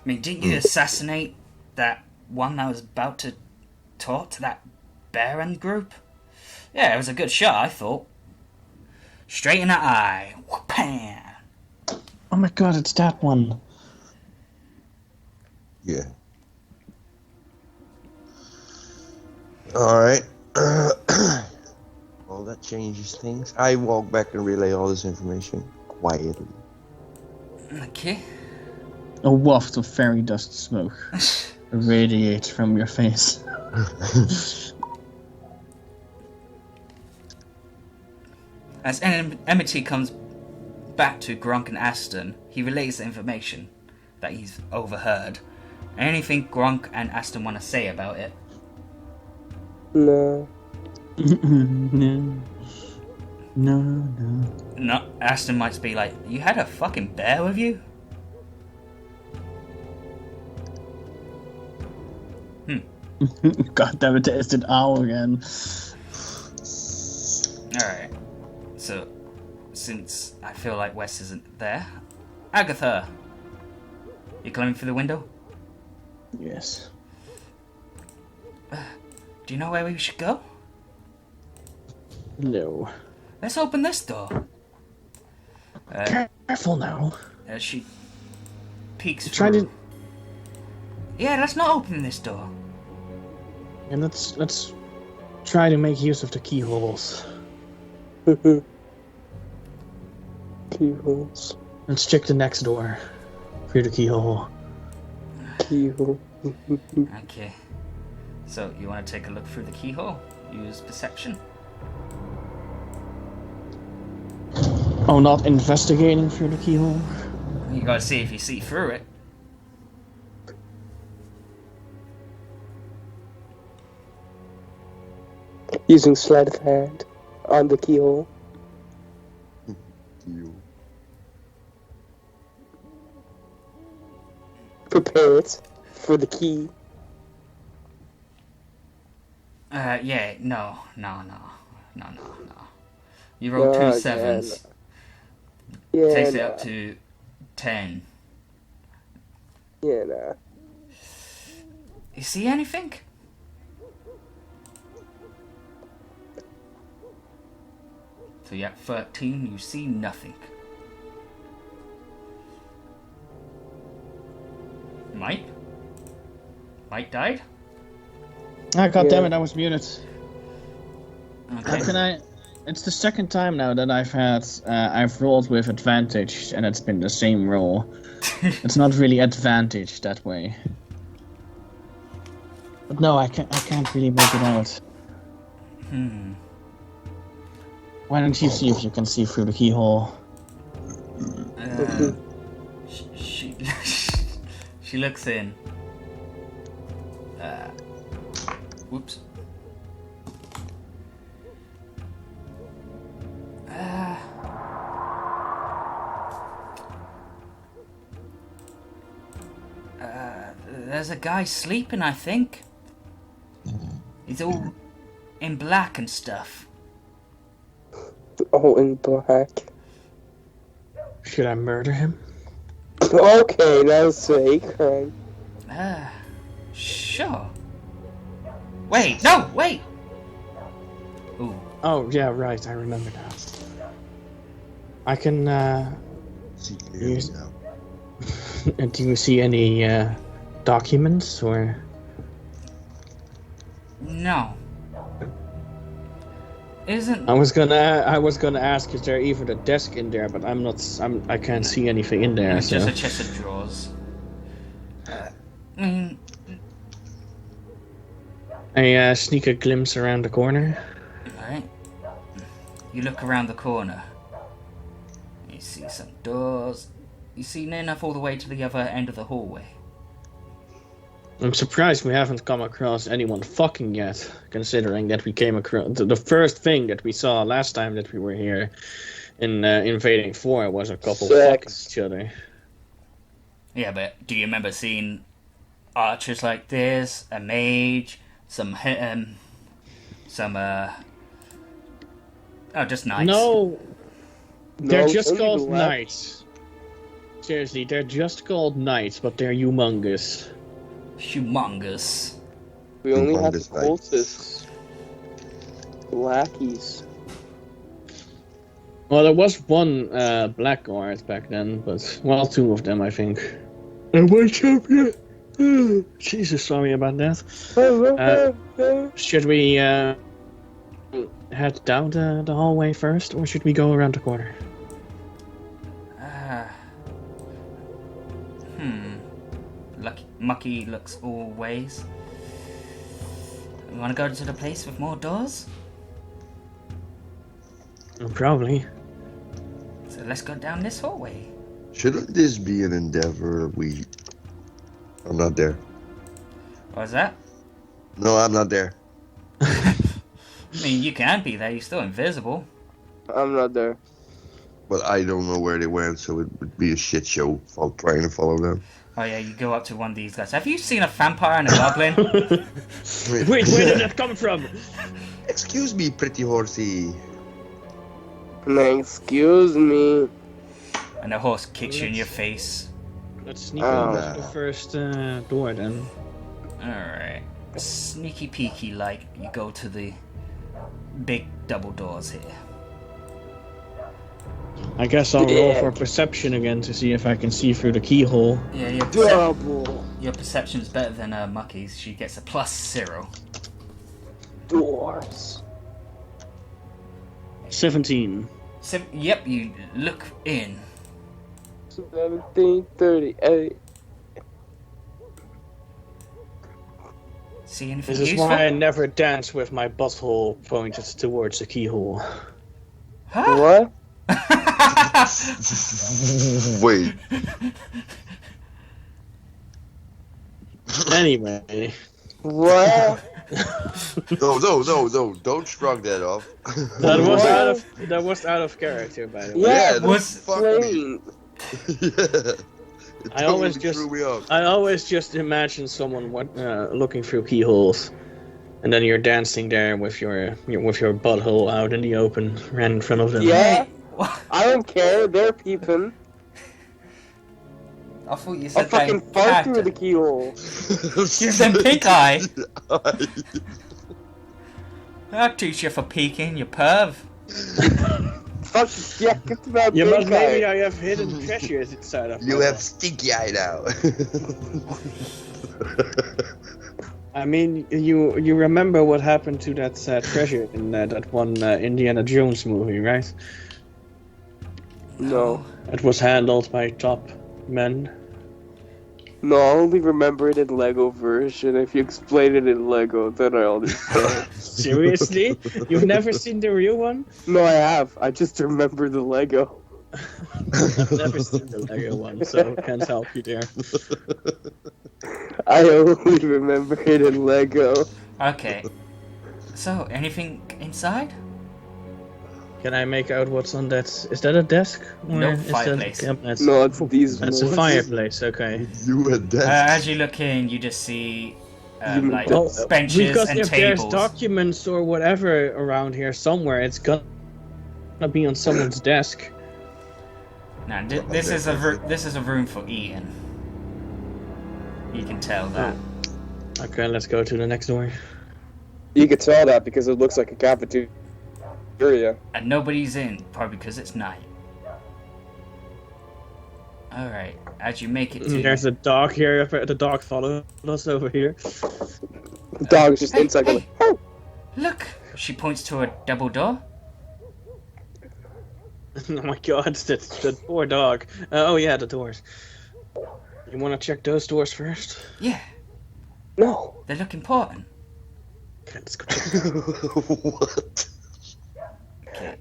mean, didn't you assassinate that one that was about to talk to that Baron group? Yeah, it was a good shot, I thought. Straight in the eye. Whoopam! Oh my god, it's that one. Yeah. Alright. Well, that changes things. I walk back and relay all this information quietly. Okay. A waft of fairy dust smoke radiates from your face. As Amity comes back to Gronk and Aston, he relays the information that he's overheard. Anything Gronk and Aston want to say about it? No. No. Aston might be like, you had a fucking bear with you? God damn it, it's an owl again. Alright. So, since I feel like Wes isn't there, Agatha! You climbing through the window? Yes. Do you know where we should go? No. Let's open this door. Careful now. As she peeks Try through. to. Yeah, let's not open this door. And let's try to make use of the keyholes. Keyholes. Let's check the next door through the keyhole. Keyhole. Okay. So, you want to take a look through the keyhole? Use perception. Oh, not investigating through the keyhole? You gotta see if you see through it. Using sleight of hand on the keyhole. Prepare it for the key. Yeah, no. You roll two sevens. Yeah, Takes it nah. up to 10. Yeah, nah. You see anything? So you're at 13, you see nothing. Mike? Mike died? Ah, god Yeah. damn it, I was muted. Okay. How can I... It's the second time now that I've rolled with advantage, and it's been the same roll. It's not really advantage that way. But no, I can't really make it out. Why don't you see if you can see through the keyhole? She she looks in. Whoops. There's a guy sleeping, I think. He's all in black and stuff. All in black. Should I murder him? Okay, now say crime. Sure. Wait, no, wait! Ooh. Oh, yeah, right, I remember now. I can, See clearly Yes. now. do you see any, documents, or... No. Isn't... I was gonna ask, is there even a desk in there, but I can't see anything in there, It's so... just a chest of drawers. I mean... I, sneak a glimpse around the corner. Alright. You look around the corner. You see some doors. You see near enough all the way to the other end of the hallway. I'm surprised we haven't come across anyone fucking yet, considering that we came across... The first thing that we saw last time that we were here In Invading 4, it was a couple Sex. fucking each other. Yeah, but do you remember seeing archers like this, a mage, some just knights? No, they're No, just only called the left. knights. Seriously, they're just called knights, but they're humongous. Humongous. We only have the Humongous knights. cultists. Lackeys. Well, there was one blackguard back then, but well, 2 of them, I think. And one champion. Jesus, sorry about that. Should we head down the hallway first, or should we go around the corner? Mucky looks all ways. You want to go to the place with more doors? Probably. So let's go down this hallway. Shouldn't this be an endeavor I'm not there. What's that? No, I'm not there. I mean, you can be there. You're still invisible. I'm not there. But I don't know where they went, so it would be a shit show for trying to follow them. Oh yeah, you go up to one of these guys. Have you seen a vampire and a goblin? Wait, where did that come from? Excuse me, pretty horsey. Excuse me. And the horse kicks you in your face. Let's sneak over to the first door then. Alright. Sneaky peeky like you go to the big double doors here. I guess I'll roll for perception again to see if I can see through the keyhole. Yeah, Double your perception's better than Mucky's. She gets a +0. doors. 17. So, yep, you look in. 1738. See anything This is useful? why I never dance with my butthole pointed towards the keyhole. Huh? What? Wait. Anyway. What? No, don't shrug that off. That was out of character, by the way. Yeah, that was fucked me. Plain. Yeah. It I always totally threw me off. I always just imagine someone looking through keyholes, and then you're dancing there with your butthole out in the open, right in front of them. Yeah. I don't care. They're peeping. I thought you I'll said fucking fart through the keyhole. You said pink eye. I'll teach you for peeking, you perv. Fuck yeah, get about Yeah, but pink maybe eye. I have hidden treasures inside of You my have stinky eye now. I mean, you remember what happened to that treasure in that one Indiana Jones movie, right? No. It was handled by top men. No, I only remember it in Lego version. If you explain it in Lego, then I understand. Seriously? You've never seen the real one? No, I have. I just remember the Lego. I've never seen the Lego one, so can't help you there. I only remember it in Lego. Okay. So, anything inside? Can I make out what's on that? Is that a desk? Or No, is that a fireplace. cabinet? No, it's these That's a ones. fireplace, okay. You had that. As you look in, you just see like Well, benches Because and if there's tables. documents or whatever around here somewhere, it's gonna be on someone's desk. Now, this is a room for Ian. You can tell that. Okay, let's go to the next door. You could tell that because it looks like a cafeteria. And nobody's in, probably because it's night. Alright, as you make it to... There's a dog here. The dog followed us over here. The dog's just inside going, oh! Look! She points to a double door. Oh my god, the poor dog. Oh yeah, the doors. You want to check those doors first? Yeah, No. they look important. Okay, let's go check. What? Okay.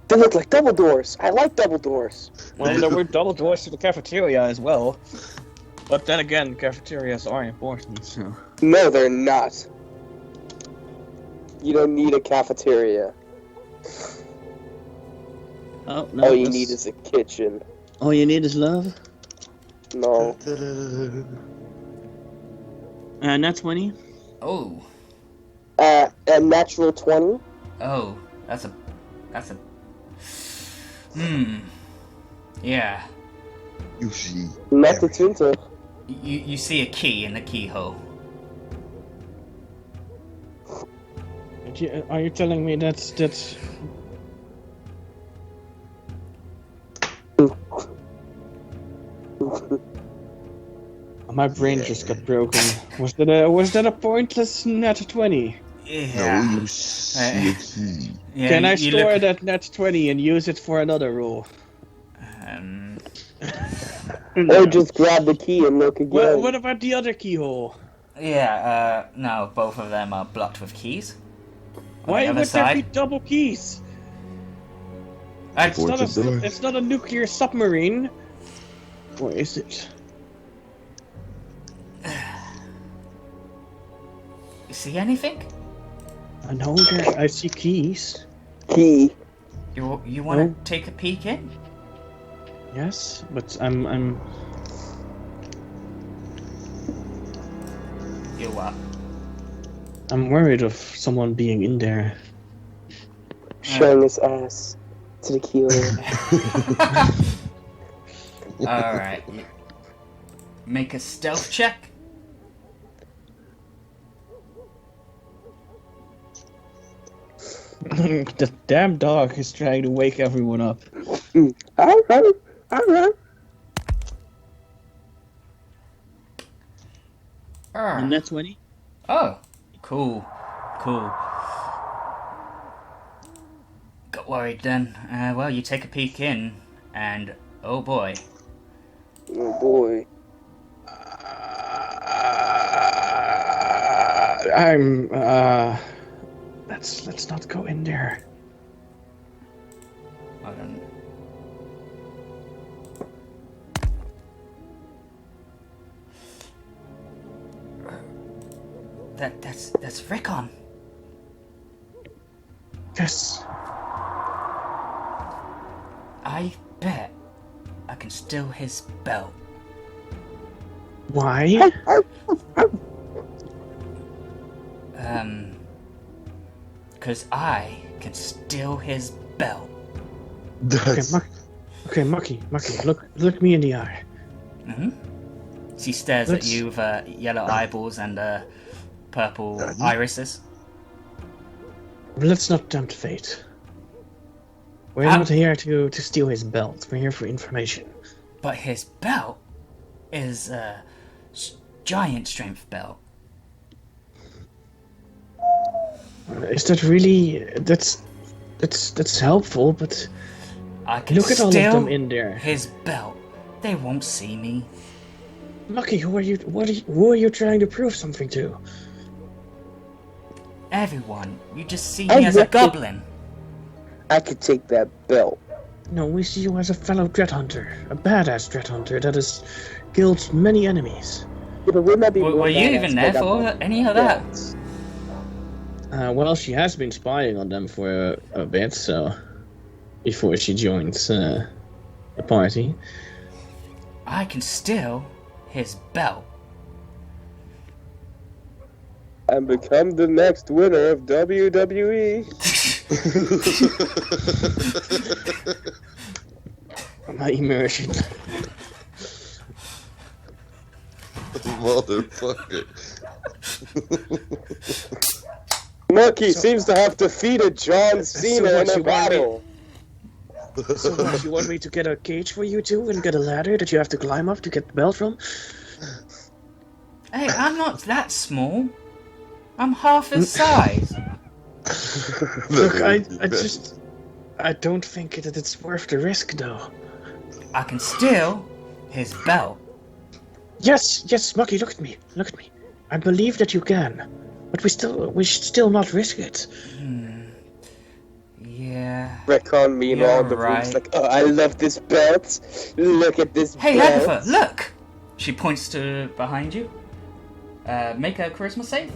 They look like double doors. I like double doors. Well, there were double doors to the cafeteria as well. But then again, cafeterias are important, so... No, they're not. You don't need a cafeteria. Oh no. All you need is a kitchen. All you need is love. No. Nat 20. Oh. A natural 20. Oh. That's a. Yeah. You see. Not the everything. Tinto. You see a key in the keyhole. Are you telling me that's my brain just got broken? Was that a pointless nat 20? Yeah. No, you see a key. Yeah, Can I you store look- that nat 20 and use it for another roll? Or just grab the key and look again. Well, what about the other keyhole? Yeah, no, both of them are blocked with keys. On Why the other would there side. be double keys? I- It's not, Force of door. it's not a nuclear submarine. Or is it? You see anything? I know I see keys. Key. You want to take a peek in? Yes, but I'm You what? I'm worried of someone being in there. Showing his ass to the keyhole. Alright. Make a stealth check. The damn dog is trying to wake everyone up. Alright. And that's 20? Oh, cool. Got worried then. Well, you take a peek in, and oh boy. Oh boy. Let's not go in there. Hold on. That's Rickon. Yes. I bet I can steal his belt. Why? Because I can steal his belt. That's Okay, MckG, look me in the eye. She stares Let's- at you with yellow eyeballs and purple irises. Let's not tempt fate. We're not here to steal his belt. We're here for information. But his belt is a giant strength belt. Is that really? That's helpful, but I can look at all of steal them in there. his belt. They won't see me. MckG, who are you trying to prove something to? Everyone, you just see me as a reckon- goblin. I could take that belt. No, we see you as a fellow dread hunter, a badass dread hunter that has killed many enemies. Yeah, but wouldn't that be Were more you badass even there if I got for that any of that? belt? Well, she has been spying on them for a bit, so before she joins the party. I can steal his belt. And become the next winner of WWE. My immersion. motherfucker. MckG seems to have defeated John Cena what in a you want me- battle. So what, you want me to get a cage for you two and get a ladder that you have to climb up to get the belt from? Hey, I'm not that small. I'm half his size. Look, I don't think that it's worth the risk, though. I can steal his belt. Yes, MckG, look at me. I believe that you can, but we should still not risk it. Yeah. Recon meanwhile You're the room's right. like, oh, I love this belt. Look at this Hey, belt. Agatha, look! She points to behind you. Make a charisma save.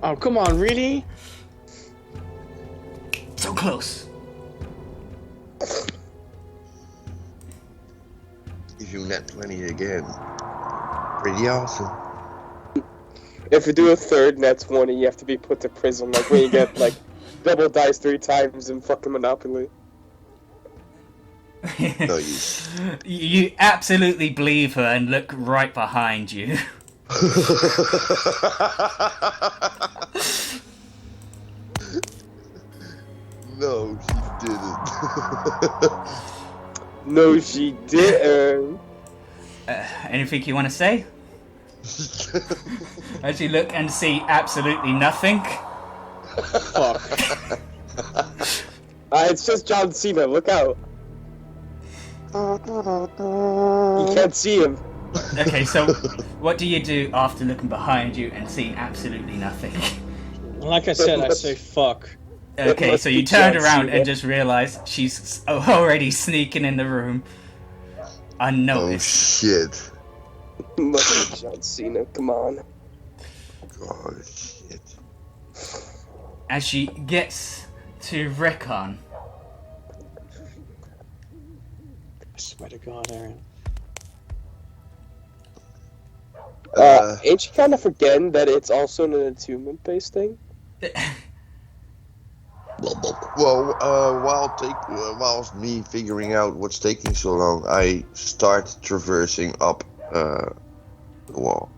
Oh, come on, really? So close. If you net 20 again, pretty awesome. If you do a third net 20, you have to be put to prison, like when you get like double dice 3 times in fucking Monopoly. No, You absolutely believe her and look right behind you. No, she didn't. No, she didn't. Anything you want to say? As you look and see absolutely nothing. Fuck. It's just John Cena, look out. You can't see him. Okay, so what do you do after looking behind you and seeing absolutely nothing? Like I said, I say fuck. Okay, must so you be turned John around Cena. and just realised she's already sneaking in the room. Oh Unnoticed. shit. Must be John Cena, come on. Oh shit. As she gets to Rickon, I swear to God, Aaron. Ain't you kind of forgetting that it's also an attunement-based thing? Whilst me figuring out what's taking so long, I start traversing up the wall.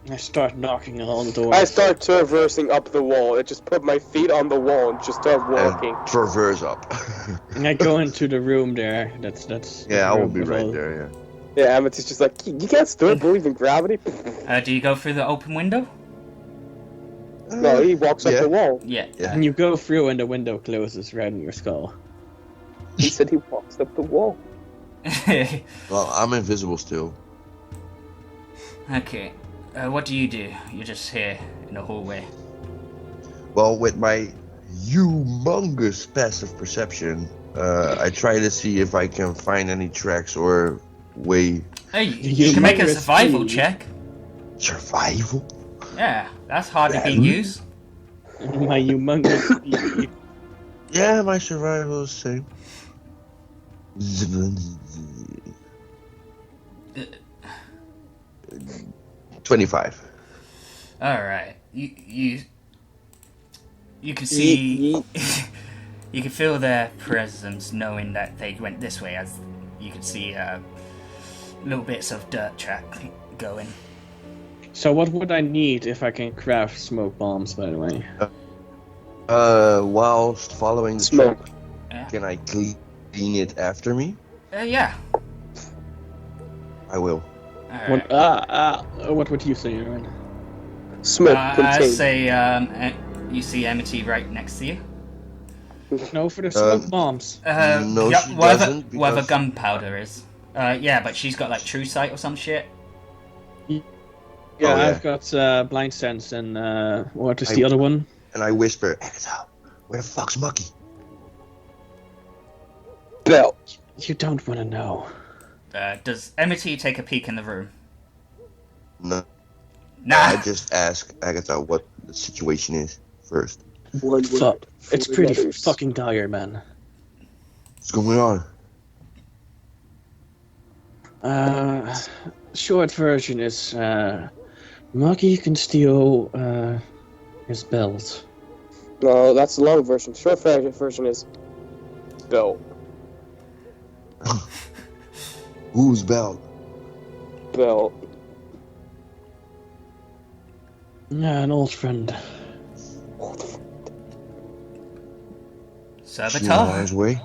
I start knocking on all the doors. I start traversing up the wall. I just put my feet on the wall and just start walking. And traverse up. And I go into the room there. That's. Yeah, I the will room be with right all- there, yeah. Yeah, Amethyst just like, you can't still believe in gravity? do you go through the open window? No, he walks up Yeah. the wall. Yeah. Yeah. And you go through and the window closes right in your skull. He said he walks up the wall. Well, I'm invisible still. Okay. What do? You're just here in the hallway. Well, with my humongous passive perception, I try to see if I can find any tracks or way. Hey, you can make a humongous survival thief. check. Survival? Yeah, that's hardly Yeah. being used. My humongous. Yeah, my survival is same. 25. Alright. You can see... You can feel their presence knowing that they went this way, as you can see little bits of dirt track going. So what would I need if I can craft smoke bombs? By the way. Whilst following the Smoke. track, Yeah. can I clean it after me? Yeah. I will. Alright. What would you say, Aaron? Smoke I contained. say you see Amity right next to you. No, for the smoke bombs. No, yeah, she wherever, doesn't, wherever because- gunpowder is. Yeah, but she's got like true sight or some shit. Yeah, Oh, yeah. I've got blind sense and what is the other one? And I whisper, Agatha, where the fuck's Mucky? Bell. You don't want to know. Does Amity take a peek in the room? No, Nah. I just ask Agatha what the situation is first. One Fuck. word. It's Four pretty letters. fucking dire, man. What's going on? Short version is Muggy can steal his belt. No, that's the long version. Short version is Bell. Who's belt? Bell. Yeah, an old friend. She on Saboteur. his way?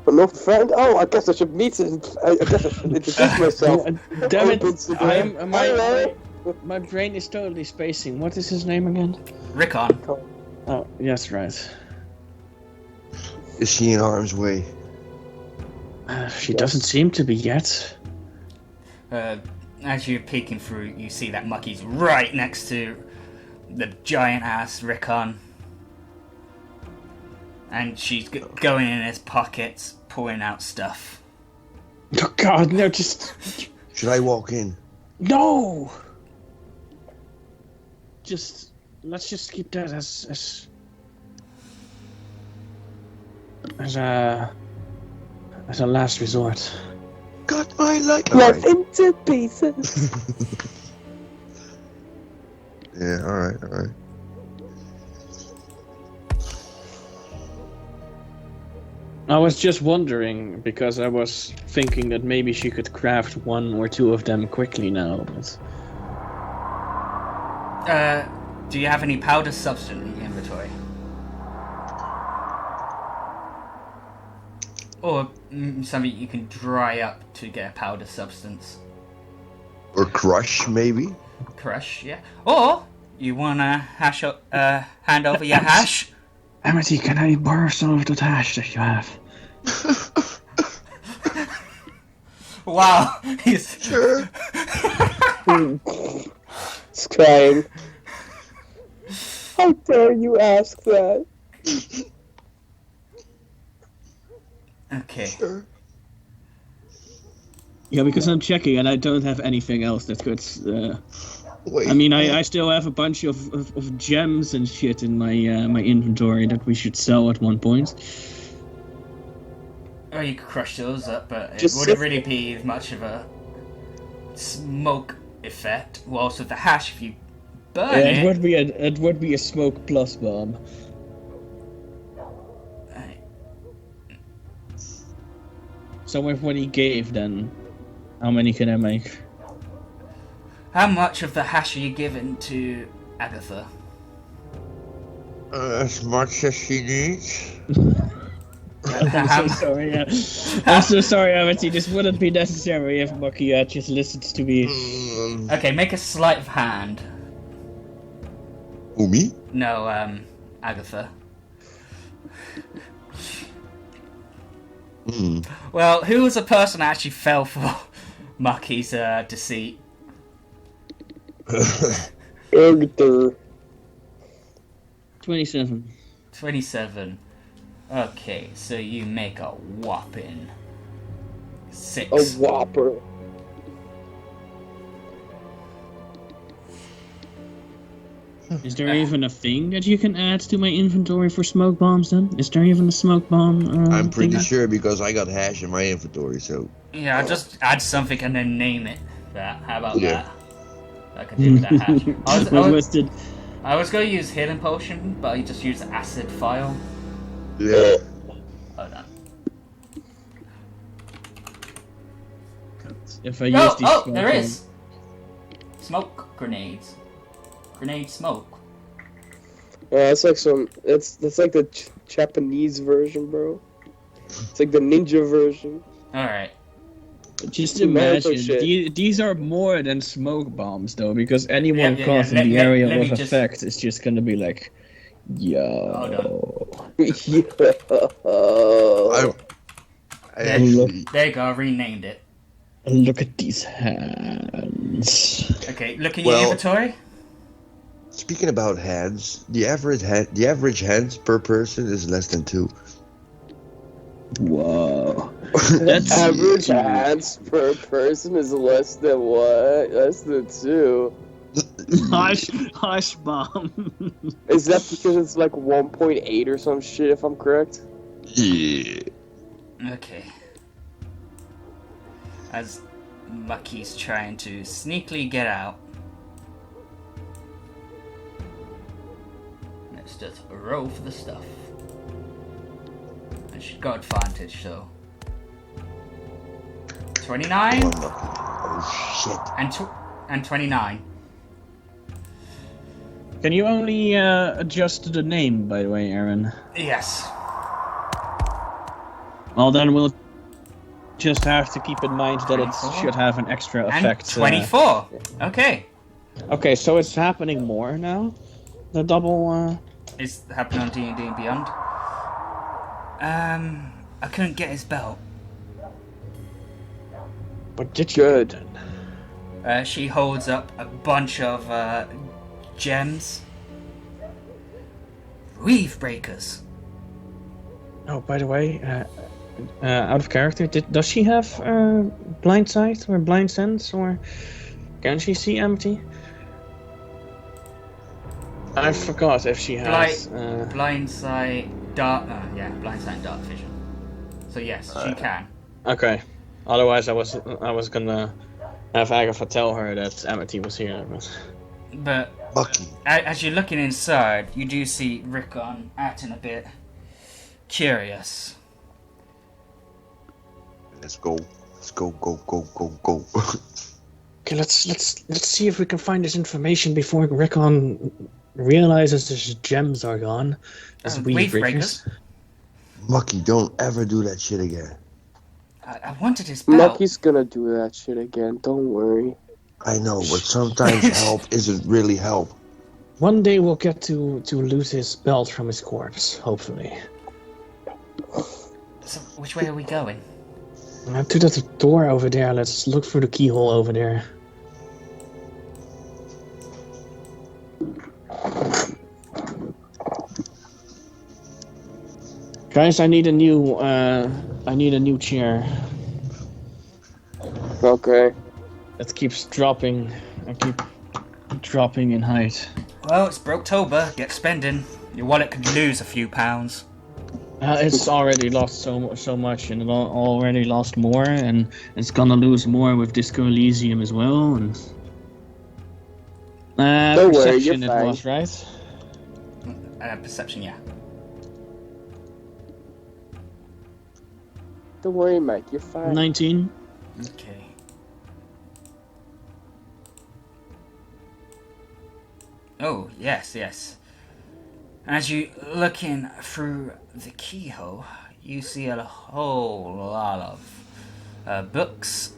But no friend? Oh, I guess I should meet him. I guess I should introduce myself. Damn it! Open Instagram. My brain is totally spacing. What is his name again? Rickon. Oh, yes, right. Is she in harm's way? She doesn't seem to be yet. As you're peeking through, you see that Mucky's right next to the giant ass Rickon. And she's going in his pockets, pulling out stuff. Oh God, no! Just Should I walk in? no. Let's just keep that as. as a last resort. Got my light. Left into pieces. Yeah, alright. I was just wondering, because I was thinking that maybe she could craft 1 or 2 of them quickly now, but... Do you have any powder substance in your inventory? Or something you can dry up to get a powder substance? Or crush, maybe? Crush, yeah. Or you wanna hand over your hash? Amity, can I borrow some of that hash that you have? Wow, he's... Sure. He's crying. How dare you ask that? Okay. Sure. Yeah, because I'm checking and I don't have anything else that could... Wait. I mean, I still have a bunch of gems and shit in my my inventory that we should sell at one point. Oh, you could crush those up, but it Just wouldn't sit- really be much of a smoke effect. Well, also the hash, if you burn Yeah, it... it would be a smoke plus bomb. So with what he gave, then how many can I make? How much of the hash are you giving to Agatha? As much as she needs. I'm so sorry. I'm so sorry, Amity. This wouldn't be necessary if MckG just listens to me. Okay, make a sleight of hand. Who, me? No, Agatha. Well, who was the person that actually fell for MckG's deceit? Agatha. 27. 27. Okay, so you make a whopping 6. A whopper. Is there even a thing that you can add to my inventory for smoke bombs then? Is there even a smoke bomb? I'm pretty thing? sure because I got hash in my inventory, so. Yeah, I'll just add something and then name it that. How about Yeah. that? I can do with that hash. Listed. I was going to use Hidden Potion, but I just used Acid File. Yeah. Hold on. If I use these smoke there bombs- is! Smoke grenades. Grenade smoke. It's like that's like the Japanese version, bro. It's like the ninja version. Alright. Just Naruto imagine, shit. these are more than smoke bombs though, because anyone Yeah, caught in let- the let- area let me of just- effect is just gonna be like, yo. Yeah. I actually. There you go, I renamed it. Look at these hands. Okay, look in your Well- inventory. Speaking about hands, the average hands per person is less than 2. Whoa. The That's average hands per person is less than what? Less than 2. Hush bomb. Is that because it's like 1.8 or some shit, if I'm correct? Yeah. Okay. As MckG's trying to sneakily get out. Let's just roll for the stuff. And she's got advantage, so. 29 Oh shit. and 29. Can you only adjust the name, by the way, Aaron? Yes. Well, then we'll just have to keep in mind that it 24. should have an extra And effect. 24. Okay. Okay, so it's happening more now? The double, It's happening on D&D and Beyond. I couldn't get his belt. But did you? Good. She holds up a bunch of gems. Reef breakers. Oh, by the way, out of character, does she have blind sight or blind sense, or can she see empty? I forgot if she has. Blind sight. dark. Blind sight and dark vision. So yes, she can. Okay. Otherwise, I was gonna have Agatha tell her that Amity was here. But Bucky. as you're looking inside, you do see Rickon acting a bit curious. Let's go. Let's go. Go. Okay, let's see if we can find this information before Rickon realizes his gems are gone. As Wave breakers. breakers. Mucky, don't ever do that shit again. I wanted his belt. Lucky's gonna do that shit again, don't worry. I know, but sometimes help isn't really help. One day we'll get to lose his belt from his corpse, hopefully. So which way are we going? To that door over there. Let's look through the keyhole over there. Guys, I need a new chair. Okay. That keeps dropping. I keep dropping in height. Well, it's Broketober. Get spending. Your wallet could lose a few pounds. It's already lost so much, and it already lost more, and it's gonna lose more with Disco Elysium as well. And Don't worry, you're perception it fine. was, right? Perception, yeah. Don't worry, Mike, you're fine. 19. Okay. Oh, yes. As you look in through the keyhole, you see a whole lot of books,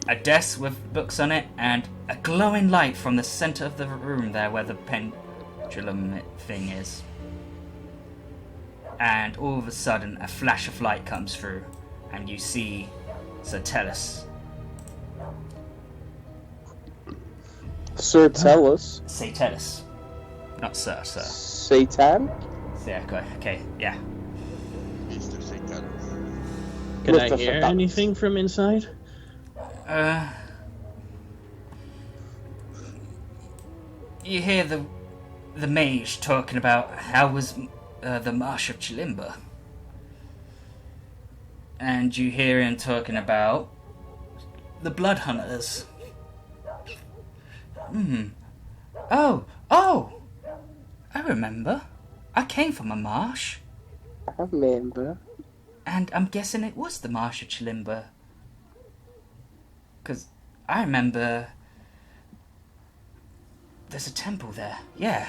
a desk with books on it, and a glowing light from the center of the room there where the pendulum thing is. And all of a sudden, a flash of light comes through, and you see Sir Tellus. Sir Tellus? Say Tellus. Not Sir. Satan? Yeah, okay, yeah. Mr. Satan. Can I Mr. hear Satan. anything from inside? You hear the mage talking about how was the Marsh of Chilimba. And you hear him talking about the Blood Hunters. Oh! I remember. I came from a marsh. I remember. And I'm guessing it was the Marsh of Chilimba. Because I remember there's a temple there. Yeah.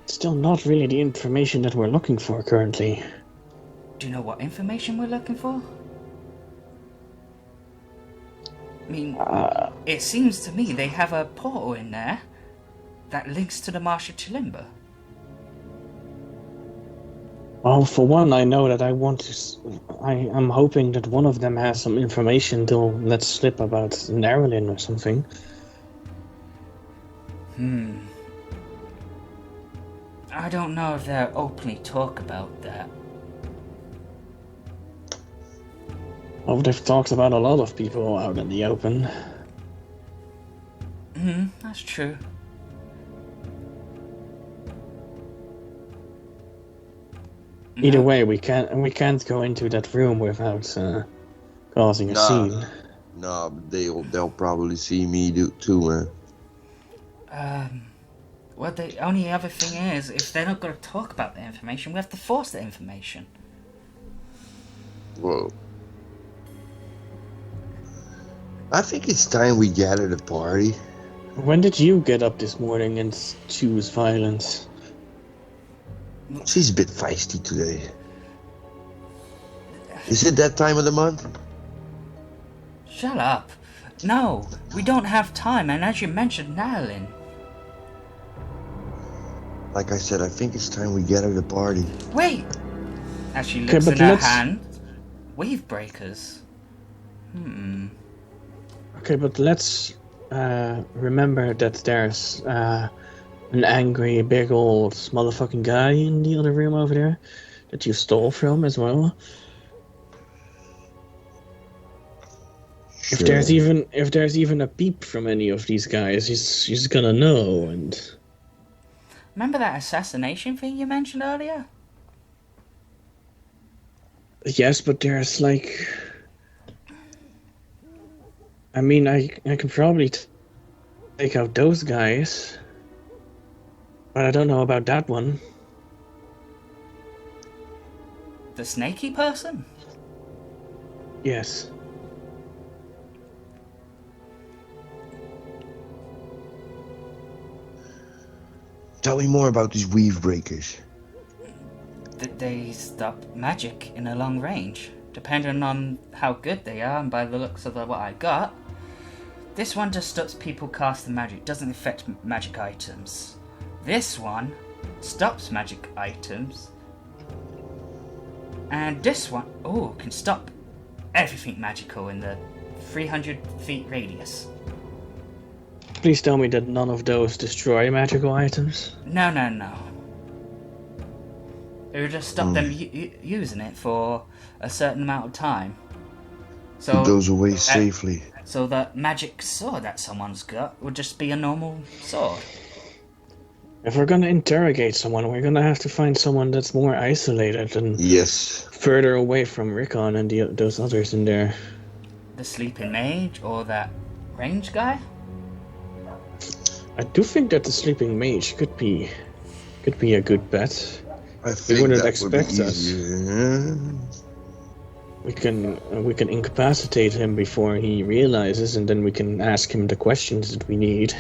Still not really the information that we're looking for currently. Do you know what information we're looking for? I mean, it seems to me they have a portal in there that links to the Marsh of Chilimba. Well, for one, I know that I'm hoping that one of them has some information to let slip about Narrowlin or something. I don't know if they'll openly talk about that. Oh, they've talked about a lot of people out in the open. That's true. Either way, we can't go into that room without causing a scene. No, they'll probably see me too, man. Well, the only other thing is, if they're not going to talk about the information, we have to force the information. Whoa. I think it's time we gather the party. When did you get up this morning and choose violence? She's a bit feisty today. Is it that time of the month? Shut up. No, we don't have time, and as you mentioned, Nalin. Like I said, I think it's time we get her the party. Wait! As she Okay, looks but in her let's- hand, wave breakers. Okay, but let's remember that there's an angry, big old motherfucking guy in the other room over there that you stole from as well. If there's even a peep from any of these guys, he's gonna know. And Remember that assassination thing you mentioned earlier? Yes, but there's like... I mean, I can probably take out those guys. But I don't know about that one. The snaky person? Yes. Tell me more about these weave breakers. They stop magic in a long range, depending on how good they are, and by the looks of what I got. This one just stops people casting magic, doesn't affect magic items. This one stops magic items. And this one, can stop everything magical in the 300 feet radius. Please tell me that none of those destroy magical items. No. It would just stop them using it for a certain amount of time. So Put those away safely. So the magic sword that someone's got would just be a normal sword. If we're gonna interrogate someone, we're gonna have to find someone that's more isolated and Yes. further away from Rickon and those others in there. The sleeping mage or that range guy? I do think that the sleeping mage could be a good bet. I think wouldn't that expect would be us. easier. We can incapacitate him before he realizes, and then we can ask him the questions that we need.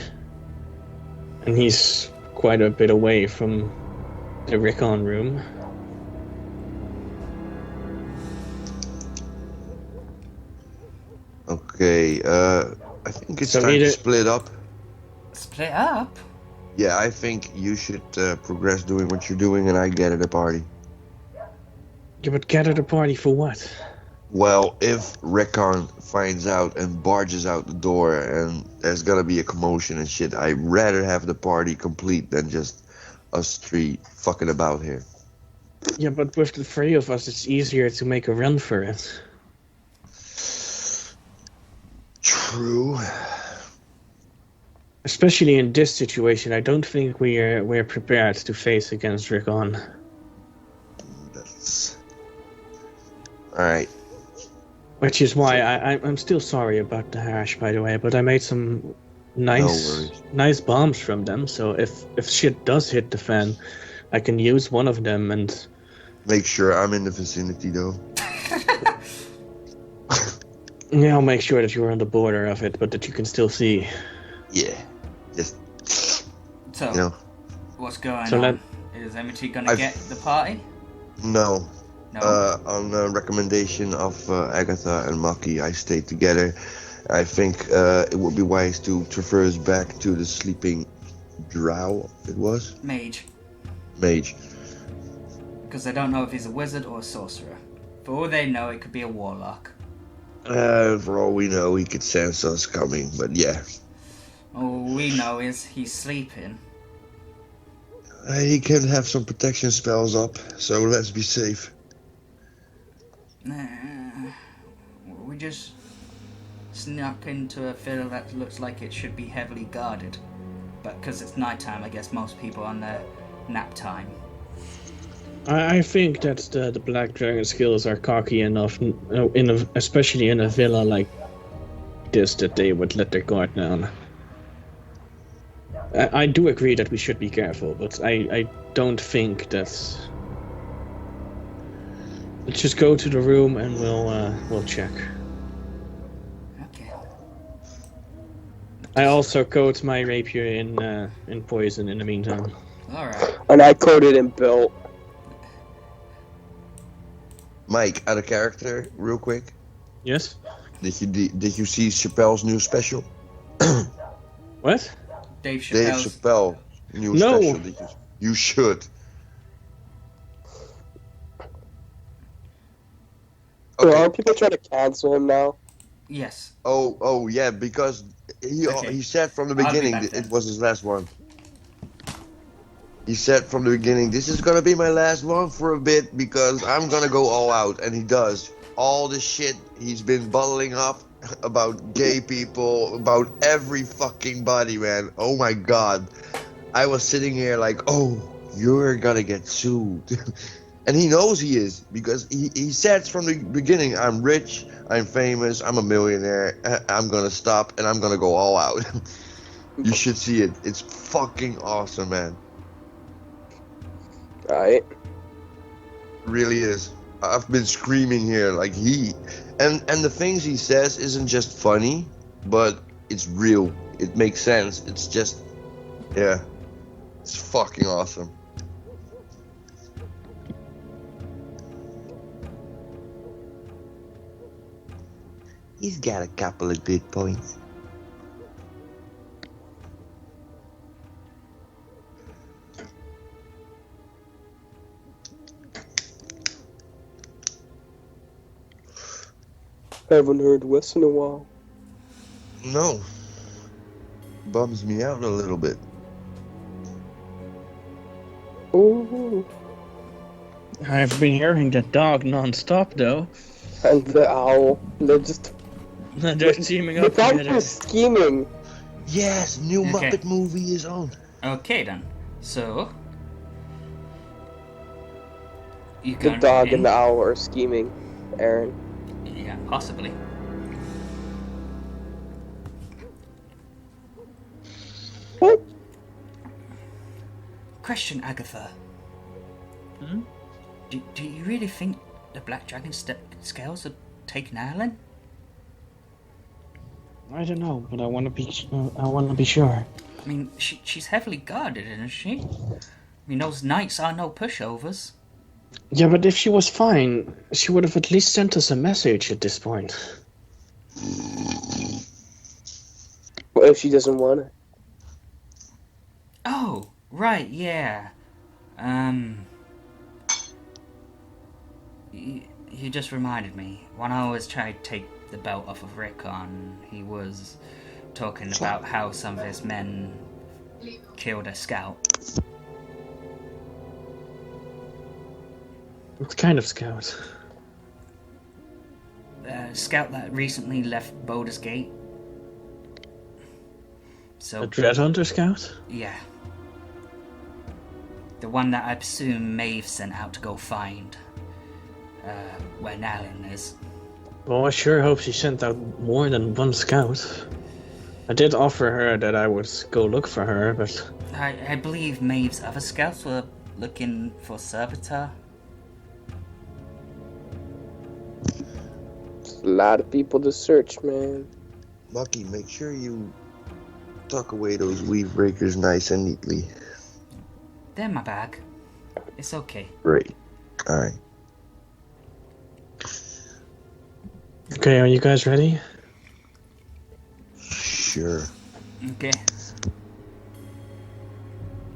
And he's quite a bit away from the Rickon room. Okay, I think it's So time either- to split up. Split up? Yeah, I think you should progress doing what you're doing and I get at the party. Yeah, but gather the party for what? Well, if Recon finds out and barges out the door and there's gonna be a commotion and shit, I'd rather have the party complete than just us three fucking about here. Yeah, but with the three of us, it's easier to make a run for it. True. Especially in this situation, I don't think we're prepared to face against Rickon. That's... Alright. Which is why I'm still sorry about the hash, by the way, but I made some nice bombs from them, so if shit does hit the fan, I can use one of them and... Make sure I'm in the vicinity though. Yeah, I'll make sure that you're on the border of it, but that you can still see. Yeah. Just... So, you know. what's going So on? Is MckG gonna get the party? No. No. On the recommendation of Agatha and MckG, I stayed together. I think it would be wise to traverse back to the sleeping drow, it was? Mage. Mage. Because they don't know if he's a wizard or a sorcerer. For all they know, it could be a warlock. For all we know, he could sense us coming, but yeah. All we know is he's sleeping. He can have some protection spells up, so let's be safe. We just snuck into a villa that looks like it should be heavily guarded. But because it's nighttime, I guess most people are on their nap time. I think that the Black Dragon skills are cocky enough, especially in a villa like this, that they would let their guard down. I do agree that we should be careful, but I don't think that's... Let's just go to the room and we'll check. Okay. I also coat my rapier in poison in the meantime. Alright. And I coded in built. Mike, out of character, real quick. Yes? Did you see Chappelle's new special? What? Dave Dave Chappelle's... Chappelle new No. special. You should. So Okay. are people trying to cancel him now? Yes. Oh yeah, because Okay. he said from the I'll be beginning back then. it was his last one. He said from the beginning, this is gonna be my last one for a bit because I'm gonna go all out, and he does. All the shit he's been bottling up about gay people, about every fucking body, man. Oh my god. I was sitting here like, oh, you're gonna get sued. And he knows he is, because he said from the beginning, I'm rich, I'm famous, I'm a millionaire, I'm gonna stop, and I'm gonna go all out. You should see it. It's fucking awesome, man. Alright. Really is. I've been screaming here like and the things he says isn't just funny, but it's real. It makes sense. It's just, yeah, it's fucking awesome. He's got a couple of good points. Haven't heard Wes in a while. No. Bums me out a little bit. Ooh. I've been hearing that dog non-stop, though. And the owl. They're just... They're teaming The up dog together. is scheming. Yes, new Okay. Muppet movie is on. Okay then. So you The going dog in? and the owl are scheming, Aaron. Yeah, possibly. What? Question, Agatha. Hmm? Do you really think the Black Dragon scales are taking Alan? I don't know, but I want to be sure. I mean, she's heavily guarded, isn't she? I mean, those knights are no pushovers. Yeah, but if she was fine, she would have at least sent us a message at this point. What if she doesn't want it? Oh, right, yeah. You just reminded me. When I was trying to take the belt off of Rickon, he was talking about how some of his men killed a scout. What kind of scout? A scout that recently left Baldur's Gate. So, A Dread Hunter scout? yeah. The one that I presume Maeve sent out to go find where Nalin is. Well, I sure hope she sent out more than one scout. I did offer her that I would go look for her, but... I believe Maeve's other scouts were looking for Servitor. There's a lot of people to search, man. Lucky, make sure you tuck away those weave breakers nice and neatly. They're in my bag. It's okay. Great. Alright. Okay, are you guys ready? Sure. Okay.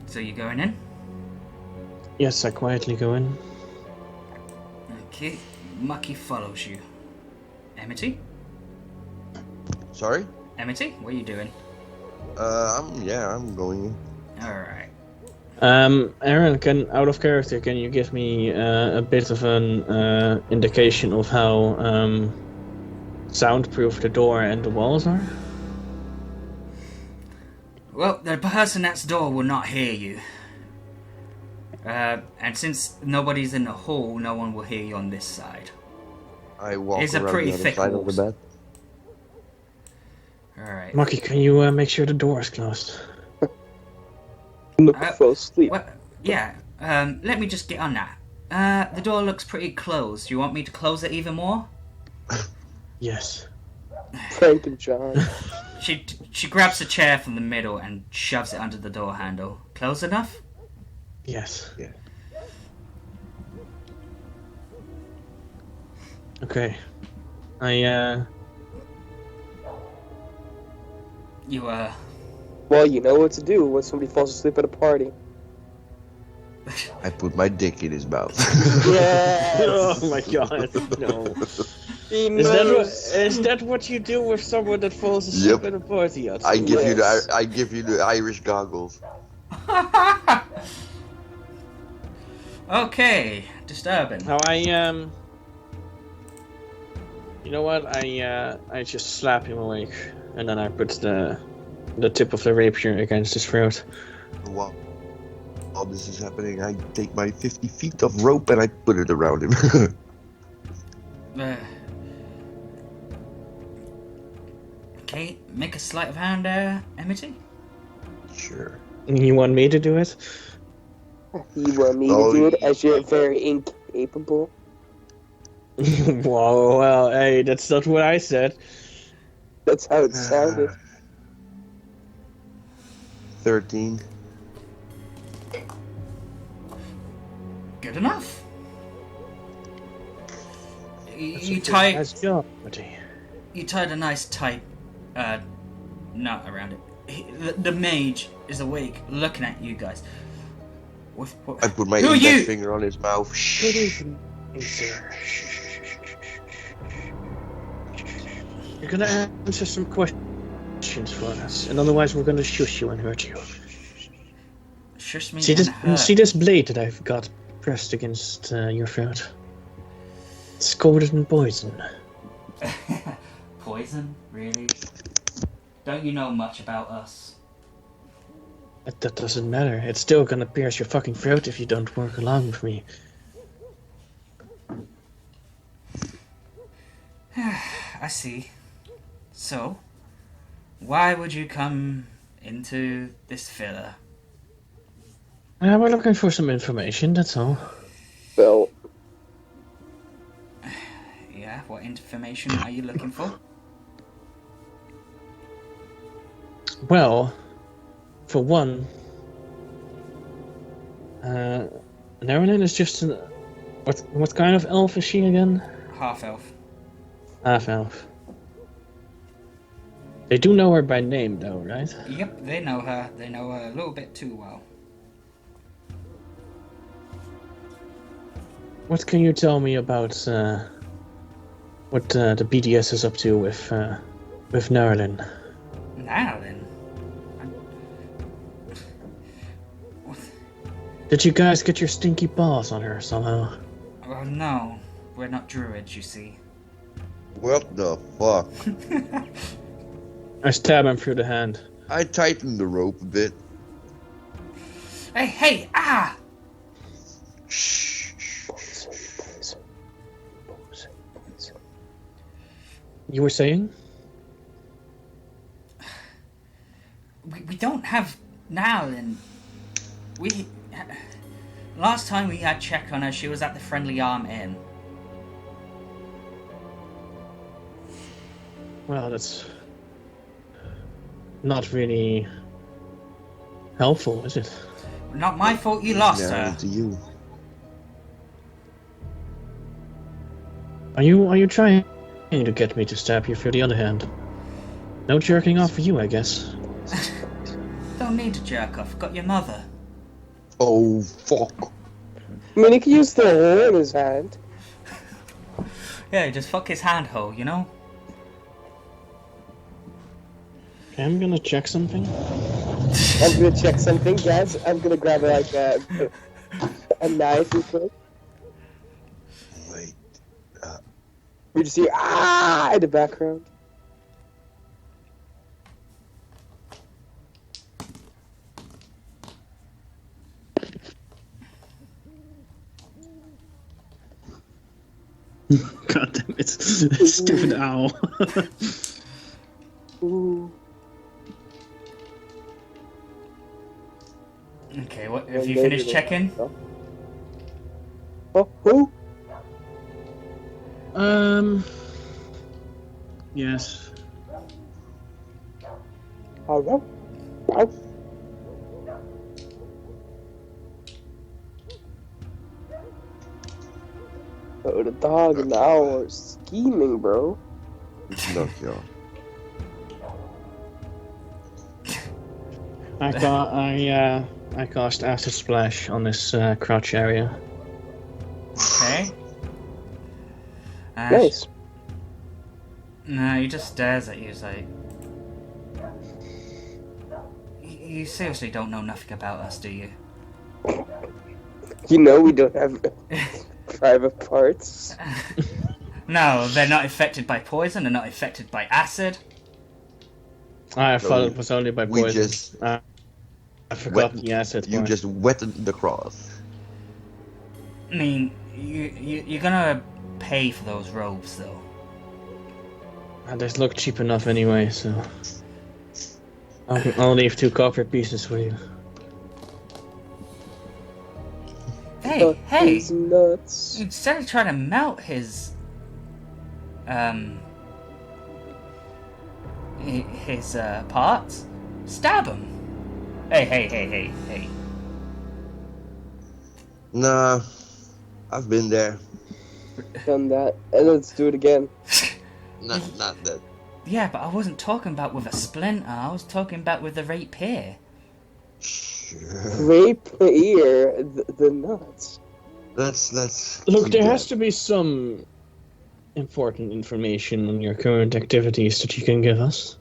So you going in? Yes, I quietly go in. Okay. Mucky follows you. Amity? Sorry? Amity, what are you doing? I'm going in. Alright. Aaron, out of character, can you give me a bit of an indication of how soundproof the door and the walls are? Well, the person at the door will not hear you. And since nobody's in the hall, no one will hear you on this side. I walk It's a around pretty the other thick side of walls. the bed. Alright. Mucky, can you make sure the door is closed? Look, fall asleep. Well, yeah, let me just get on that. The door looks pretty closed. Do you want me to close it even more? Yes. Frank and John. She grabs a chair from the middle and shoves it under the door handle. Close enough? Yes. Yeah. Okay. You, Well, you know what to do when somebody falls asleep at a party. I put my dick in his mouth. Yes! Oh my god, no. He Is knows. that what you do with someone that falls asleep Yep. at a party? I give you Yes. I give you the Irish goggles. Okay, disturbing. How you know what? I just slap him awake, and then I put the tip of the rapier against his throat. while this is happening, I take my 50 feet of rope and I put it around him. Okay, make a sleight of hand, Amity. Sure. You want me to do it? You want me to do it as you're very incapable? Well, hey, that's not what I said. That's how it sounded. 13. Good enough. You tied. Nice job, buddy. You tied a nice tight knot around it. The mage is awake, looking at you guys. I put my Who are index you? finger on his mouth. Good evening, sir. You're gonna answer some questions for us, and otherwise we're gonna shush you and hurt you. Shush me. See and see this blade that I've got pressed against your throat? It's coated in poison. Poison? Really? Don't you know much about us? That doesn't matter. It's still gonna pierce your fucking throat if you don't work along with me. I see. So, why would you come into this villa? We're looking for some information, that's all. Well, Yeah, what information are you looking for? Well, for one, Nerlin is just an... What kind of elf is she again? Half-elf. Half-elf. They do know her by name, though, right? Yep, they know her. They know her a little bit too well. What can you tell me about what the BDS is up to with Nerlin? Now then. Did you guys get your stinky paws on her somehow? Oh no, we're not druids, you see. What the fuck? I stab him through the hand. I tightened the rope a bit. Hey, ah! Shh. You were saying? We don't have now then. We... Last time we had check on her, she was at the Friendly Arm Inn. Well, that's not really helpful, is it? Not my fault you lost Now her. to you. Are you trying to get me to stab you through the other hand? No jerking off for you, I guess. Don't need to jerk off, got your mother. Oh fuck. I mean, he could use the hole in his hand. Yeah, just fuck his hand hole, you know? I'm gonna check something. I'm gonna check something, guys. I'm gonna grab like a knife real quick. Wait. We just hear ah in the background. God damn it. Stupid owl. Ooh. Okay, what have you finished checking? Oh, who? Yes. Hello? Oh. Oh, the dog and the owl are scheming, bro. Look, y'all. I cast Acid Splash on this crouch area. Okay. Nice. No, he just stares at you, it's like... You seriously don't know nothing about us, do you? You know we don't have private parts. No, they're not affected by poison, they're not affected by acid. I thought it was only by we poison. just- I forgot the asset You part. just wetted the cloth. I mean, you're gonna pay for those robes, though. They look cheap enough anyway, so I'll leave 2 copper pieces for you. Hey, hey! He's nuts. Instead of trying to melt his parts, stab him. Hey. Nah, I've been there. Done that. And let's do it again. Not that. Yeah, but I wasn't talking about with a splinter. I was talking about with the rapier. Sure. Rapier, the nuts. Let's. Look, keep there that. has to be some important information on your current activities that you can give us.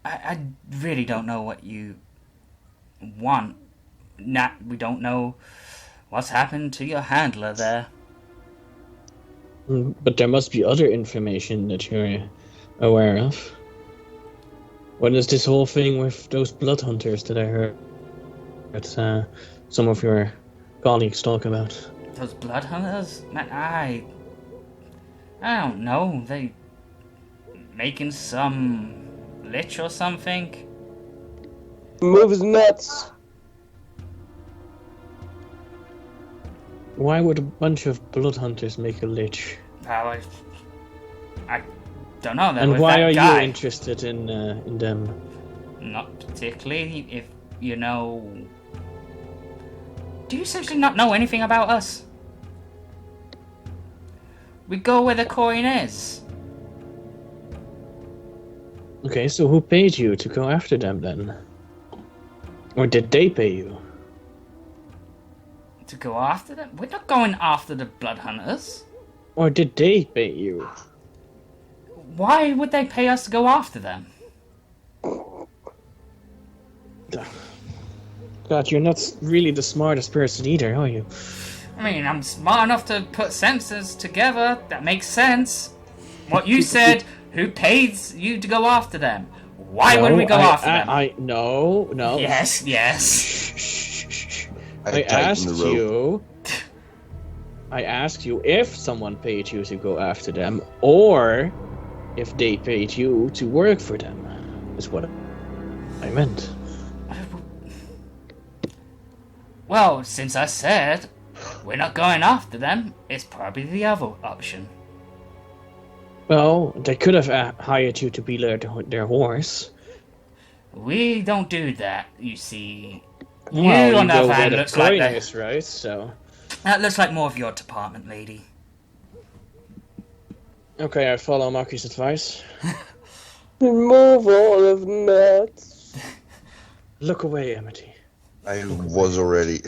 I really don't know what you want. We don't know what's happened to your handler there. But there must be other information that you're aware of. What is this whole thing with those blood hunters that I heard some of your colleagues talk about? Those blood hunters? Man, I don't know. They making some lich or something? Move his nuts. Why would a bunch of blood hunters make a lich? I don't know. And why are you interested in them? Not particularly. If you know, do you seriously not know anything about us? We go where the coin is. Okay, so who paid you to go after them then? Or did they pay you? To go after them? We're not going after the blood hunters. Or did they pay you? Why would they pay us to go after them? God, you're not really the smartest person either, are you? I mean, I'm smart enough to put sentences together. That makes sense. What you said, who pays you to go after them? Why would we go after them? No. Yes. I asked you if someone paid you to go after them, or if they paid you to work for them, is what I meant. Well, since I said we're not going after them, it's probably the other option. Well, they could have hired you to be their horse. We don't do that, you see. Well, you, on the go other where hand, the looks like coin that. is, right? So. That looks like more of your department, lady. Okay, I follow MckG's advice. Remove all of nuts. Look away, Amity. I was already.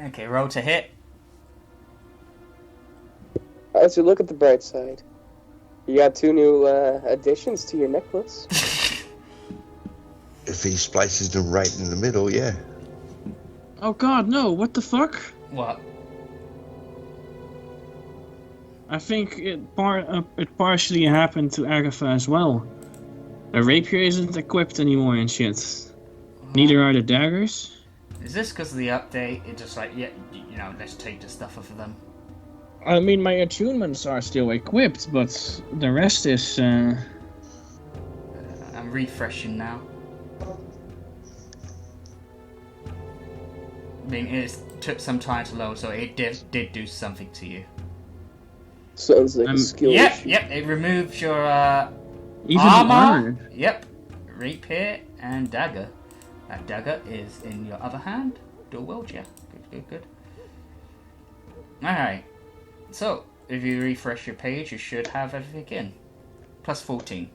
Okay, roll to hit. So look at the bright side. You got 2 new additions to your necklace. If he splices them right in the middle, yeah. Oh God, no! What the fuck? What? I think it partially happened to Agatha as well. The rapier isn't equipped anymore and shit. Neither are the daggers. Is this because of the update? It's just like, yeah, let's take the stuff off of them. I mean, my attunements are still equipped, but the rest is. I'm refreshing now. I mean, it took some time to load, so it did do something to you. Sounds like a skill issue. Yep, it removes your Even armor. Yep, rapier and dagger. That dagger is in your other hand. Dual wield, yeah. Good. Alright. So, if you refresh your page, you should have everything in. Plus 14.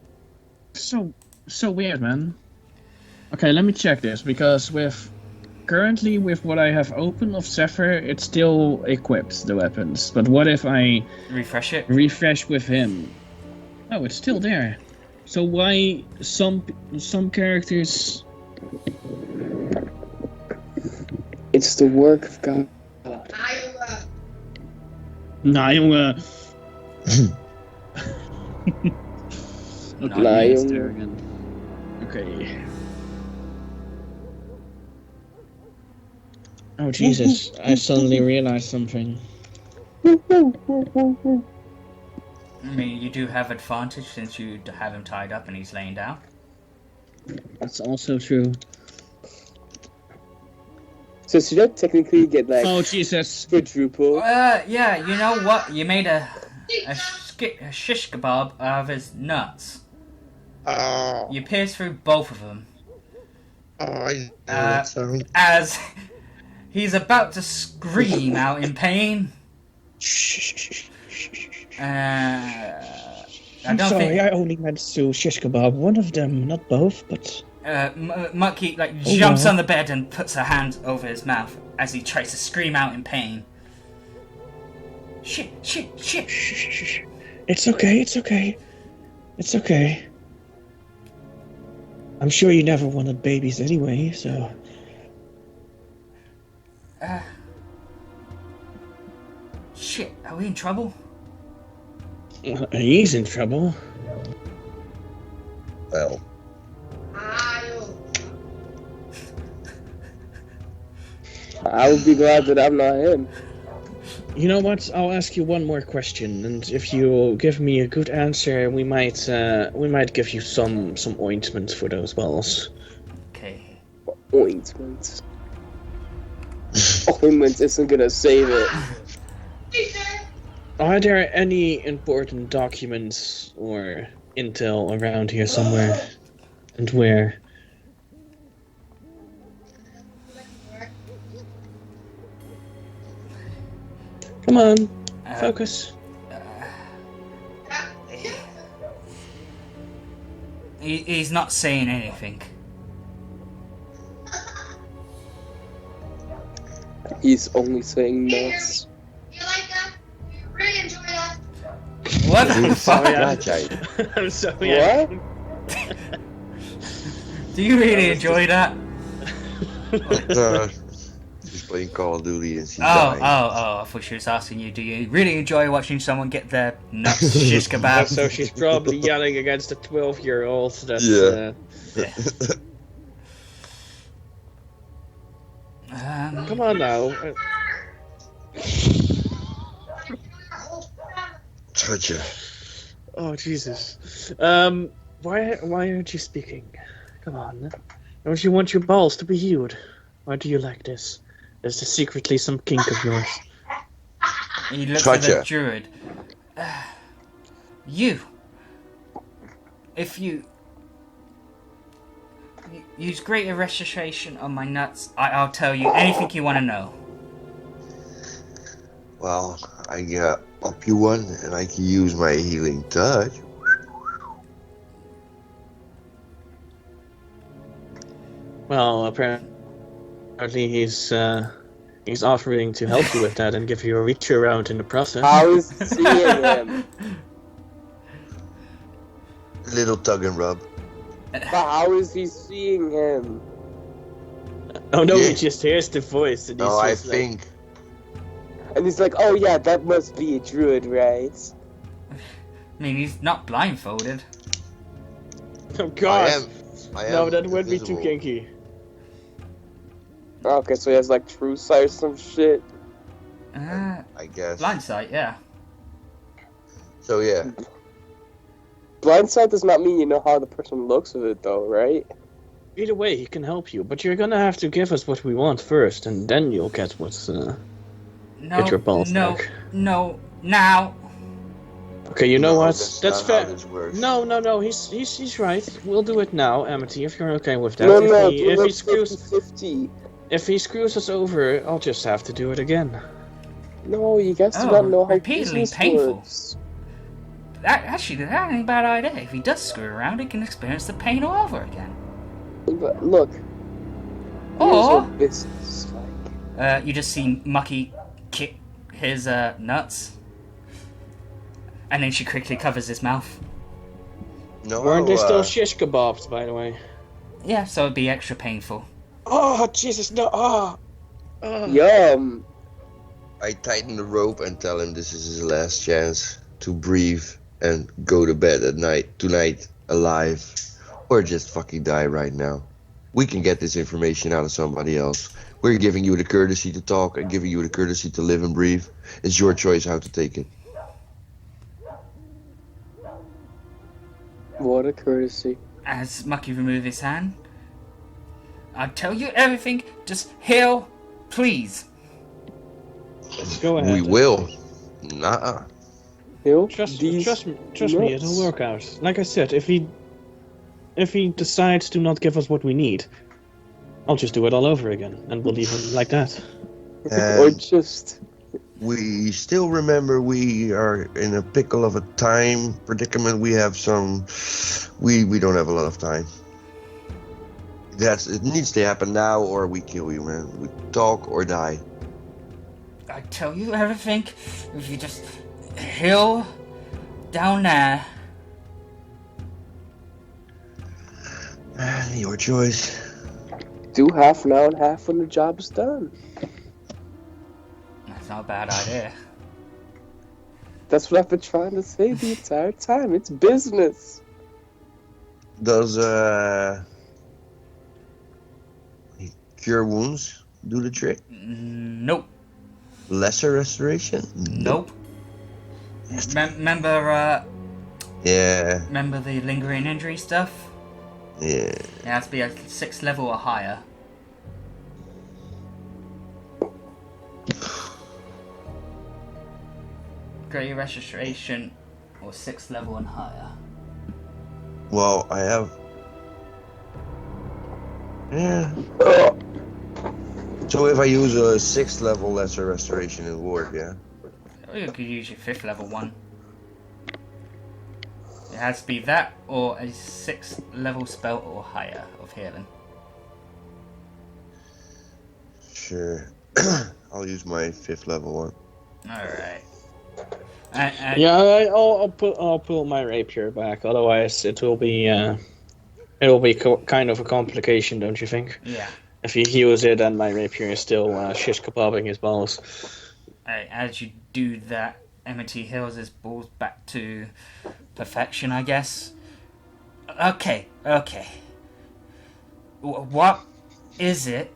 So weird, man. Okay, let me check this, because currently with what I have open of Zephyr, it still equips the weapons. But what if I Refresh it? refresh with him? Oh, it's still there. So why some characters? It's the work of God. Nah, jongen. Okay, Lion. yes, there again. Okay. Oh Jesus! I suddenly realized something. I mean, you do have advantage since you have him tied up and he's laying down. That's also true. So should I technically get like Oh Jesus! quadruple? Yeah, you know what? You made a shish kebab out of his nuts. Oh, You pierced through both of them. I know it, sorry. As he's about to scream out in pain. I'm sorry, I only meant to shish kebab one of them, not both, but... MckG jumps on the bed and puts her hand over his mouth as he tries to scream out in pain. Shit. Shh. It's okay. I'm sure you never wanted babies anyway, so... Shit, are we in trouble? He's in trouble. Well, I would be glad that I'm not him. You know what? I'll ask you one more question, and if you give me a good answer, we might give you some ointment for those wells. Okay. Ointment. Ointment isn't gonna save it. Are there any important documents or intel around here somewhere? And where? Come on, focus. He's not saying anything. He's only saying nuts. You like that? You really enjoy that? What the fuck? I'm sorry. What? Do you really enjoy that? She's playing Call of Duty and she's Oh, dying. I thought she was asking you, do you really enjoy watching someone get their nuts shish kebab? So she's probably yelling against a 12-year-old. That's, Yeah. Come on now. Gotcha. Oh Jesus. Why aren't you speaking? Come on. Don't you want your balls to be healed? Why do you like this? Is this secretly some kink of yours? He looks at the Gotcha. druid. You. If you use greater restoration on my nuts, I'll tell you anything you want to know. Well, I got up you one and I can use my healing touch. Well, apparently he's offering to help you with that and give you a reach around in the process. How is he seeing him? Little tug and rub. But how is he seeing him? Oh no, Yeah. he just hears the voice and he's No, I just like, think. And he's like, oh yeah, that must be a druid, right? I mean, he's not blindfolded. oh god, I am no, that would be too invisible. kinky. Okay, so he has like true sight or some shit. I guess. Blind sight, yeah. So yeah. Blind sight does not mean you know how the person looks of it, though, right? Either way, he can help you, but you're gonna have to give us what we want first, and then you'll get what's No, get your balls back. no, now. Okay, you know No, what? that's That's not fair. how this works. No, he's right. We'll do it now, Amity, if you're okay with that. No, if he screws 50-50. if he screws us over, I'll just have to do it again. No, you guys do Oh, not know how repeatedly business painful. works. Actually, that ain't a bad idea. If he does screw around, he can experience the pain all over again. But look, here's Or what business is like. you just see MckG kick his nuts, and then she quickly covers his mouth. No. Weren't they still shish kebabs, by the way? Yeah, so it'd be extra painful. Oh, Jesus, no! Yum. I tighten the rope and tell him this is his last chance to breathe and go to bed at night tonight. alive, or just fucking die right now. We can get this information out of somebody else. We're giving you the courtesy to talk and giving you the courtesy to live and breathe. It's your choice how to take it. What a courtesy. As MckG removes his hand, I'll tell you everything. Just heal, please. Go ahead. We will. Nah. Hill, Trust these me, nuts. it'll work out. Like I said, if he decides to not give us what we need, I'll just do it all over again, and we'll leave it like that. Or just... We still remember we are in a pickle of a time predicament. We have some... We don't have a lot of time. It needs to happen now, or we kill you, man. We talk or die. I tell you everything. If you just heal down there. Your choice. Do half now and half when the job is done. That's not a bad idea. That's what I've been trying to say the entire time. It's business. Does cure wounds do the trick? Nope. Lesser restoration? Nope. Remember Yeah. remember the lingering injury stuff? Yeah. It has to be a 6th level or higher. Greater restoration or 6th level and higher. Well, I have. Yeah. So if I use a 6th level lesser restoration, it'll work, yeah? Or you could use your 5th level one. It has to be that or a 6th level spell or higher of healing. Sure. I'll use my 5th level one. Alright. Yeah, I'll pull my rapier back. Otherwise, it will be kind of a complication, don't you think? Yeah. If he heals it and my rapier is still shish kebabbing his balls. Alright, as you do that, M&T heals his balls back to perfection, I guess. Okay. What is it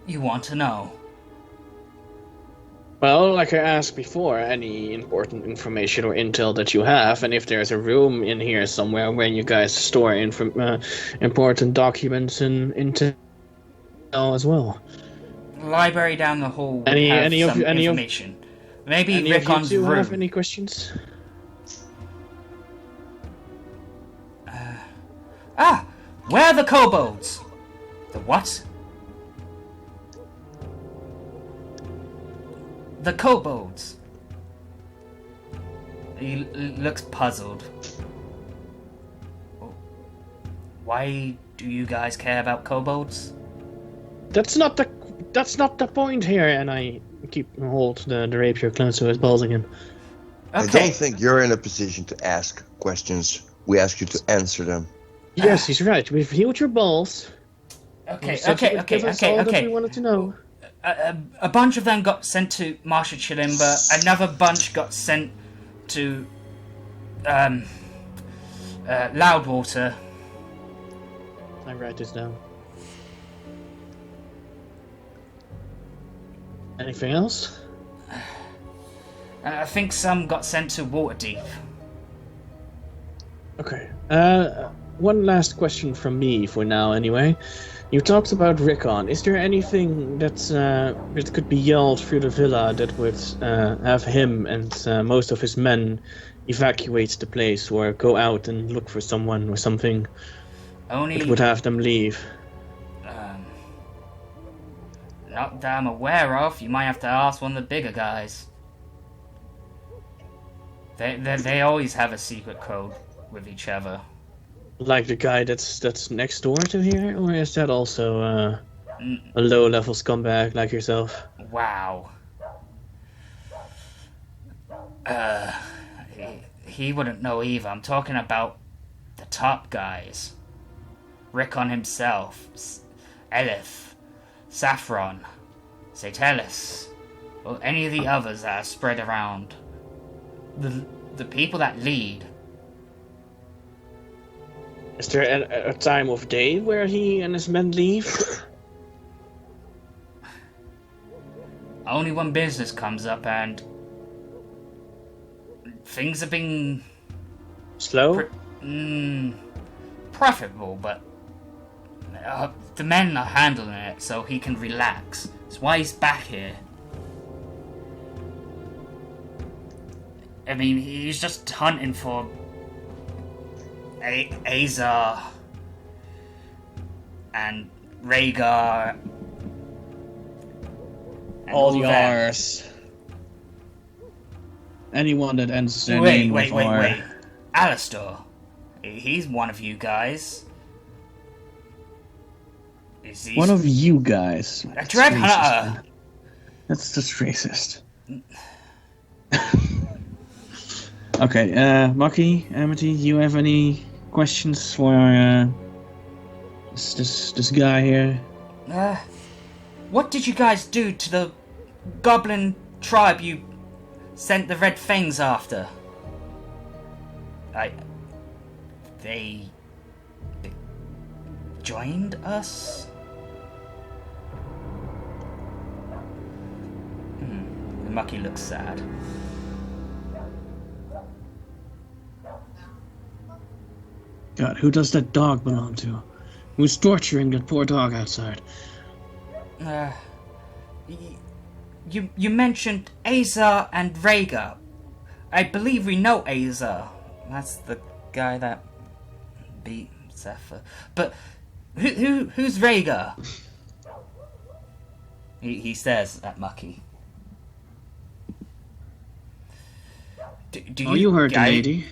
you want to know? Well, like I asked before, any important information or intel that you have, and if there's a room in here somewhere where you guys store important documents and intel as well. Library down the hall would Any have of some you- any of- information. Maybe Any of you Rickon's two room. have any questions? Where are the kobolds? The what? The kobolds. He looks puzzled. Why do you guys care about kobolds? That's not the point here, and I hold the rapier close to his balls again. I don't think you're in a position to ask questions. We ask you to answer them. Yes, he's right. We've healed your balls. Okay. Give us all that we wanted to know. A bunch of them got sent to Marsha Chilimba. Another bunch got sent to Loudwater. I write this down. Anything else? I think some got sent to Waterdeep. Okay. One last question from me for now, anyway. You talked about Rickon. Is there anything that could be yelled through the villa that would have him and most of his men evacuate the place or go out and look for someone or something that would have them leave? Not that I'm aware of. You might have to ask one of the bigger guys. They always have a secret code with each other. Like the guy that's next door to here, or is that also a low-level scumbag like yourself? Wow. He wouldn't know either. I'm talking about the top guys. Rickon himself, Elith, Saffron, Satellis, or any of the others that are spread around. The people that lead Is there a time of day where he and his men leave? Only when business comes up and things have been Slow? profitable, but the men are handling it so he can relax. That's why he's back here. I mean, he's just hunting for Azar and Rhaegar. And All that. yours. Anyone that ends their name with R. Wait. Alistair. He's one of you guys. Is he One of you guys. a Dread Hunter? That's just racist. Okay, MckG, Amity, you have any questions for this guy here? What did you guys do to the goblin tribe you sent the Red Fangs after? They joined us? The MckG looks sad. God, who does that dog belong to? Who's torturing that poor dog outside? You mentioned Azar and Rhaegar. I believe we know Azar. That's the guy that beat Zephyr. But who's Rhaegar? He stares at MckG. Do You heard the lady.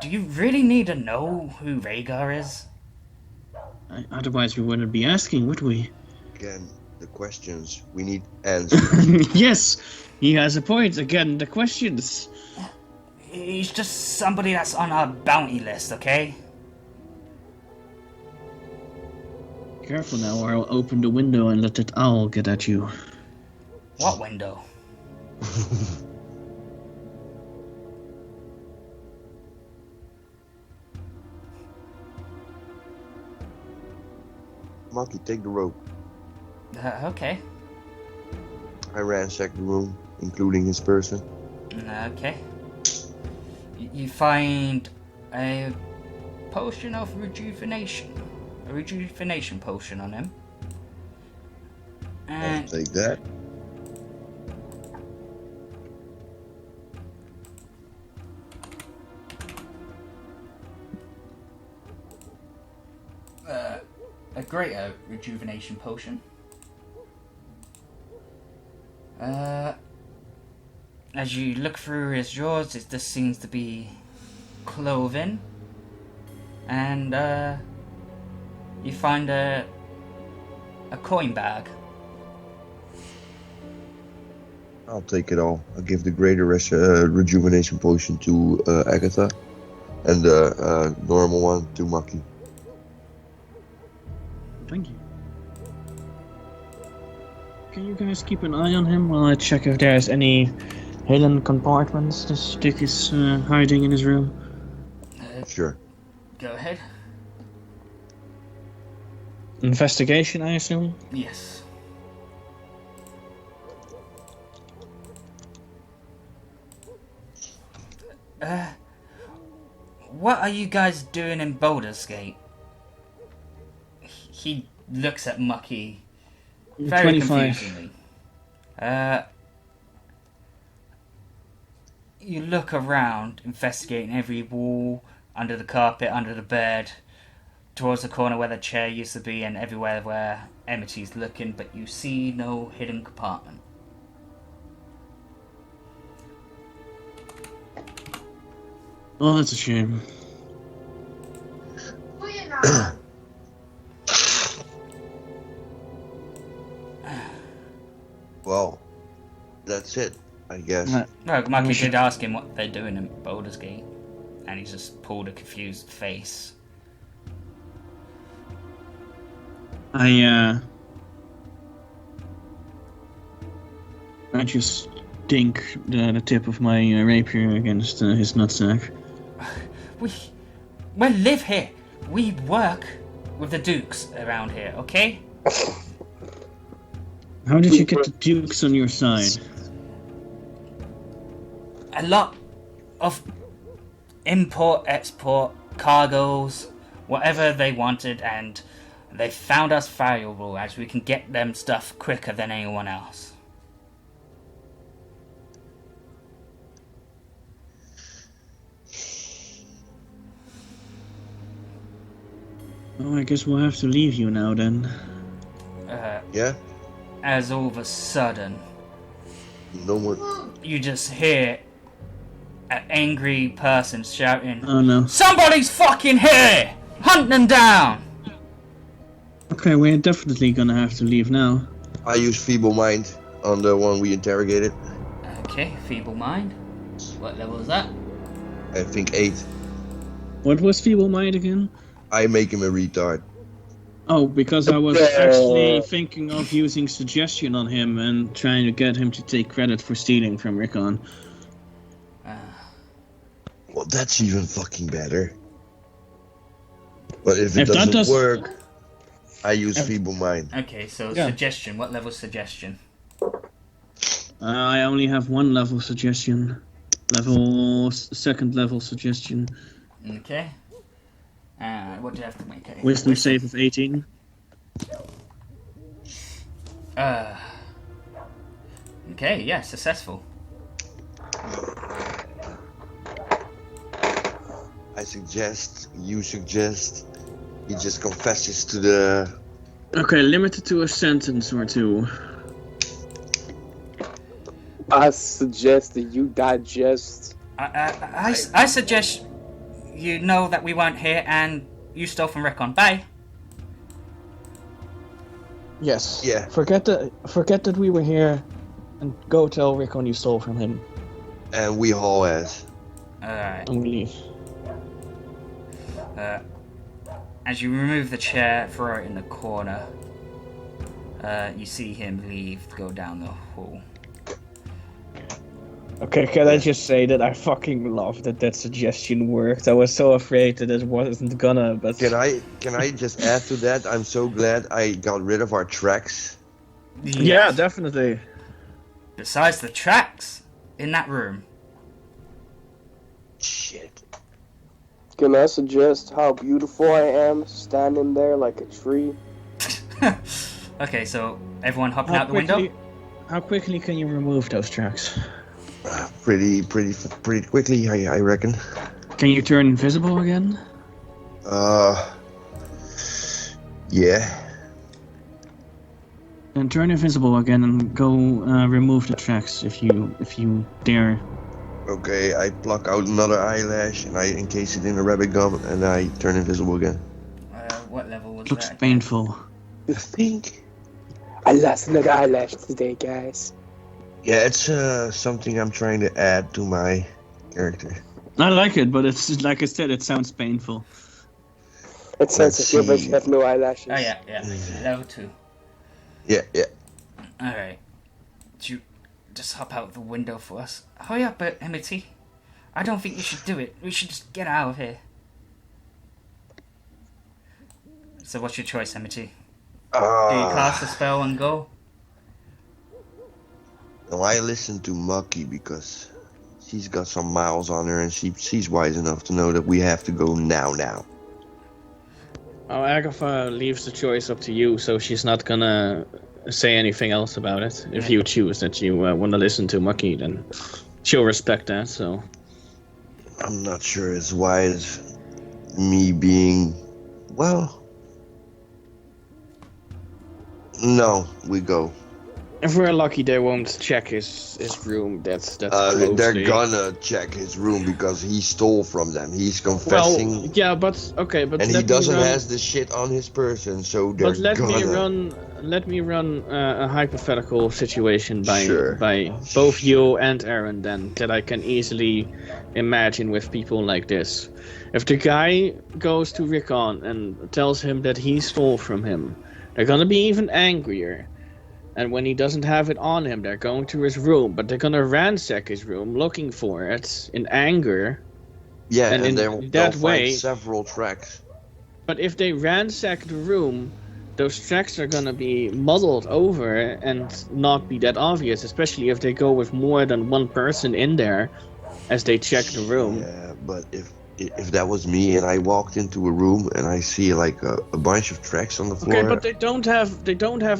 Do you really need to know who Rhaegar is? Otherwise we wouldn't be asking, would we? Again, the questions. We need answers. Yes, he has a point. Again, the questions. He's just somebody that's on our bounty list, okay? Careful now, or I'll open the window and let that owl get at you. What window? MckG, take the rope. Okay. I ransacked the room, including his person. Okay. You find a potion of rejuvenation. A rejuvenation potion on him. I'll And take that. a greater rejuvenation potion. As you look through his drawers, this seems to be clothing. And you find a coin bag. I'll take it all. I'll give the greater rejuvenation potion to Agatha, and the normal one to MckG. Thank you. Can you guys keep an eye on him while I check if there's any hidden compartments this dick is hiding in his room? Sure. Go ahead. Investigation, I assume? Yes. What are you guys doing in Baldur's Gate? He looks at MckG very 25. confusingly. You look around, investigating every wall, under the carpet, under the bed, towards the corner where the chair used to be, and everywhere where Amity's looking, but you see no hidden compartment. Oh, that's a shame. Well, that's it, I guess. Right. No, MckG did ask him what they're doing in Baldur's Gate, and he just pulled a confused face. I just dink the tip of my rapier against his nutsack. We live here. we work with the dukes around here, okay? How did you get the dukes on your side? A lot of import, export, cargoes, whatever they wanted, and they found us valuable as we can get them stuff quicker than anyone else. Oh, I guess we'll have to leave you now then. Yeah? As all of a sudden, No more. you just hear an angry person shouting, Oh no. "Somebody's fucking here! Hunt them down!" Okay, we're definitely gonna have to leave now. I use Feeble Mind on the one we interrogated. Okay, feeble mind. What level is that? I think 8. What was Feeble Mind again? I make him a retard. Oh, because I was actually thinking of using suggestion on him and trying to get him to take credit for stealing from Rickon. Well, that's even fucking better. But if If it that doesn't does- work, I use Feeble Mind. Okay, so Yeah. suggestion. What level suggestion? I only have one level suggestion. Second level suggestion. Okay. What do you have to make? Wisdom save of 18. Okay, yeah, successful. You suggest, he just confesses to the... Okay, limited to a sentence or two. I suggest that you digest. I suggest you know that we weren't here and you stole from Recon. Bye. Yes. Yeah. Forget that we were here, and go tell Rickon you stole from him, And we haul ass. Alright. and we leave. As you remove the chair, throw it in the corner, you see him leave, go down the hall. Okay, can I just say that I fucking love that suggestion worked. I was so afraid that it wasn't gonna, but... Can I just add to that? I'm so glad I got rid of our tracks. Yeah, definitely. Besides the tracks in that room. Shit. Can I suggest how beautiful I am, standing there like a tree? Okay, so everyone hopping out the window? How quickly can you remove those tracks? Pretty quickly, I reckon. Can you turn invisible again? Yeah. Then turn invisible again and go remove the tracks if you dare. Okay, I pluck out another eyelash and I encase it in a rabbit gum and I turn invisible again. What level was Looks that? painful. You think? I lost another eyelash today, guys. Yeah, it's something I'm trying to add to my character. I like it, but it's like I said, it sounds painful. It sounds Let's like you see. have no eyelashes. Oh yeah, level 2. Yeah. Alright. Do you just hop out the window for us? Hurry up, Emity. I don't think you should do it. We should just get out of here. So what's your choice, Emity? Do you cast a spell and go? No, I listen to MckG because she's got some miles on her and she's wise enough to know that we have to go now. Oh, Agatha leaves the choice up to you, so she's not gonna say anything else about it. If you choose that you want to listen to MckG, then she'll respect that, so... I'm not sure it's wise me being... Well... No, we go. If we're lucky, they won't check his room. That's They're closely. gonna check his room because he stole from them. He's confessing... Well, yeah, but okay, but and he let me doesn't run- has the shit on his person, so they're But let gonna... me run a hypothetical situation Sure. by both you and Aaron, then, that I can easily imagine with people like this. If the guy goes to Rickon and tells him that he stole from him, they're gonna be even angrier. And when he doesn't have it on him, they're going to his room, but they're gonna ransack his room looking for it in anger. Yeah, and and in they'll that find way- several tracks. But if they ransack the room, those tracks are gonna be muddled over and not be that obvious, especially if they go with more than one person in there as they check the room. Yeah, but if that was me and I walked into a room and I see like a bunch of tracks on the floor. Okay, but they don't have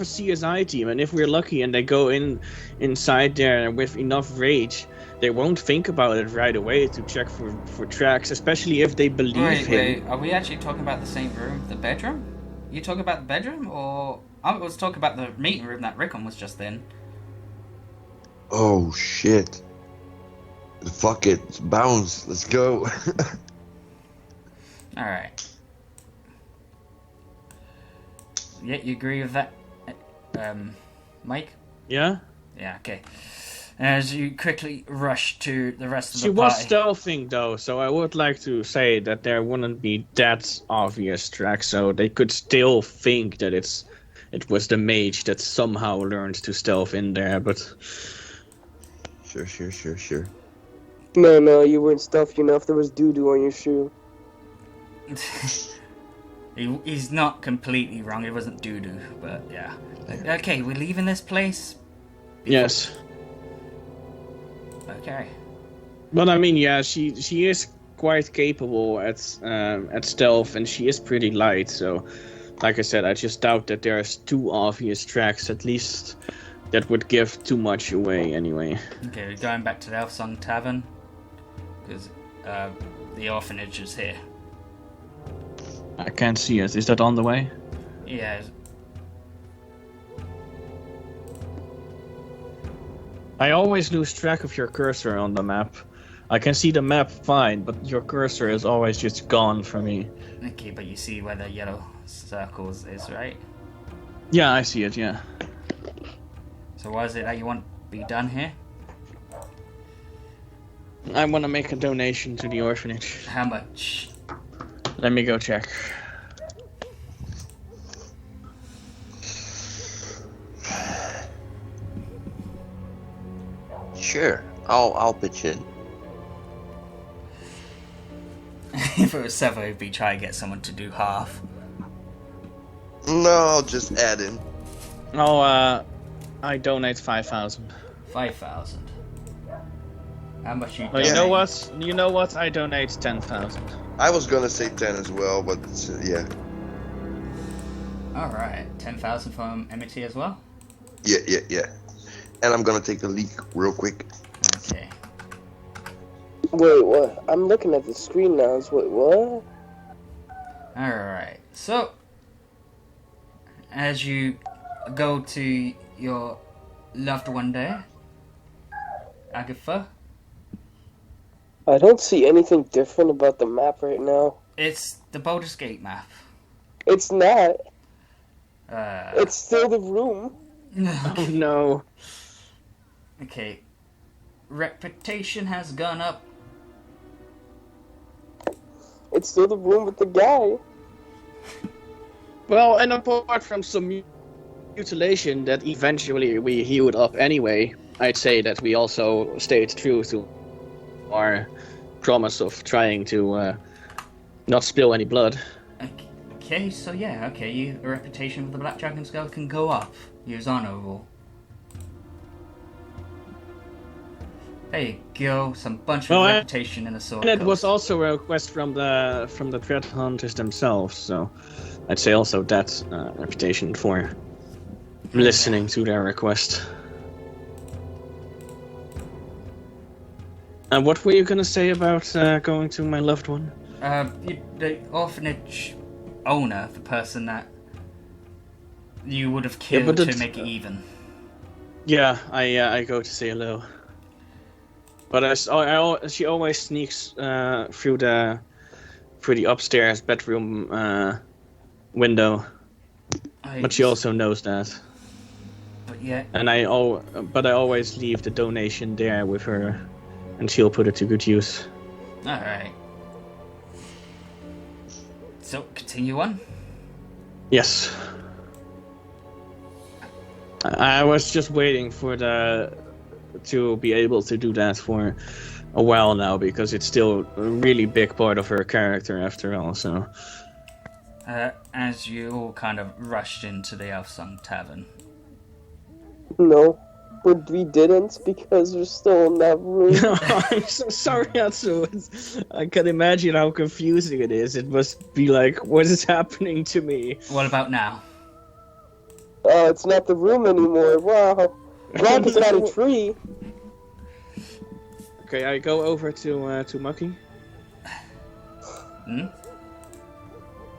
a CSI team, and if we're lucky and they go inside there with enough rage, they won't think about it right away to check for tracks, especially if they believe him. Wait, are we actually talking about the same room, the bedroom? You talking about the bedroom, or I was talking about the meeting room that Rickon was just in? Oh shit! Fuck it, bounce. Let's go. All right. Yeah, you agree with that, Mike? Yeah. Yeah. Okay. As you quickly rush to the rest of She the was party. stealthing though, so I would like to say that there wouldn't be that obvious tracks, so they could still think that it was the mage that somehow learned to stealth in there, but... Sure. No, you weren't stealthy enough. There was doo-doo on your shoe. He's not completely wrong. It wasn't doo-doo, but yeah. Okay, we're leaving this place? Yes. Okay. But I mean, yeah, she is quite capable at stealth, and she is pretty light, so... Like I said, I just doubt that there's two obvious tracks, at least... That would give too much away, anyway. Okay, we're going back to the Elfsong Tavern. Because the orphanage is here. I can't see it. Is that on the way? Yeah. I always lose track of your cursor on the map. I can see the map fine, but your cursor is always just gone from me. Okay, but you see where the yellow circles is, right? Yeah, I see it, yeah. So what is it that you want to be done here? I want to make a donation to the orphanage. How much? Let me go check. Sure, I'll pitch in. If it was 7, it'd be try to get someone to do half. No, I'll just add in. Oh, I donate 5,000. 5,000. How much you? Well, you know what? You know what? I donate 10,000. I was gonna say 10 as well, but yeah. All right, 10,000 from MckG as well. Yeah. And I'm gonna take a leak real quick. Okay. Wait, what? I'm looking at the screen now. Wait, what? Alright, so as you go to your loved one there, Agatha, I don't see anything different about the map right now. it's the Baldur's Gate map. It's not. It's still the room. Oh no. Okay, reputation has gone up. It's still the room with the guy. Well, and apart from some mutilation that eventually we healed up anyway, I'd say that we also stayed true to our promise of trying to not spill any blood. Okay, so yeah, okay, your reputation with the Black Dragon Skull can go up. You're honorable. There you go, some bunch of reputation in a sword. And it was also a request from the Dread Hunters themselves, so I'd say also that reputation for listening to their request. And what were you gonna say about going to my loved one? The orphanage owner, the person that you would have killed to make it even. Yeah, I go to say hello. But she always sneaks through the upstairs bedroom window. But she also knows that. But yeah. And I always leave the donation there with her, and she'll put it to good use. All right. So continue on. Yes. I was just waiting for to be able to do that for a while now, because it's still a really big part of her character after all, so... As you all kind of rushed into the Elfsong Tavern. No, but we didn't because we're still in that room. I'm so sorry, Atsu. I can imagine how confusing it is. It must be like, what is happening to me? What about now? Oh, it's not the room anymore. Wow. Gronk is not a tree. Okay, I go over to MckG.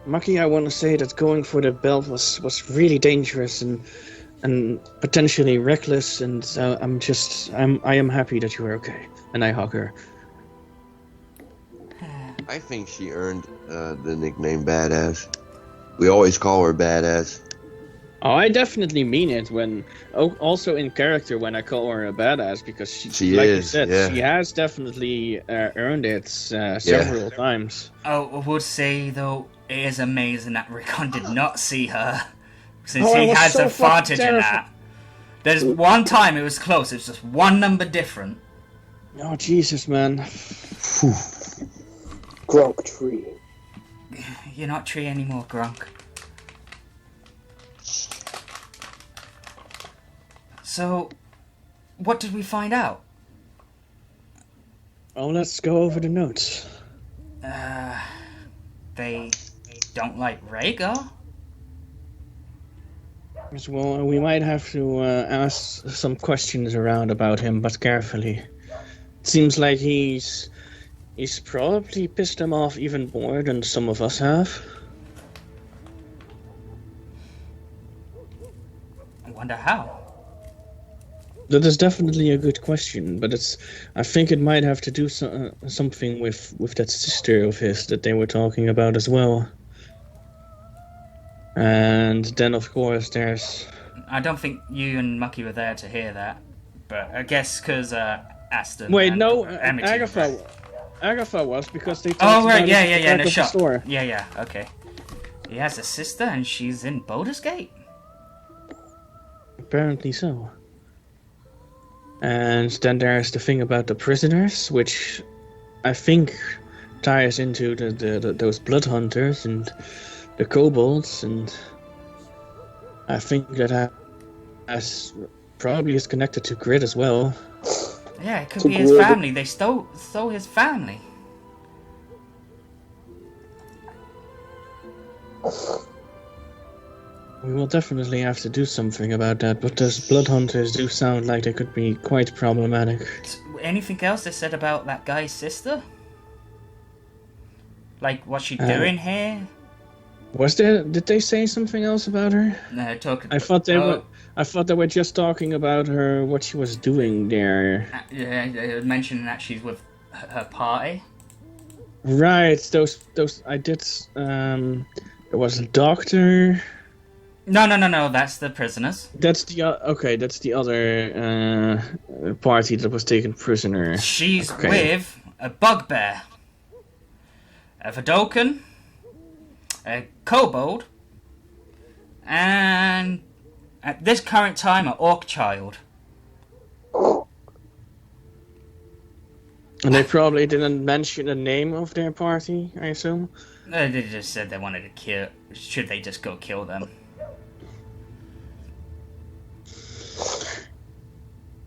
MckG, I want to say that going for the belt was really dangerous and potentially reckless, and I am happy that you are okay. And I hug her. I think she earned the nickname Badass. We always call her Badass. Oh, I definitely mean it also in character when I call her a badass, because she like you said, yeah. she has definitely earned it several times. Oh, I would say though, it is amazing that Rickon did not see her, since I he was has so advantage fucking in that. There's one time it was close, it was just one number different. Oh Jesus, man! Gronk tree. You're not tree anymore, Gronk. So, what did we find out? Oh, let's go over the notes. They don't like Rhaegar? Well, we might have to ask some questions around about him, but carefully. It seems like he's probably pissed them off even more than some of us have. I wonder how. That is definitely a good question, but I think it might have to do something with that sister of his that they were talking about as well. And then, of course, there's... I don't think you and MckG were there to hear that, but I guess because Aston... Wait, and no, Amity Agatha was, because they talked Oh, right, about yeah, it at in the the back shop. of the store. Yeah, okay. He has a sister and she's in Baldur's Gate? Apparently so. And then there's the thing about the prisoners, which I think ties into those blood hunters and the kobolds, and I think that probably is connected to Grid as well. Yeah, it could be his family. They stole his family. We will definitely have to do something about that, but those blood hunters do sound like they could be quite problematic. Anything else they said about that guy's sister? Like, what's she doing here? Did they say something else about her? No, I thought they were just talking about her, what she was doing there. Yeah, they were mentioning that she's with her party. Right, those I did. There was a doctor. No, that's the prisoners. That's the other party that was taken prisoner. She's with a bugbear, a Vidocan, a kobold, and at this current time, an orc child. And they probably didn't mention the name of their party, I assume? They just said they wanted to kill. Should they just go kill them?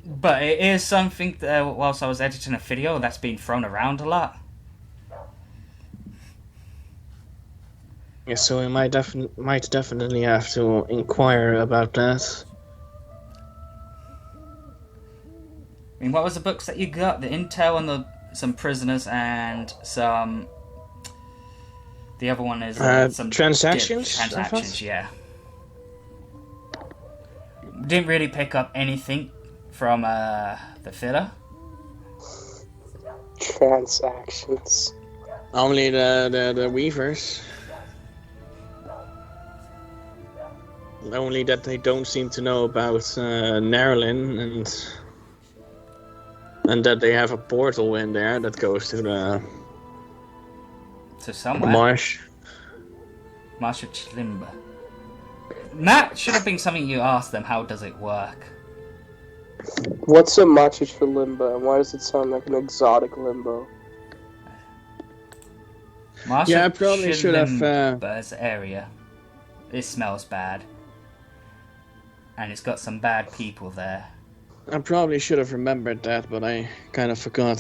But it is something that, whilst I was editing a video, that's been thrown around a lot. Yeah, so we might definitely have to inquire about that. I mean, what was the books that you got? The intel on some prisoners and some... The other one is some... Transactions? Transactions, yeah. Didn't really pick up anything from the filler. Transactions. Only the weavers. Only that they don't seem to know about Nerlin and that they have a portal in there that goes to the somewhere. Marsh. Marsh of Chlimber. That should have been something you asked them. How does it work? What's a matches for limbo, and why does it sound like an exotic limbo? Marshall Yeah, I probably should have, Limber's area. It smells bad. And it's got some bad people there. I probably should have remembered that, but I kind of forgot.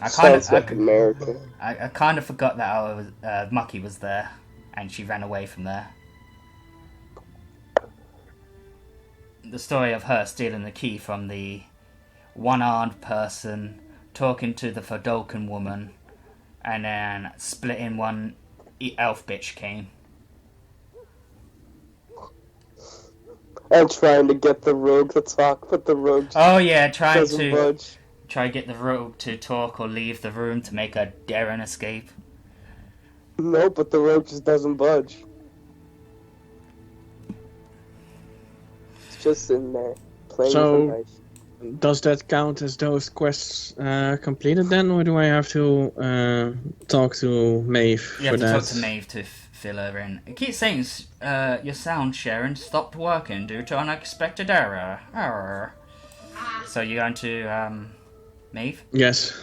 Sounds like America. I kind of forgot that MckG was there, and she ran away from there. The story of her stealing the key from the one-armed person, talking to the Fodolkan woman, and then splitting one elf bitch came. And trying to get the rogue to talk, but the rogue doesn't budge. Try to get the rogue to talk or leave the room to make a daring escape. No, but the rogue just doesn't budge. It's just sitting there, playing with a knife. Does that count as those quests completed then, or do I have to talk to Maeve for that? You have to talk to Maeve to fill her in. It keeps saying your sound, Sharon, stopped working due to unexpected error. Error. So you're going to Maeve? Yes.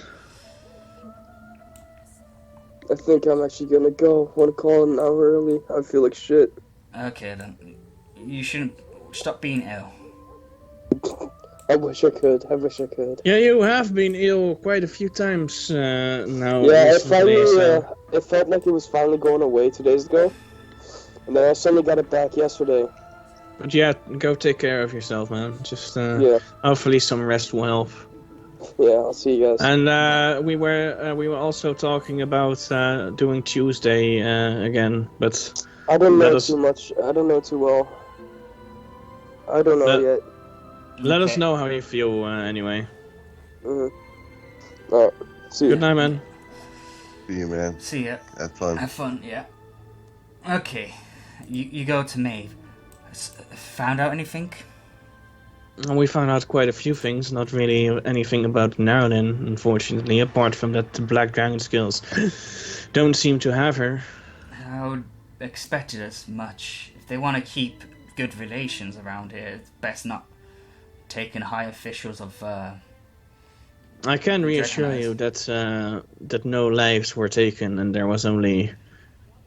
I think I'm actually gonna go. I wanna call an hour early. I feel like shit. Okay then. You shouldn't stop being ill. I wish I could. Yeah, you have been ill quite a few times now. Yeah, recently, it felt like it was finally going away 2 days ago. And then I suddenly got it back yesterday. But yeah, go take care of yourself, man. Just yeah. Hopefully some rest will help. Yeah, I'll see you guys. And we were also talking about doing Tuesday again, but I don't know too much. I don't know too well. I don't know yet. Let us know how you feel anyway. Alright, see you. Good night, man. See you, man. See ya. Have fun. Have fun, yeah. Okay, you go to Maeve. Found out anything? We found out quite a few things, not really anything about Narlin, unfortunately, apart from that the Black Dragon skills don't seem to have her. I would expect it as much. If they want to keep good relations around here, it's best not taking high officials of I can reassure you that that no lives were taken and there was only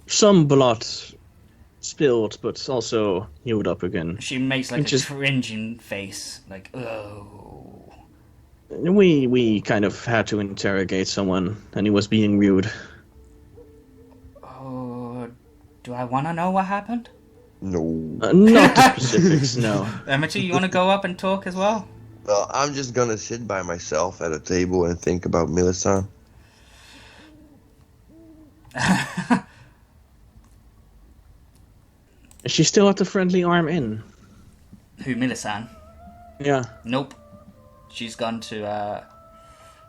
some blood spilled, but also healed up again. She makes like a cringing face, like, oh. We kind of had to interrogate someone, and he was being rude. Oh, do I want to know what happened? No. Not the specifics, no. MckG, you want to go up and talk as well? Well, I'm just gonna sit by myself at a table and think about Millicent. Is she still at the Friendly Arm Inn? Who, Millicent? Yeah. Nope. She's gone to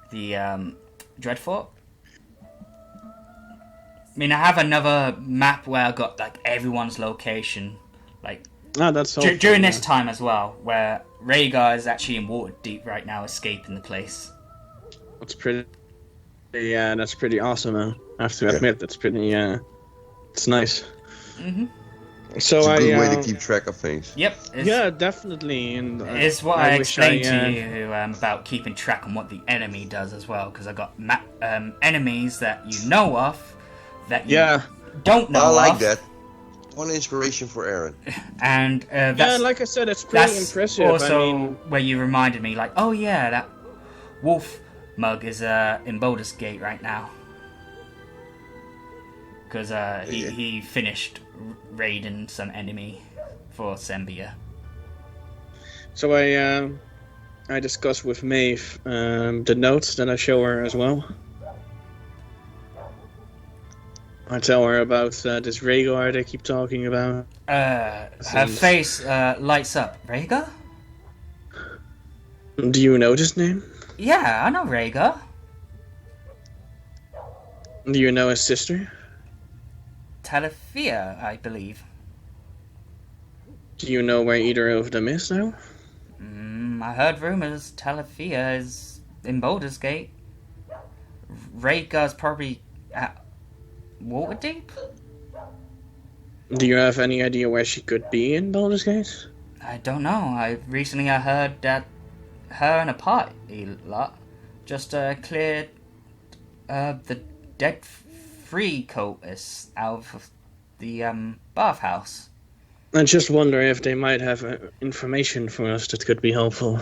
the Dreadfort. I mean, I have another map where I got like everyone's location, like that's all during this time as well, where Rhaegar is actually in Waterdeep right now, escaping the place. That's pretty. Yeah, that's pretty awesome, man. I have to admit, that's pretty. It's nice. Mhm. So it's a good way to keep track of things. Yep. Yeah, definitely. And it's what I explained to you about keeping track on what the enemy does as well, because I got enemies that you know of, that you don't know of. I like that. One inspiration for Aaron. And that's, like I said, it's pretty impressive. Also, where you reminded me, like, oh yeah, that wolf mug is in Baldur's Gate right now. Because he finished raiding some enemy for Sembia. So I discussed with Maeve the notes that I show her as well. I tell her about this Rhaegar they keep talking about. Her face lights up. Rhaegar? Do you know this name? Yeah, I know Rhaegar. Do you know his sister? Talithia, I believe. Do you know where either of them is now? I heard rumors Talithia is in Baldur's Gate. Rhaegar's probably at Waterdeep? Do you have any idea where she could be in Baldur's Gate? I don't know. I heard that her and a party lot just cleared the dead 3 cultists out of the bathhouse. I just wonder if they might have information for us that could be helpful.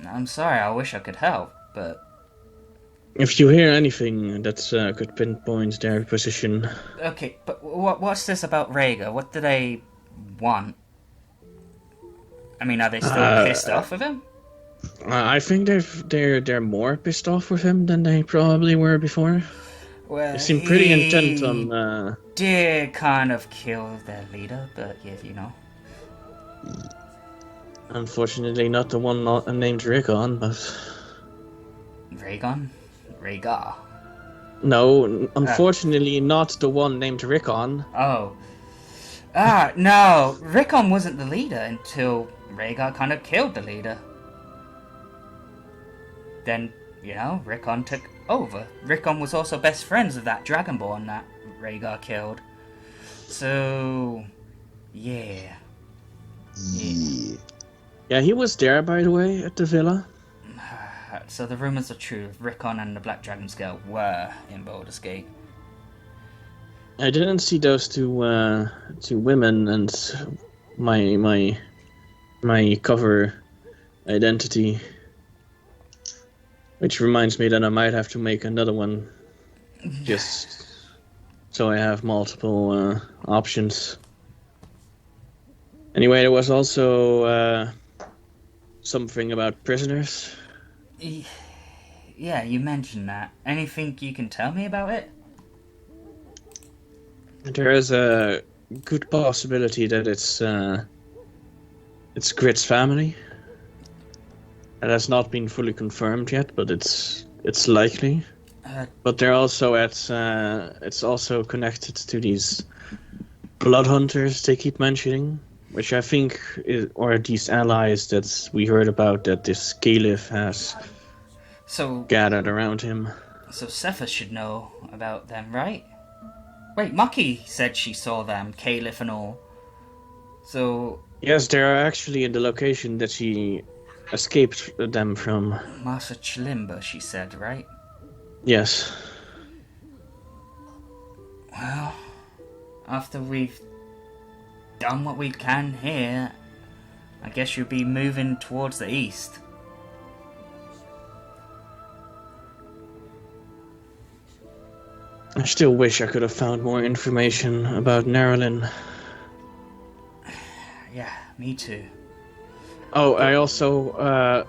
I'm sorry, I wish I could help, but... If you hear anything that could pinpoint their position... Okay, but what's this about Rhaegar? What do they want? I mean, are they still pissed off with him? I think they're more pissed off with him than they probably were before. Well, They seem pretty intent on... did kind of kill their leader, but yeah, you know. Unfortunately, not the one named Rickon, but... Rhaegar. No, unfortunately not the one named Rickon. Oh. No, Rickon wasn't the leader until Rhaegar kind of killed the leader. Then, you know, Rickon took over. Rickon was also best friends with that Dragonborn that Rhaegar killed. So, yeah. Yeah, he was there, by the way, at the villa. So the rumors are true. Rickon and the Black Dragon's Girl were in Baldur's Gate. I didn't see those two women and my cover identity. Which reminds me that I might have to make another one. Just so I have multiple options. Anyway, there was also something about prisoners. Yeah, you mentioned that. Anything you can tell me about it? There is a good possibility that it's Grit's family. That has not been fully confirmed yet, but it's likely. But they're also it's also connected to these blood hunters they keep mentioning, which I think are these allies that we heard about that this Caliph has gathered around him. So Cepha should know about them, right? Wait, MckG said she saw them, Caliph and all. So... Yes, they are actually in the location that she escaped them from. Master Chilimba, she said, right? Yes. Well, after we've done what we can here, I guess you'll be moving towards the east. I still wish I could have found more information about Nerlin. Yeah, me too. Oh,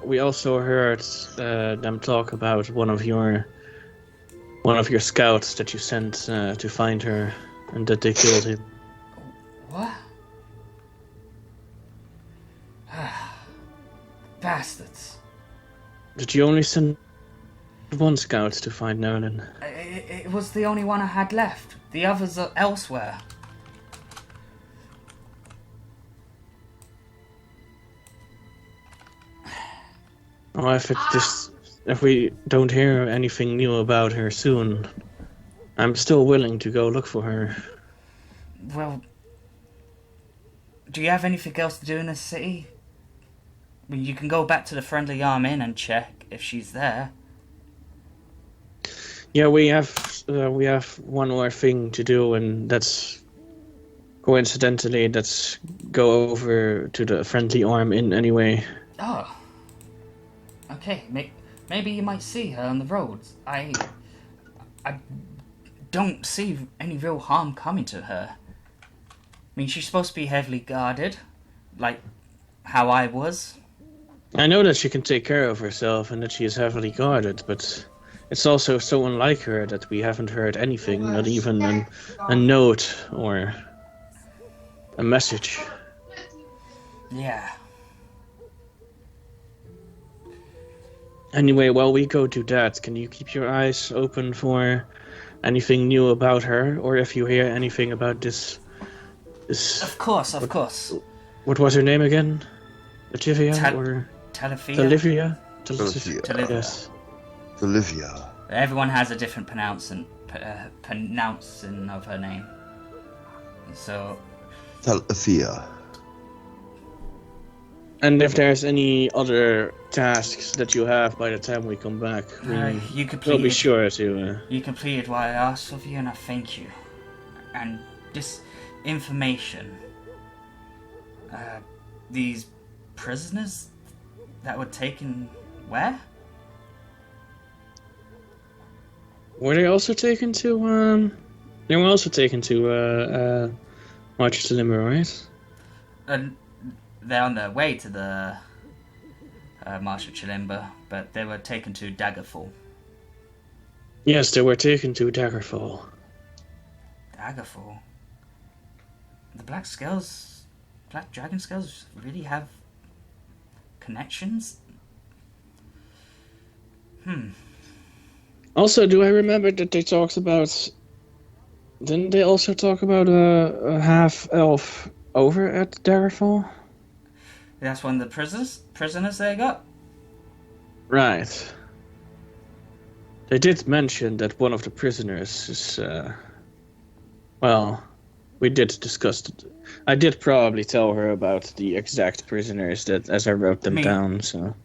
we also heard them talk about one of your scouts that you sent to find her, and that they killed him. What? Bastards. Did you only send one scout to find Nerlin? It was the only one I had left. The others are elsewhere. Oh, if we don't hear anything new about her soon, I'm still willing to go look for her. Well, do you have anything else to do in this city? I mean, you can go back to the Friendly Arm Inn and check if she's there. Yeah, we have one more thing to do, and that's coincidentally let's go over to the Friendly Arm Inn anyway. Oh. Okay, maybe you might see her on the roads. I don't see any real harm coming to her. I mean, she's supposed to be heavily guarded, like how I was. I know that she can take care of herself and that she is heavily guarded, but it's also so unlike her that we haven't heard anything, not even a note or a message. Yeah. Anyway, while we go do that, can you keep your eyes open for anything new about her, or if you hear anything about this... Of course. What was her name again? Lativia or... Talifia? Talifia. Yes. Talifia. Everyone has a different pronouncing of her name. So... Talifia. And if there's any other tasks that you have by the time we come back, we'll be sure to... You completed what I asked of you, and I thank you. And this information... these prisoners that were taken where? Were they also taken to, They were also taken to, March to Limber, right? They're on their way to the Marsh of Chilimber, but they were taken to Daggerfall. Yes, they were taken to Daggerfall. Daggerfall? The Black Dragon Scales really have connections? Also, do I remember that they talked about... Didn't they also talk about a half-elf over at Daggerfall? That's one of the prisoners they got? Right. They did mention that one of the prisoners is, well, we did discuss it. I did probably tell her about the exact prisoners that, as I wrote them down, so...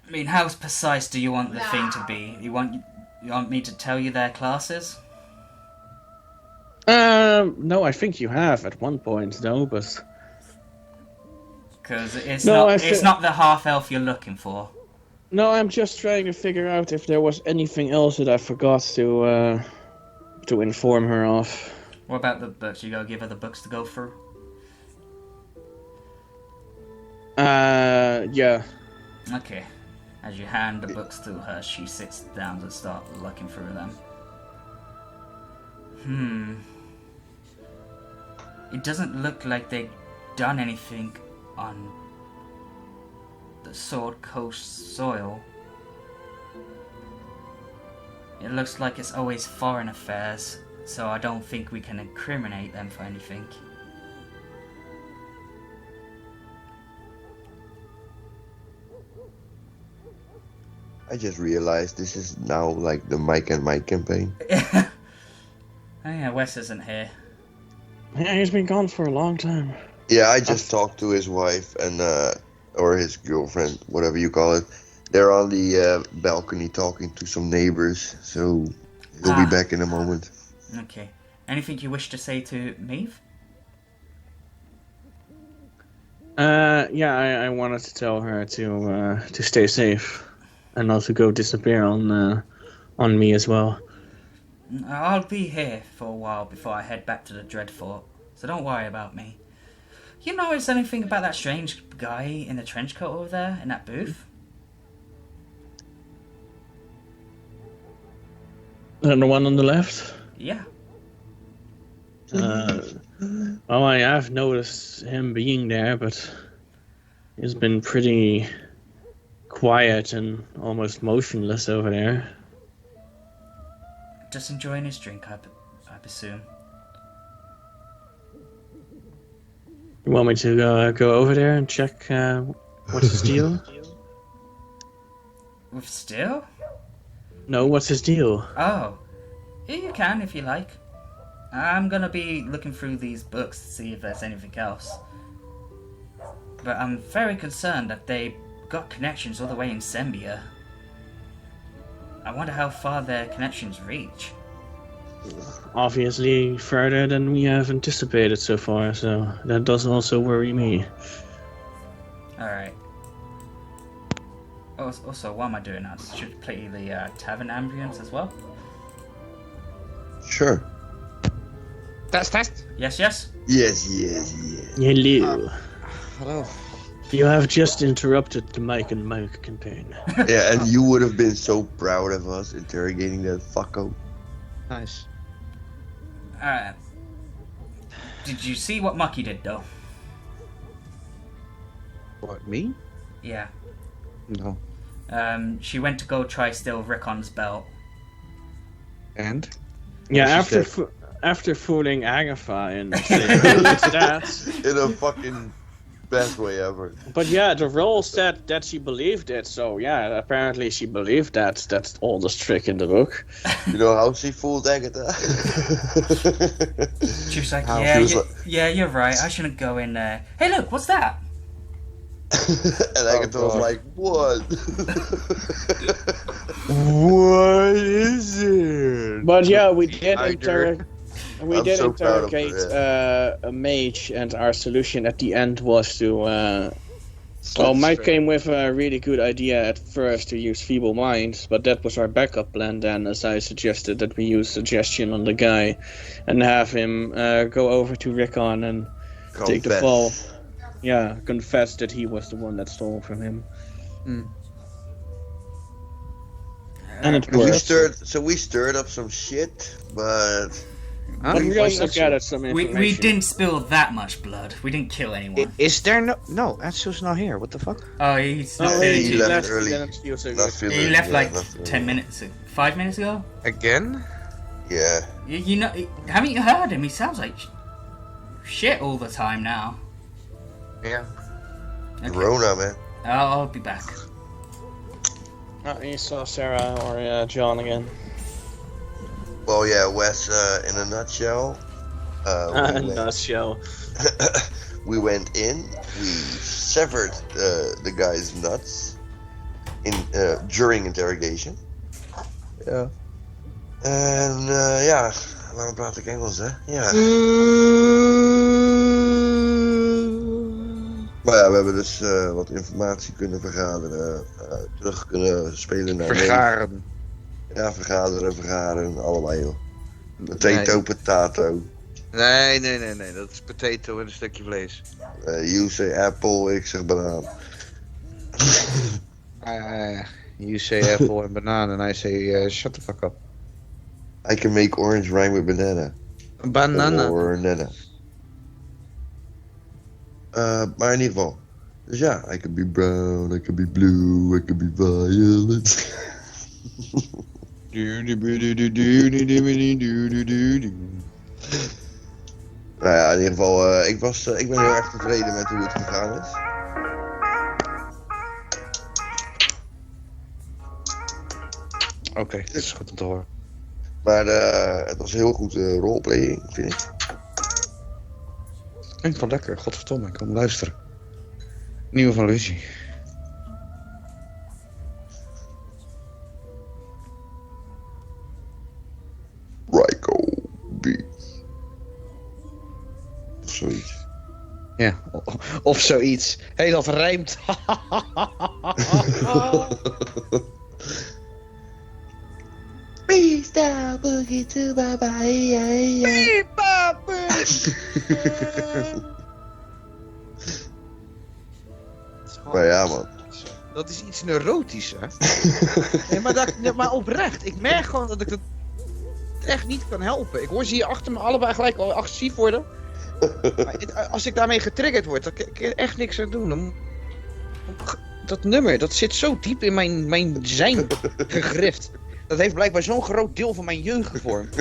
I mean, how precise do you want the thing to be? You want me to tell you their classes? No, I think you have at one point, no, but... Because it's not the half-elf you're looking for. No, I'm just trying to figure out if there was anything else that I forgot to inform her of. What about the books? You gotta give her the books to go through? Yeah. Okay. As you hand the books to her, she sits down to start looking through them. It doesn't look like they've done anything on the Sword Coast soil. It looks like it's always foreign affairs, so I don't think we can incriminate them for anything. I just realized this is now like the Mike and Mike campaign. Oh yeah, Wes isn't here. Yeah, he's been gone for a long time. Yeah, I just talked to his wife and or his girlfriend, whatever you call it. They're on the balcony talking to some neighbors, so he'll be back in a moment. Okay. Anything you wish to say to Maeve? Yeah, I wanted to tell her to stay safe, and not to go disappear on me as well. I'll be here for a while before I head back to the Dread Fort, so don't worry about me. You notice anything about that strange guy in the trench coat over there, in that booth? And the one on the left? Yeah. Well, I have noticed him being there, but he's been pretty quiet and almost motionless over there. Just enjoying his drink, I presume. You want me to go over there and check what's his deal? With Steel? No, what's his deal? Oh. Yeah, you can if you like. I'm gonna be looking through these books to see if there's anything else. But I'm very concerned that they got connections all the way in Sembia. I wonder how far their connections reach. Obviously further than we have anticipated so far, so that does also worry me. Alright. Also, what am I doing now? Should I play the Tavern Ambience as well? Sure. Test? Yes. Yes. Hello. Hello. You have just interrupted the Mike and Mike campaign. Yeah, and you would have been so proud of us interrogating that fucko. Nice. Alright. Did you see what MckG did, though? What, me? Yeah. No. She went to go try steal Rickon's belt. And? Yeah, after fooling Agatha and saying it's that. In a fucking best way ever. But yeah, the roll said that she believed it, so yeah, apparently she believed that. That's all the trick in the book. You know how she fooled Agatha? She was like, How? yeah, She was yeah, you're right, I shouldn't go in there. Hey look, what's that? And Agatha was God. like, what? What is it? But yeah, we did I agree. I'm so proud of her, interrogate a mage, and our solution at the end was to. Well, Mike came with a really good idea at first to use Feeble Minds, but that was our backup plan then, as I suggested that we use Suggestion on the guy and have him go over to Rickon and take the fall. Yeah, confess that he was the one that stole from him. And it worked. We stirred up some shit, but But we also gathered some information. We didn't spill that much blood. We didn't kill anyone. Is there no Atsu's not here, what the fuck? Oh, he's not No, feeling he too- left early. He left like 10 minutes, 5 minutes ago. Again? Yeah. You know, haven't you heard him? He sounds like shit all the time now. Yeah. Okay. Corona, man. I'll be back. You saw Sarah or John again. Well, yeah, Wes, in a nutshell. Nutshell. We went in, we severed the guy's nuts during interrogation. Ja. En ja, waarom praat ik Engels, hè? Ja. Maar ja, we hebben dus wat informatie kunnen vergaderen, terug kunnen spelen naar... Vergaren. Ja, vergaderen, allebei joh. Potato. Nee, dat is potato en een stukje vlees. You say apple, ik zeg banaan. You say apple and banana and I say shut the fuck up. I can make orange rhyme with banana. Banana. Or nana. Maar in ieder geval. Dus ja, I can be brown, I can be blue, I can be violet. Nou ja, in ieder geval, ik ben heel erg tevreden met hoe het gegaan is. Oké, dat is goed om te horen. Maar het was heel goed roleplaying, vind ik. Klinkt wel lekker, godverdomme, ik kan luisteren. Nieuwe van Lucie. Ryko B. Of zoiets. Ja, of zoiets. Hé, dat rijmt. Please stop boogie to my bye. Maar ja, man. Dat is iets neurotisch, hè? Nee, maar oprecht. Ik merk gewoon dat ik het echt niet kan helpen. Ik hoor ze hier achter me allebei gelijk al agressief worden. Maar als ik daarmee getriggerd word, dan kan ik er echt niks aan doen. Dat nummer, dat zit zo diep in mijn zijn gegrift. Dat heeft blijkbaar zo'n groot deel van mijn jeugd gevormd.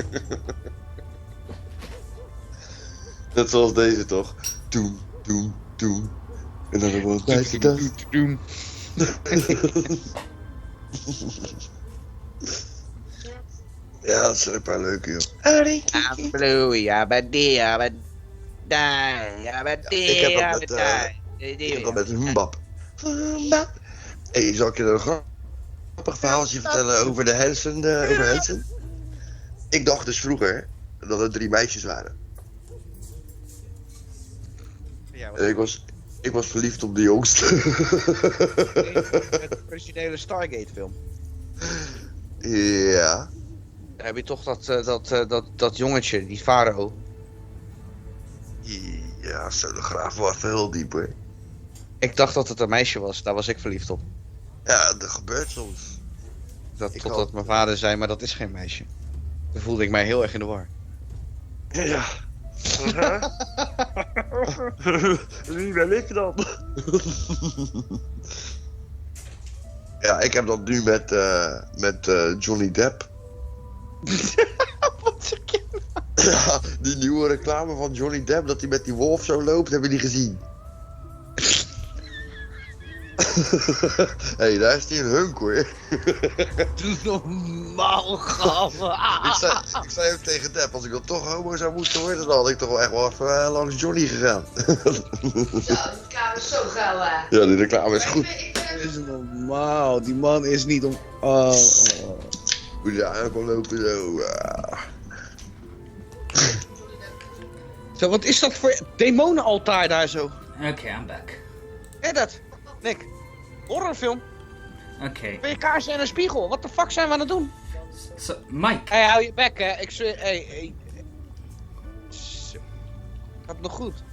Net zoals deze toch? Doen. En dan hebben we een tijdje dat. Ja, dat zijn een paar leuke, joh. Ik heb dat met Humbap. Hey, zal ik je een grappig verhaaltje vertellen over de Hansen? Ik dacht dus vroeger dat het 3 meisjes waren. Ja, En ik was verliefd op de jongste. de originele Stargate film. Ja. Dan heb je toch dat jongetje, die Faro. Ja, zo de graaf was heel diep, hoor. Ik dacht dat het een meisje was, daar was ik verliefd op. Ja, dat gebeurt soms. Totdat mijn vader zei, maar dat is geen meisje. Toen voelde ik mij heel erg in de war. Ja. Wie ben ik dan? Ja, ik heb dat nu met Johnny Depp. Wat zeg je nou? Ja, die nieuwe reclame van Johnny Depp, dat hij met die wolf zo loopt, hebben die gezien. Hé, daar is hij een hunk, hoor. Doe normaal, gaven. Ik zei ook tegen Depp, als ik dan toch homo zou moeten worden, dan had ik toch wel echt wel even langs Johnny gegaan. Zo, die kamer zo gauw, hè? Ja, die reclame is goed. Dat is normaal. Die man is niet om... Oh. Hoe ze aankomt lopen zo. Zo, wat is dat voor demonenaltaar daar zo? Okay, I'm back. Hé dat? Nick. Horrorfilm? Okay. Twee kaarsen en een spiegel. Wat de fuck zijn we aan het doen? So, Mike. Hé, hou je bek, hè. Ik zweer... Hé. Zo. Gaat het nog goed?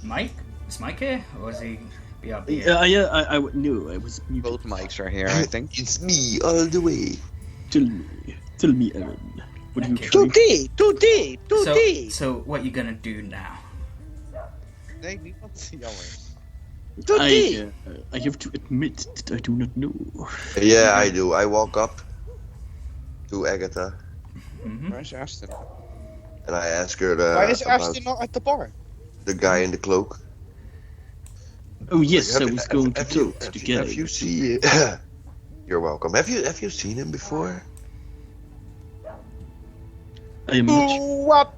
Mike? Is Mike here? Or is he BRB? Yeah, I knew I was muted. Both mics are here, I think. It's me all the way. Tell me, Aaron. What do you Okay. think? Too deep. So what you gonna do now? Nee, niemand. Jammer. I have to admit that I do not know. Yeah, I do. I walk up to Agatha Waar is Ashton? and I ask her Waar is about Ashton nou uit de bar? the guy in the cloak. Oh yes, Have I you- was going to have you- talk to the have you- guy. Have you seen? You're welcome. Have you seen him before? I am not.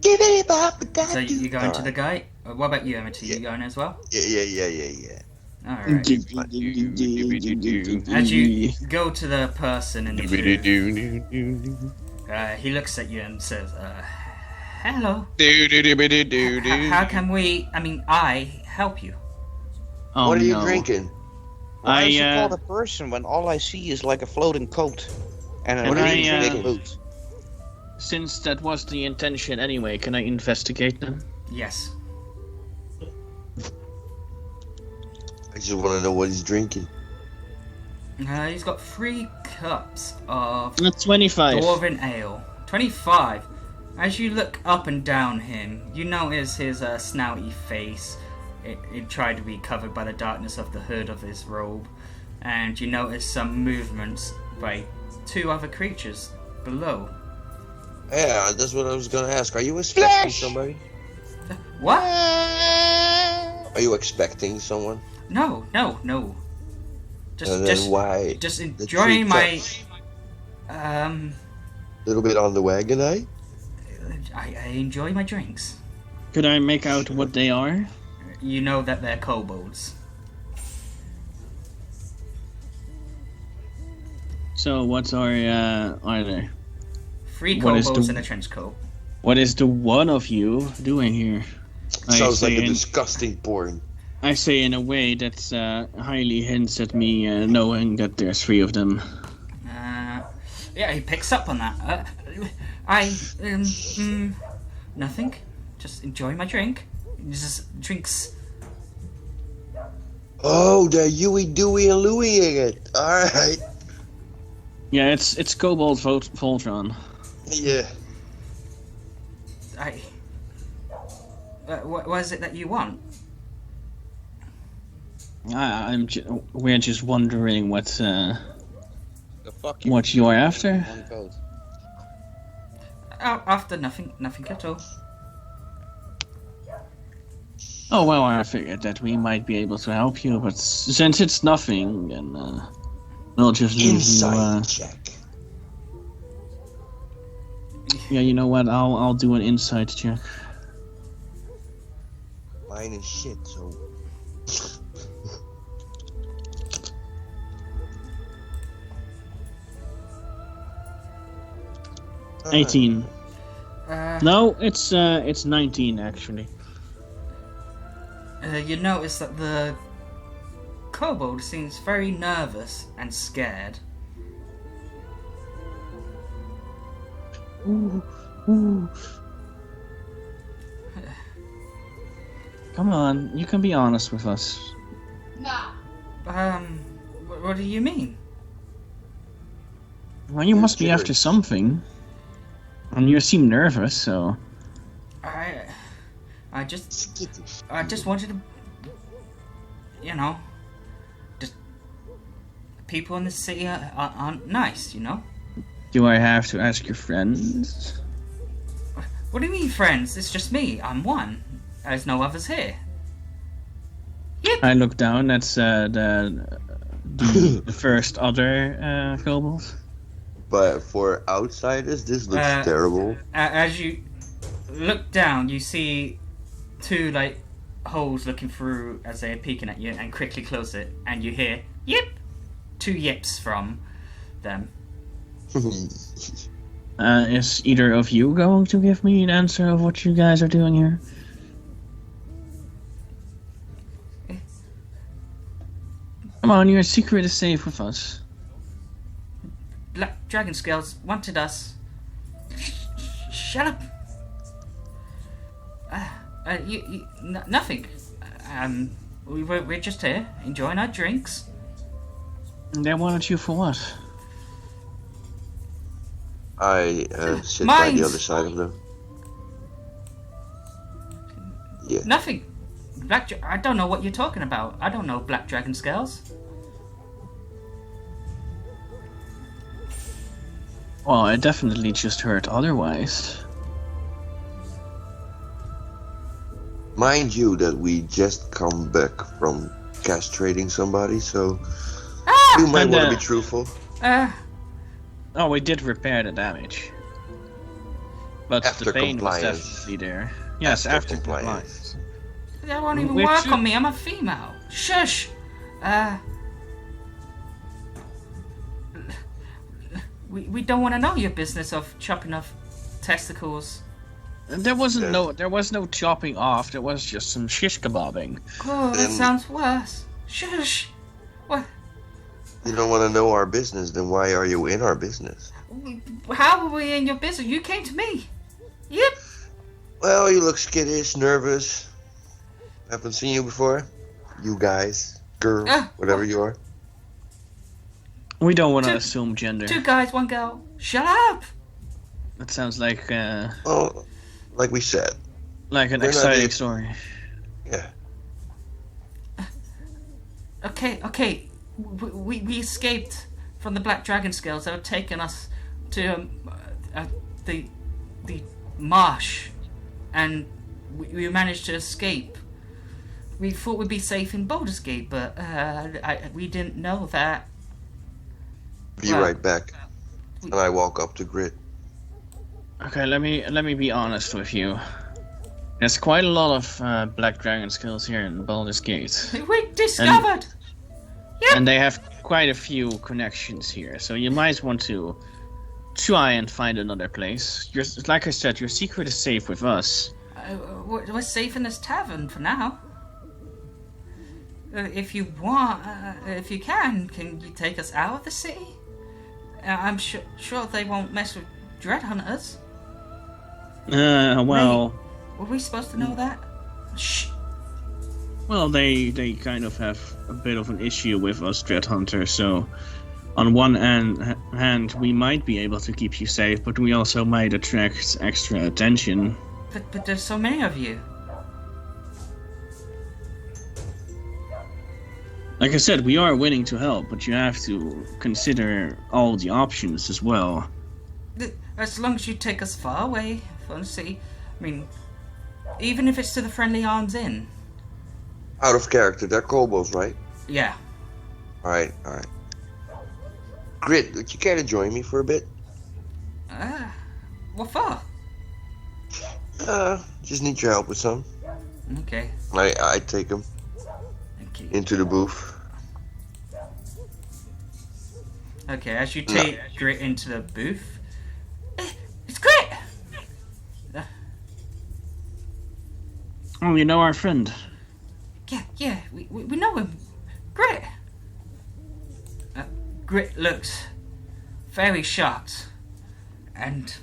So you going to the guy? What about you, Amity? You going as well? Yeah. Alright. As you go to the person in the booth, he looks at you and says, hello. How can I help you? Oh, What are you no. drinking? Why is I, it called a person when all I see is like a floating coat and a What really I, big boot? Since that was the intention anyway, can I investigate them? Yes. I just want to know what he's drinking. He's got 3 cups of 25. Dwarven ale. 25. As you look up and down him, you notice his snouty face. It tried to be covered by the darkness of the hood of his robe. And you notice some movements by 2 other creatures below. Yeah, that's what I was gonna ask. Are you expecting somebody? What? Are you expecting someone? No. And then why? Just the enjoying 3 my cups? Little bit on the wagon, eh? I enjoy my drinks. Could I make out what they are? You know that they're kobolds. So what are they? 3 What is kobolds the- in a trench coat. What is the one of you doing here? Sounds like a in, disgusting porn. I say in a way that highly hints at me knowing that there's 3 of them. Yeah, he picks up on that. Nothing. Just enjoy my drink. Just drinks. Oh, they're Huey, Dewey, and Louie-ing it. Alright. Yeah, it's Kobold Voltron. Yeah. What is it that you want? We're just wondering what The fuck what you are after. One coat. After nothing at all. Oh well, I figured that we might be able to help you, but since it's nothing, then we'll just leave Inside check. Yeah, you know what? I'll do an insight check. Mine is shit, so. 18. Uh, No, it's 19 actually. You notice that the kobold seems very nervous and scared. Come on, you can be honest with us. Nah. What do you mean? Well, you must be after something. And you seem nervous, so. I just wanted to, just people in the city aren't nice, you know. Do I have to ask your friends? What do you mean, friends? It's just me. I'm one. There's no others here. Yep. I look down at the first other kobold. But for outsiders, this looks terrible. As you look down, you see two like holes looking through as they're peeking at you, and quickly close it, and you hear yip, 2 yips from them. Is either of you going to give me an answer of what you guys are doing here? Come on, your secret is safe with us. Black Dragon Scales wanted us. Shut up. Nothing. We're just here enjoying our drinks. And they wanted you for what? I sit by the other side of them. Yeah. Nothing. I don't know what you're talking about. I don't know Black Dragon Scales. Well, I definitely just heard otherwise. Mind you that we just come back from castrating somebody, so you might want to be truthful. Oh, we did repair the damage. But After the pain was compliance. definitely there. Yes, after compliance. That won't even work on me. I'm a female. Shush. We don't want to know your business of chopping off testicles. There was no chopping off. There was just some shish kebabbing. Oh, that sounds worse. Shush. What? You don't want to know our business, then why are you in our business? How were we in your business? You came to me. Yep. Well, you look skittish, nervous. Haven't seen you before. You guys, girl, whatever you are. We don't want to assume gender. 2 guys, 1 girl. Shut up. That sounds like well, like we said. Like an exciting story. Yeah. Okay. We escaped from the Black Dragon Scales. They were taking us to the marsh, and we managed to escape. We thought we'd be safe in Baldur's Gate, but we didn't know that. Be right back. And I walk up to Grit. Okay, let me be honest with you. There's quite a lot of Black Dragon Scales here in Baldur's Gate. We discovered. And they have quite a few connections here, so you might want to try and find another place. Like I said, your secret is safe with us. We're safe in this tavern for now. If you want, if you can you take us out of the city? I'm sure they won't mess with Dread Hunters. Well... Were we supposed to know that? Shh. Well, they kind of have a bit of an issue with us Dread Hunters, so on one hand we might be able to keep you safe, but we also might attract extra attention. But there's so many of you. Like I said, we are willing to help, but you have to consider all the options as well. As long as you take us far away from the city. I mean, even if it's to the Friendly Arms Inn. Out of character, they're kobolds, right? Yeah. Alright. Grit, would you care to join me for a bit? What for? Just need your help with some. Okay. I take him into the booth. Okay, as you take Grit into the booth. It's Grit! Oh, you know our friend. Yeah, we know him. Grit! Grit looks very shocked. And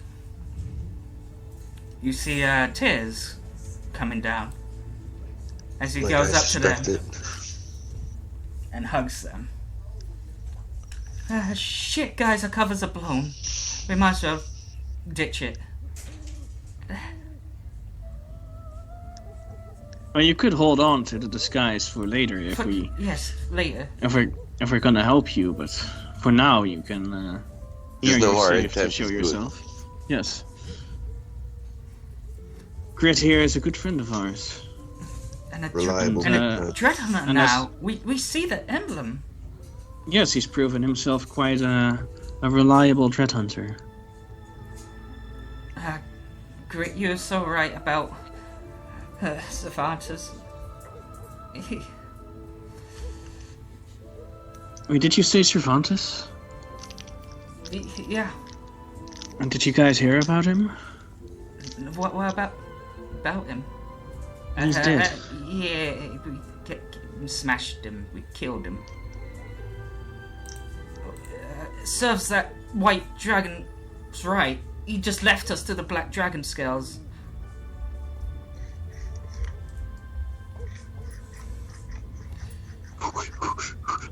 you see tears coming down as he goes up to them and hugs them. Shit, guys, our covers are blown. We might as well ditch it. Well, you could hold on to the disguise for later if we... Yes, later. If we're gonna help you, but for now you can... There's no worry, to show yourself. Yes. Grit here is a good friend of ours. And a reliable. And a Dread Hunter now. We see the emblem. Yes, he's proven himself quite a A reliable dread hunter. Grit, you're so right about Cervantes. Wait, did you say Cervantes? Yeah. And did you guys hear about him? What about him? He's dead. Yeah, we smashed him. We killed him. Serves that white dragon's right. He just left us to the black dragon scales.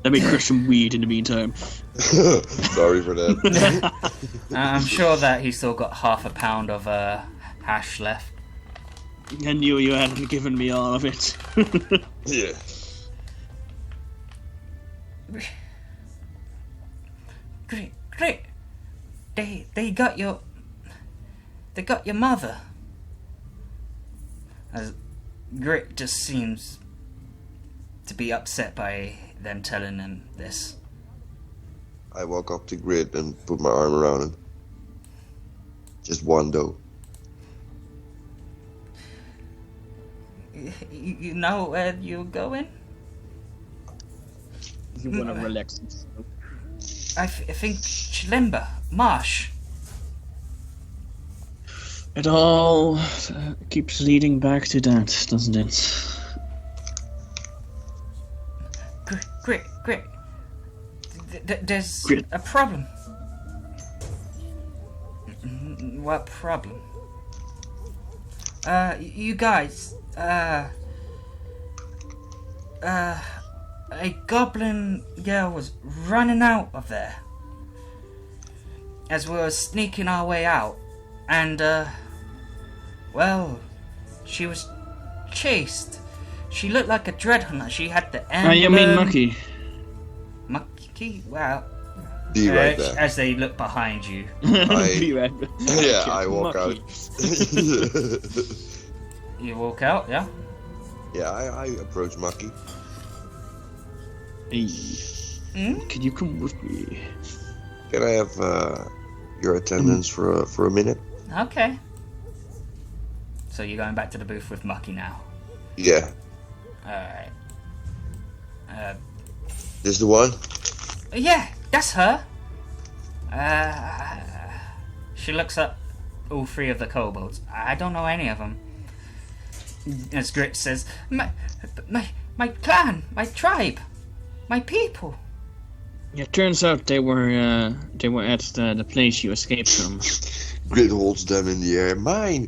Let me crush some weed in the meantime. Sorry for that. I'm sure that he's still got half a pound of hash left. I knew you hadn't given me all of it. Yeah. Great. They got your mother. As Grit just seems to be upset by them telling him this. I walk up to Grit and put my arm around him. Just one though. You know where you're going? You want to relax. I think Chilimba, Marsh. It all keeps leading back to that, doesn't it? Grit. There's Grit. a problem. What problem? You guys, a goblin girl was running out of there as we were sneaking our way out, and well, she was chased. She looked like a dread hunter. She had the emblem. You mean MckG? MckG? Wow. Be right back. As they look behind you. Be right back. Yeah, I walk out. You walk out, yeah? Yeah, I approach MckG. Hey, can you come with me? Can I have your attendance for a minute? Okay. So you're going back to the booth with MckG now? Yeah. Alright. This the one? Yeah, that's her. She looks up all three of the kobolds. I don't know any of them. As Grit says, my clan, my tribe, my people. Yeah, turns out they were at the place you escaped from. Grit holds them in the air. Mine.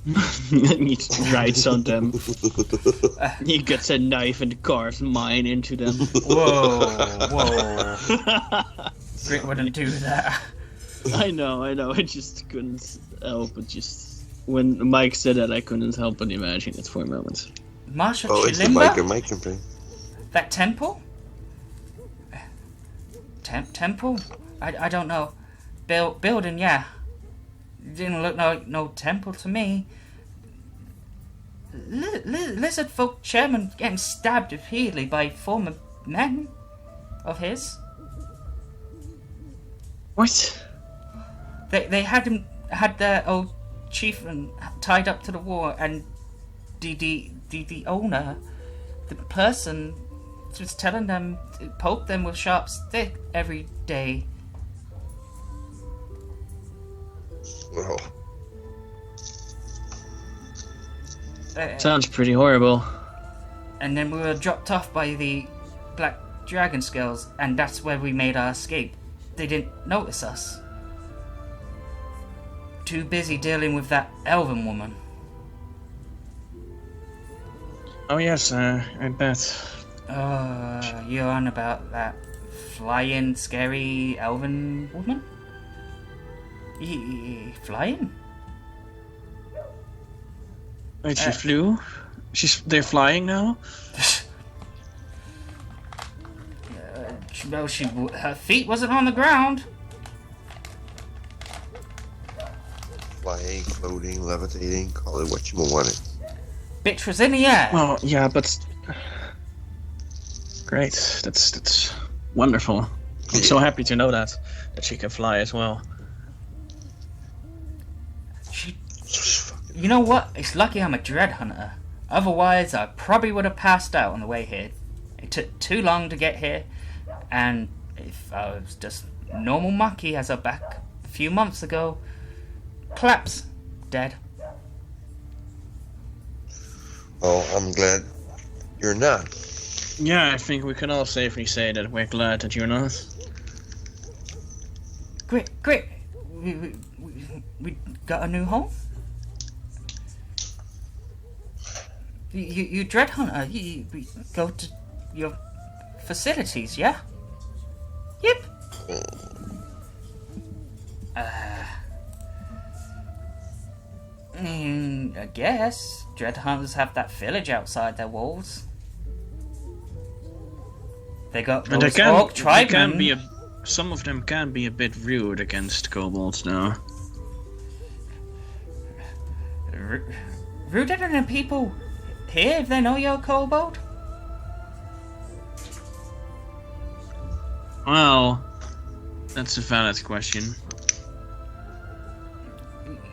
He writes on them. He gets a knife and carves mine into them. Whoa. Grit wouldn't do that. I know. I just couldn't help but just... When Mike said that, I couldn't help but imagine it for a moment. Marshal Oh, it's the Chilimba? Mike campaign. That temple? Temple? I don't know. Building, yeah. Didn't look like no temple to me. Lizard folk chairman getting stabbed repeatedly by former men of his. What? They had their old chieftain tied up to the wall, and the owner, the person, was telling them to poke them with sharp stick every day. Well, Sounds pretty horrible. And then we were dropped off by the black dragon scales, and that's where we made our escape. They didn't notice us. Too busy dealing with that elven woman. Oh yes, I bet. You're on about that flying, scary elven woman? Flying? Wait, she flew? They're flying now? Well, her feet wasn't on the ground. flying, floating, levitating, call it what you want it. Bitch was in the air. Well, yeah, but great. That's wonderful. I'm so happy to know that she can fly as well. You know what? It's lucky I'm a Dread Hunter. Otherwise, I probably would have passed out on the way here. It took too long to get here, and if I was just normal monkey as of back a few months ago, collapse, dead. Well, I'm glad you're not. Yeah, I think we can all safely say that we're glad that you're not. Great. We got a new home? You Dread Hunter, you go to your facilities, yeah? Yep. I guess Dread Hunters have that village outside their walls. They got those orc tribemen. Some of them can be a bit rude against kobolds, though. Ruder than the people here if they know you're a kobold? Well, that's a valid question.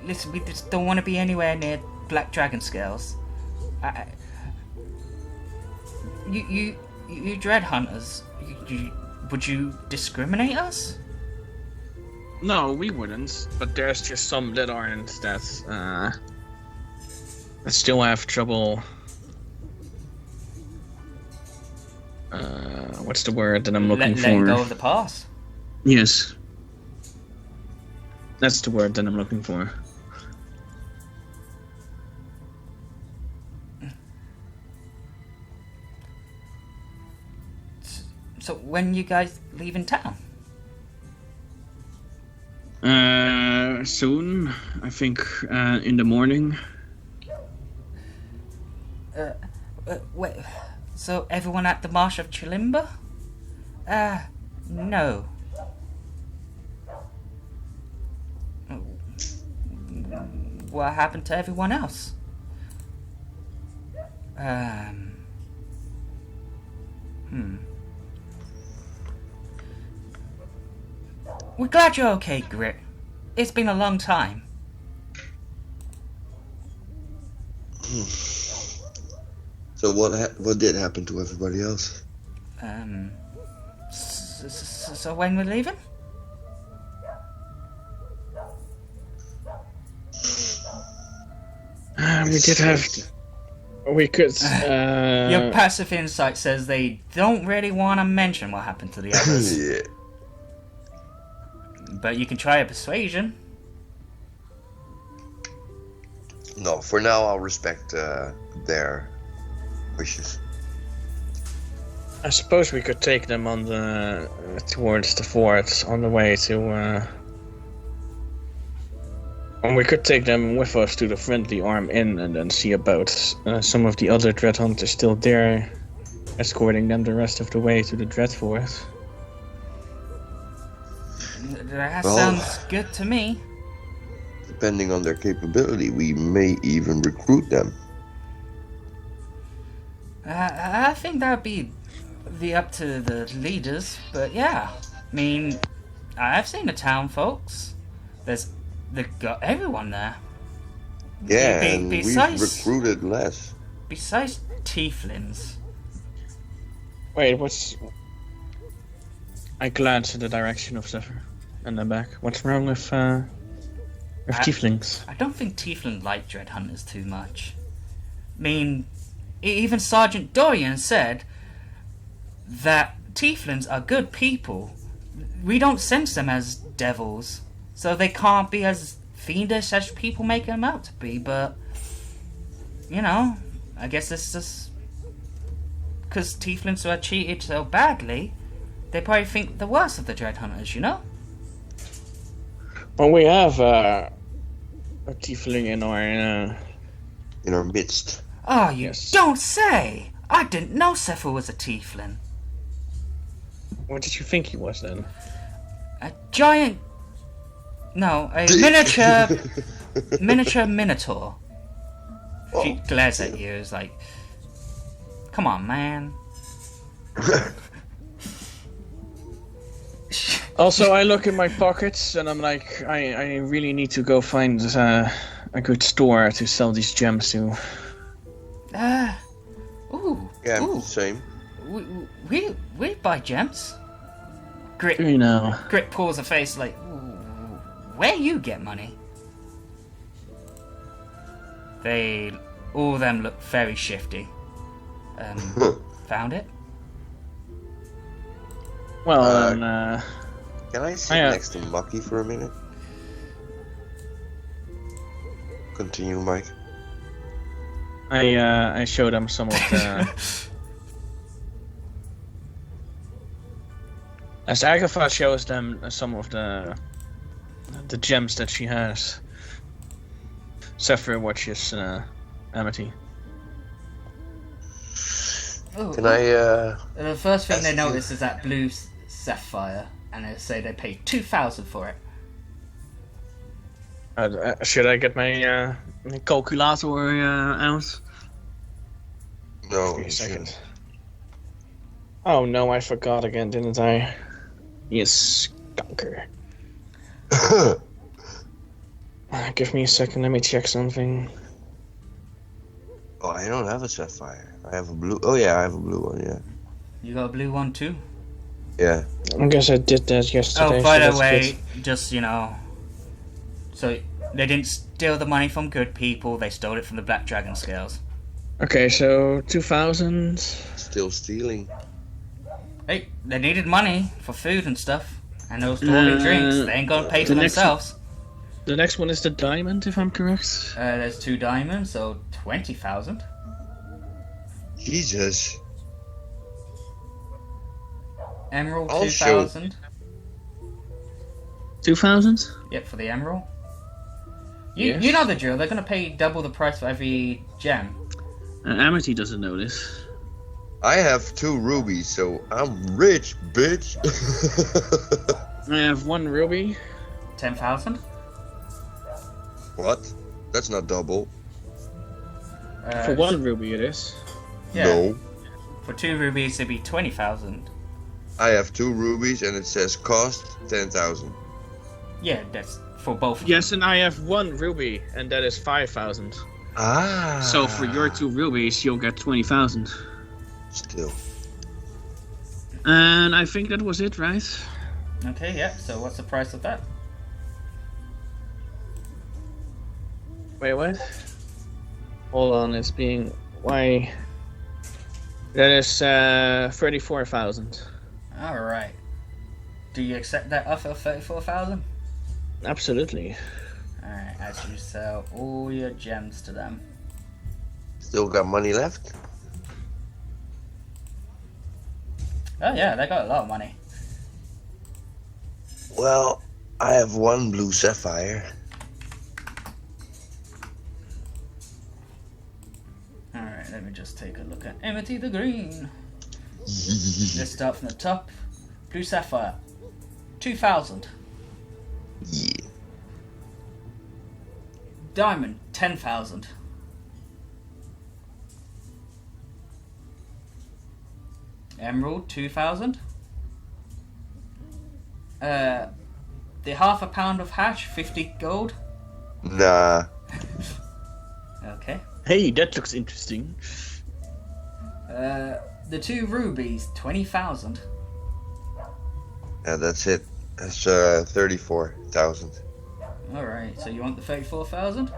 Listen, we just don't want to be anywhere near black dragon scales. You Dread Hunters, would you discriminate us? No, we wouldn't. But there's just some that aren't that still have trouble. What's the word that I'm looking for? Letting go of the past. Yes. That's the word that I'm looking for. So when you guys leaving town? Soon. I think in the morning. Wait, so everyone at the Marsh of Chilimba? No. What happened to everyone else? We're glad you're okay, Grit. It's been a long time. So what did happen to everybody else? So when we're leaving? We did have... We could... Your passive insight says they don't really want to mention what happened to the others. Yeah. But you can try a persuasion. No, for now I'll respect their wishes. I suppose we could take them on towards the fort on the way to... And we could take them with us to the Friendly Arm Inn and then see about some of the other Dread Hunters still there, escorting them the rest of the way to the Dread Fort. That sounds good to me. Depending on their capability, we may even recruit them. I think that'd be up to the leaders, but yeah. I mean, I've seen the town folks. They've got everyone there. Yeah, and we've recruited less. Besides tieflings. Wait, I glanced in the direction of Zephyr and then back. What's wrong with tieflings? I don't think tieflings like Dread Hunters too much. I mean, even Sergeant Dorian said that tieflings are good people. We don't sense them as devils, so they can't be as fiendish as people make them out to be, but, you know, I guess it's just because tieflings were treated so badly, they probably think the worst of the Dread Hunters, you know? Well, we have a tiefling in our midst. Oh, you don't say! I didn't know Zephyr was a tiefling. What did you think he was then? A giant... No, a miniature minotaur. She glares at you, is like, come on, man. Also, I look in my pockets and I'm like, I really need to go find a good store to sell these gems to. Ooh. Yeah, Ooh. same. We buy gems. Grit. You know. Grit pulls a face like, ooh, where you get money? They all of them look very shifty. Found it? Well, Can I sit next to MckG for a minute? Continue, Mike. I showed them some of the. As Agatha shows them some of the gems that she has. Sapphire watches Amity. Ooh, Can I? The first thing they notice is that blue sapphire, and they say they paid 2,000 for it. Should I get my calculator out? No. Give me a second. Oh no, I forgot again, didn't I? Yes, skunker. Give me a second, let me check something. Oh, I don't have a sapphire. I have a blue. Oh yeah, I have a blue one. Yeah. You got a blue one too? Yeah. I guess I did that yesterday. Oh, by so the way, good. just, so they didn't steal the money from good people, they stole it from the Black Dragon scales. Okay, so 2,000. Still stealing. Hey, they needed money for food and stuff, and those ordering drinks. They ain't gonna pay for themselves. The next one is the diamond, if I'm correct. There's 2 diamonds, so 20,000. Jesus. Emerald, I'll 2,000. 2,000? Yep, for the emerald. Yes. You know the drill. They're gonna pay double the price for every gem. Amity doesn't know this. I have 2 rubies, so I'm rich, bitch. I have 1 ruby. 10,000. What? That's not double. For 1 ruby it is. Yeah. No. For 2 rubies, it'd be 20,000. I have 2 rubies, and it says cost 10,000. Yeah, that's for both. Yes, and I have 1 ruby, and that is 5,000. Ah. So for your 2 rubies, you'll get 20,000. Still. And I think that was it, right? Okay, yeah. So what's the price of that? Wait, what? Hold on, it's being... Why? That is 34,000. All right. Do you accept that offer of 34,000? Absolutely. All right. As you sell all your gems to them. Still got money left? Oh yeah, they got a lot of money. Well, I have 1 blue sapphire. All right. Let me just take a look at Amity the Green. Let's start from the top. Blue sapphire, 2,000. Yeah. Diamond, 10,000. Emerald, 2,000. The half a pound of hash, 50 gold. Nah. Okay. Hey, that looks interesting. The 2 rubies, 20,000. Yeah, that's it. That's 34,000. Alright, so you want the 34,000?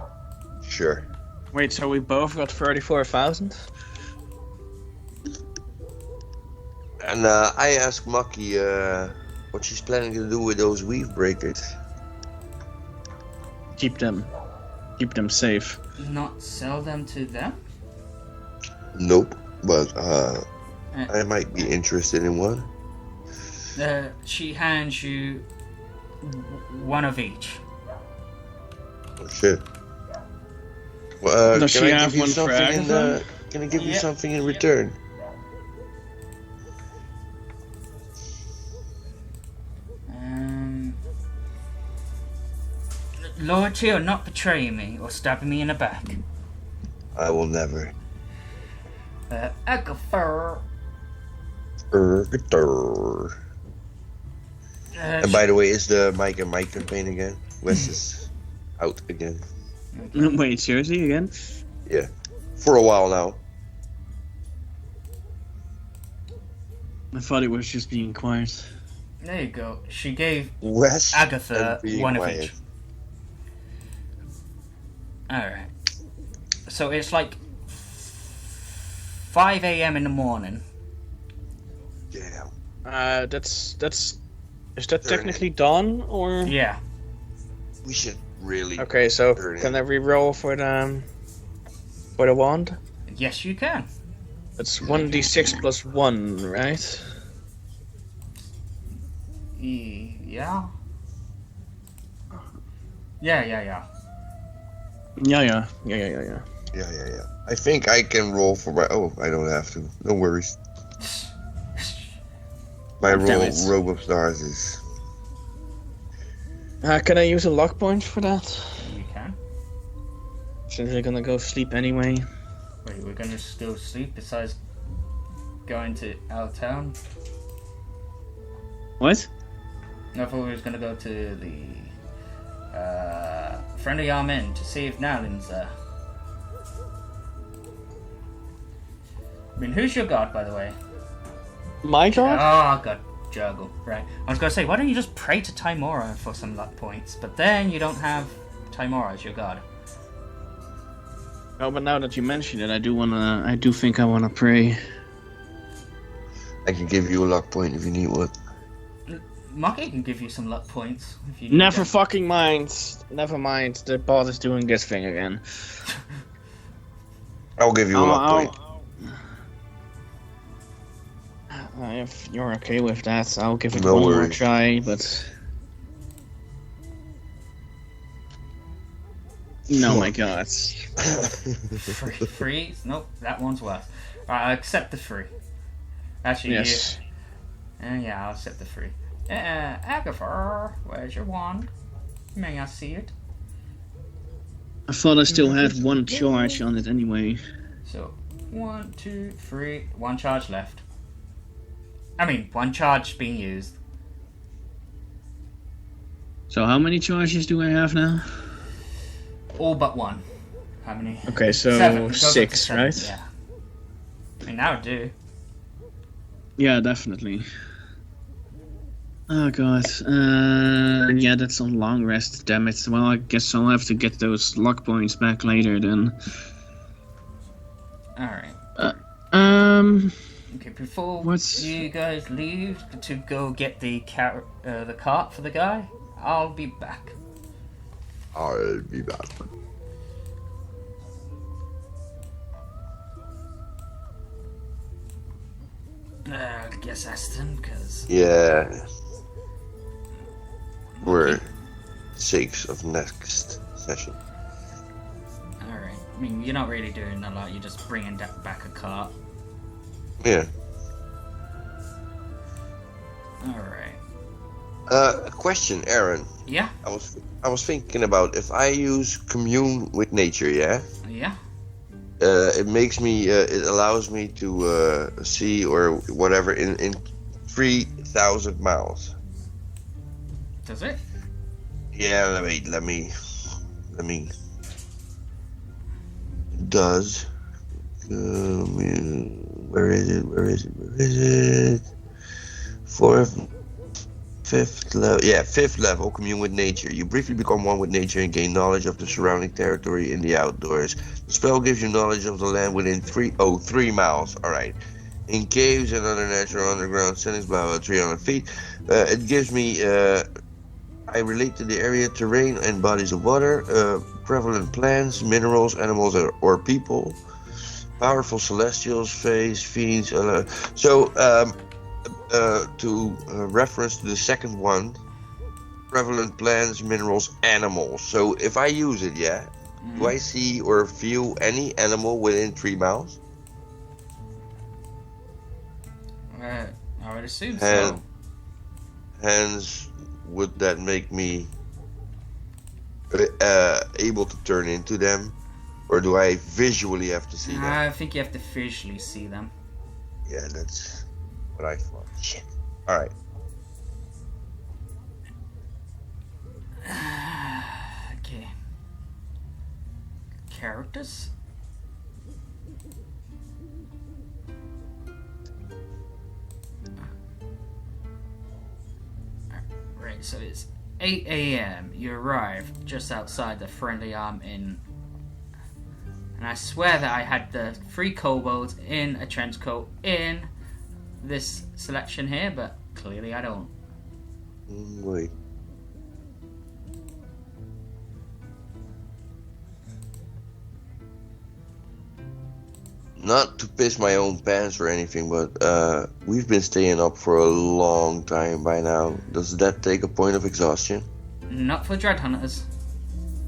Sure. Wait, so we both got 34,000? And I asked MckG what she's planning to do with those weave breakers. Keep them safe. Not sell them to them? Nope, but I might be interested in one. She hands you 1 of each. Oh shit. Well, Does can she I have give you one for something in Agatha? Can I give you Yeah. something in return? Loyalty or not betraying me or stabbing me in the back. I will never. Agatha. And by the way, is the Mike and Mike campaign again? Wes is out again. Wait, seriously again? Yeah, for a while now. I thought it was just being quiet. There you go. She gave Wes Agatha and being one quiet. of each. Alright. So it's like 5 a.m. in the morning. Damn. Is that technically dawn or? Yeah. We should really. Okay, so turn can it. I re-roll for the wand? Yes, you can. It's 1d6 plus 1, right? Yeah. Yeah. Yeah. Yeah. I think I can roll for my. Oh, I don't have to. No worries. My Damn roll, it. robe of stars is. Can I use a luck point for that? You can. Since we're gonna go sleep anyway. Wait, we're gonna still sleep besides going to out of town? What? I thought we was gonna go to the Friendly Arm to see if Nalin's there. I mean, who's your god, by the way? My god? Oh, God, Juggle. Right. I was gonna say, why don't you just pray to Timora for some luck points? But then you don't have Timora as your god. Oh, but now that you mention it, I do think I wanna pray. I can give you a luck point if you need one. MckG can give you some luck points if you need Never them. fucking mind. Never mind. The bot is doing this thing again. I'll give you a luck point. If you're okay with that, I'll give it No one more worries. try, but... No, my god. Free? Nope, that one's worse. Right, I accept the free. Actually, Yes. yeah, I'll accept the free. Agatha, where's your wand? May I see it? I thought I still had one charge on it anyway. So, 1, 2, 3, 1 charge left. I mean, 1 charge being used. So how many charges do I have now? All but 1. How many? Okay, so 7. It goes up to 6, 7, right? Yeah. I mean, that would do. Yeah, definitely. Oh god. Yeah, that's on long rest, damn it. Well, I guess I'll have to get those luck points back later then. Alright. Okay, before What's- you guys leave to go get the cart for the guy, I'll be back. I'll be back. I guess that's them, because... Yeah. We're sakes of next session. Alright. I mean, you're not really doing a lot, you're just bringing back a cart. Yeah. Alright. A question, Aaron. Yeah? I was thinking about if I use commune with nature, yeah? Yeah? It makes me, it allows me to see or whatever in 3,000 miles. Does it? Yeah, let me. It does. Where is it? Fifth level. Yeah, 5th level, commune with nature. You briefly become one with nature and gain knowledge of the surrounding territory in the outdoors. The spell gives you knowledge of the land within 3 miles. Alright. In caves and other natural underground settings, blah, blah, 300 feet. It gives me, I relate to the area, terrain, and bodies of water, prevalent plants, minerals, animals, or people, powerful celestials, fays, fiends. To reference to the second one, prevalent plants, minerals, animals. So if I use it, yeah, do I see or feel any animal within 3 miles? I would assume so. Hence, would that make me able to turn into them? Or do I visually have to see them? I think you have to visually see them. Yeah, that's what I thought. Shit. Alright. characters. Right, so it's 8 a.m. You arrive just outside the Friendly Arm Inn. And I swear that I had the 3 kobolds in a trench coat in this selection here, but clearly I don't. Wait. Not to piss my own pants or anything, but we've been staying up for a long time by now. Does that take a point of exhaustion? Not for Dread Hunters.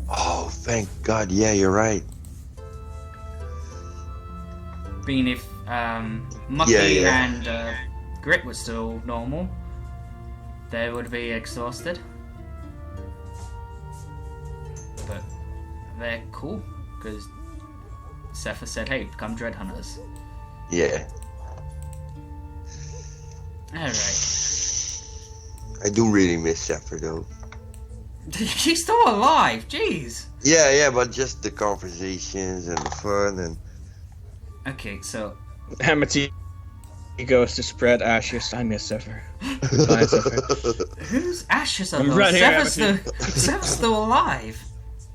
Oh, thank God. Yeah, you're right. Being if MckG Yeah. and Grit were still normal, they would be exhausted. But they're cool, because Sepha said, hey, become Dread Hunters. Yeah. Alright. I do really miss Zephyr, though. She's still alive, jeez! Yeah, but just the conversations and the fun and... Okay, so... Amity goes to spread ashes. I miss Zephyr. Goodbye, Zephyr. Whose ashes are I'm those? right here, Zephyr's still alive.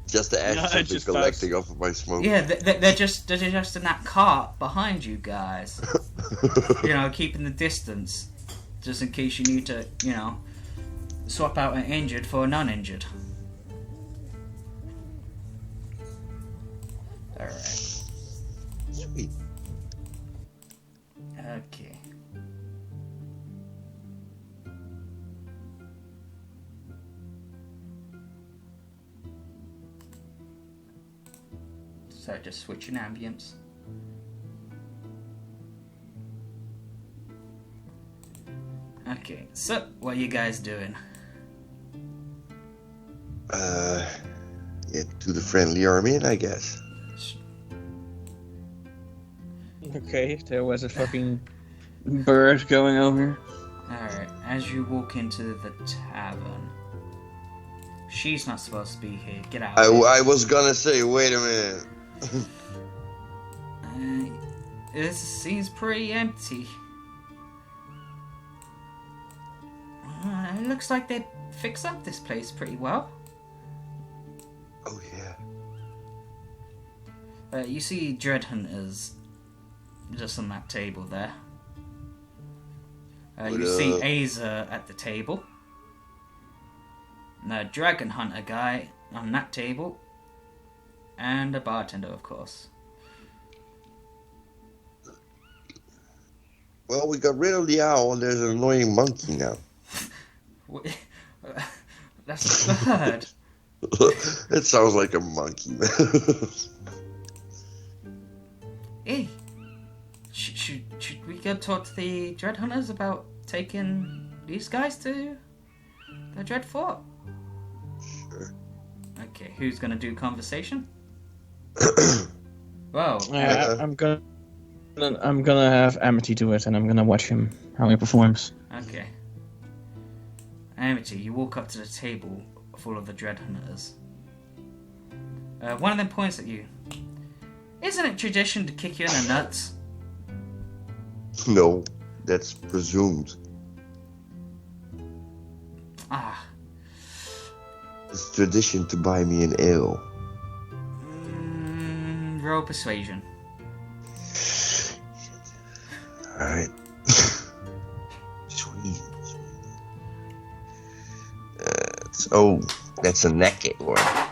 Just the ashes No, I've it been just collecting off of my smoke. Yeah, they're just in that cart behind you guys. You know, keeping the distance, just in case you need to, you know, swap out an injured for a non-injured. All right. Sweet. Okay. So just switching ambience. Okay, so what are you guys doing? Yeah, to the Friendly Army, I guess. Okay, there was a fucking bird going over. Alright, as you walk into the tavern, she's not supposed to be here. Get out. I was gonna say, wait a minute. This seems pretty empty. It looks like they fixed up this place pretty well. Oh yeah. You see Dread Hunters just on that table there. You see Aza at the table. The Dragon Hunter guy on that table. And a bartender, of course. Well, we got rid of the owl and there's an annoying monkey now. That's not bad. It sounds like a monkey, man. Hey, should we go talk to the Dread Hunters about taking these guys to the Dread Fort? Sure. Okay, who's gonna do conversation? Well, I'm gonna have Amity do it, and I'm gonna watch him how he performs. okay. Amity, you walk up to the table full of the Dread Hunters. One of them points at you. Isn't it tradition to kick you in the nuts? No, that's presumed. Ah. It's tradition to buy me an ale. Roll persuasion. Alright. Sweet. That's a naked one. I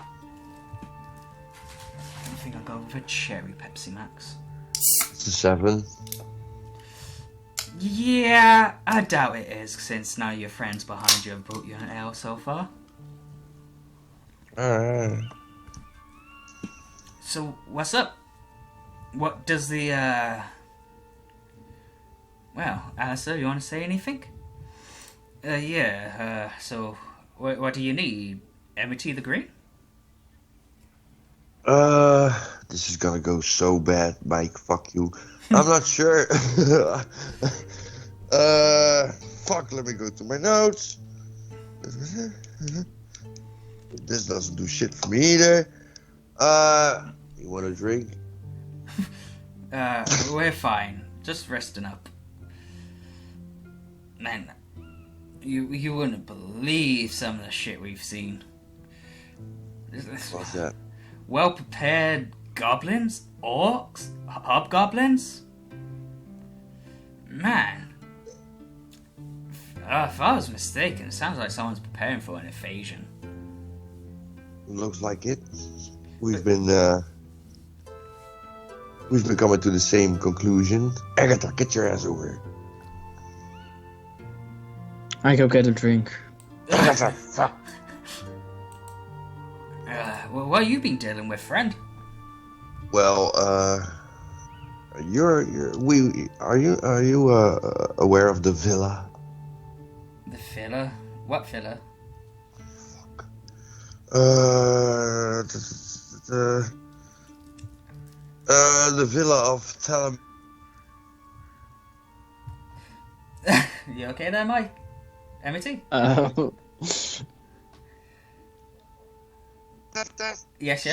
think I'll go with a cherry Pepsi Max. It's a 7. Yeah, I doubt it is, since none of your friends behind you have brought you an ale so far. Alright. So, what's up? What does the, Well, Alistair, you want to say anything? So, what do you need? Amity the Green? This is gonna go so bad, Mike. Fuck you. I'm not sure. Fuck, let me go to my notes. This doesn't do shit for me either. You want a drink? We're fine. Just resting up. Man, you wouldn't believe some of the shit we've seen. What's that? Well-prepared goblins? Orcs? Hobgoblins? Man. If I was mistaken, it sounds like someone's preparing for an invasion. Looks like it. We've been coming to the same conclusion. Agatha, get your ass over here. I go get a drink. Agatha, fuck. Well, what have you been dealing with, friend? Well, are you aware of the villa? The villa? What villa? The villa of Telam. You okay there, Mike? Amity? Yes.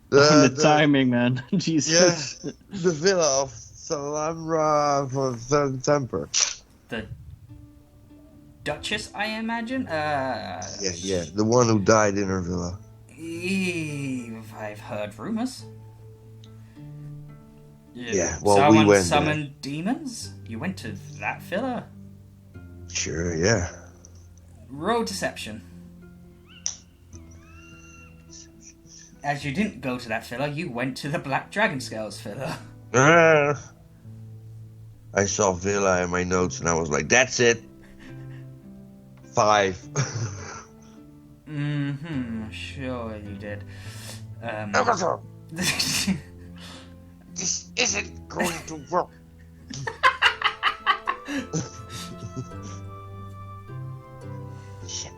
The timing, man. Jesus. Yeah, the villa of Salamra for Third Temper. The Duchess, I imagine? Yeah, the one who died in her villa. I've heard rumors. Yeah, well, Someone we went summoned there. demons? You went to that villa? Sure, yeah. Roll deception. As you didn't go to that villa, you went to the Black Dragon Scales villa. I saw villa in my notes and I was like, that's it. 5. Sure you did. This isn't going to work. Shit.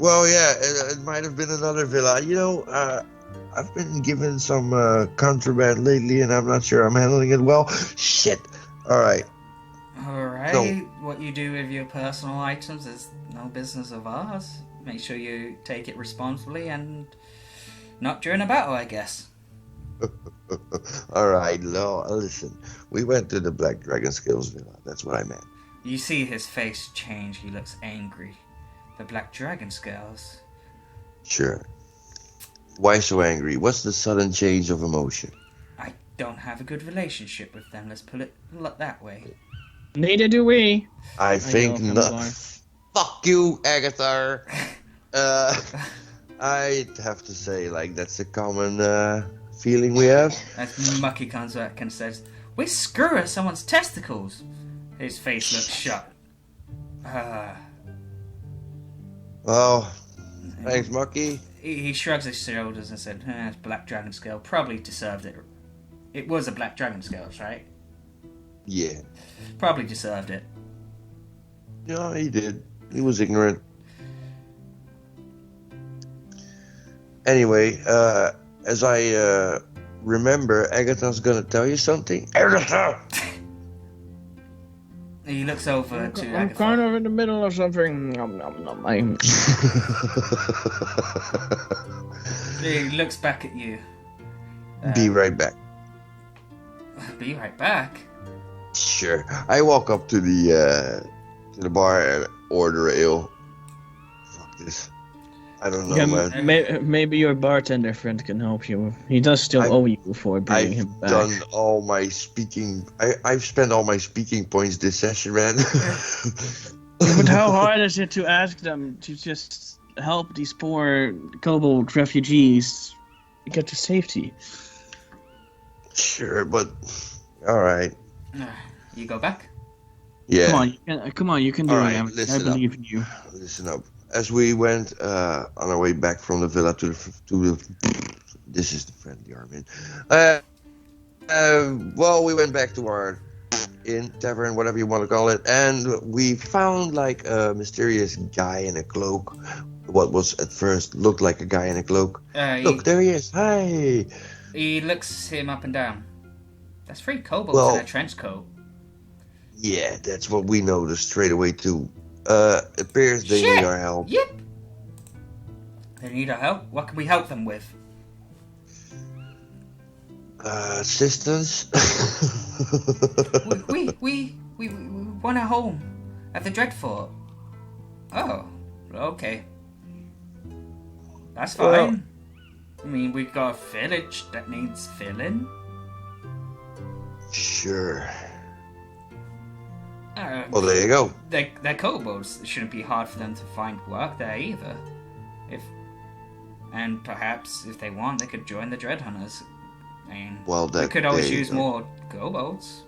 Well, yeah, it might have been another villa. You know, I've been given some contraband lately, and I'm not sure I'm handling it well. Shit. All right. Alright, what you do with your personal items is no business of ours. Make sure you take it responsibly and not during a battle, I guess. All right, no, listen. We went to the Black Dragon Scales villa. That's what I meant. You see his face change. He looks angry. The Black Dragon Scales. Sure. Why so angry? What's the sudden change of emotion? I don't have a good relationship with them. Let's put it that way. Neither do we. I think not. Fuck you, Agatha. I'd have to say, like, that's a common feeling we have. As MckG comes back and says, "We screw at someone's testicles." His face looks shut. Well, thanks, MckG. He shrugs his shoulders and said, it's Black Dragon Scale. Probably deserved it. It was a Black Dragon Scales, right? Yeah. Probably deserved it. Yeah, he did. He was ignorant. Anyway, as I remember, Agatha's gonna tell you something. Agatha! He looks over to I'm Agatha. kind of in the middle of something. Nom, nom, nom. He looks back at you. Be right back. Be right back? Sure. I walk up to the bar and order a ale. Fuck this. I don't know, man. Maybe your bartender friend can help you. He does still owe you for bringing him back. I've done all my speaking. I've spent all my speaking points this session, man. But how hard is it to ask them to just help these poor kobold refugees get to safety? Sure, but all right. You go back? Yeah. Come on, you can do right, it. I believe in you. Listen up. As we went on our way back from the villa to the this is the friendly army. Well, we went back to our inn, tavern, whatever you want to call it, and we found like a mysterious guy in a cloak. What was at first looked like a guy in a cloak. Look, there he is. Hi. He looks him up and down. That's 3 kobolds in a trench coat. Yeah, that's what we noticed straight away too. Appears they need our help. Yep. They need our help. What can we help them with? Assistance. We want a home at the Dread Fort. Oh, okay. That's fine. Well- I mean, we've got a village that needs filling. Sure. Well, there you go. They're kobolds. It shouldn't be hard for them to find work there either. And perhaps, if they want, they could join the Dread Hunters. I mean, we could always use more kobolds.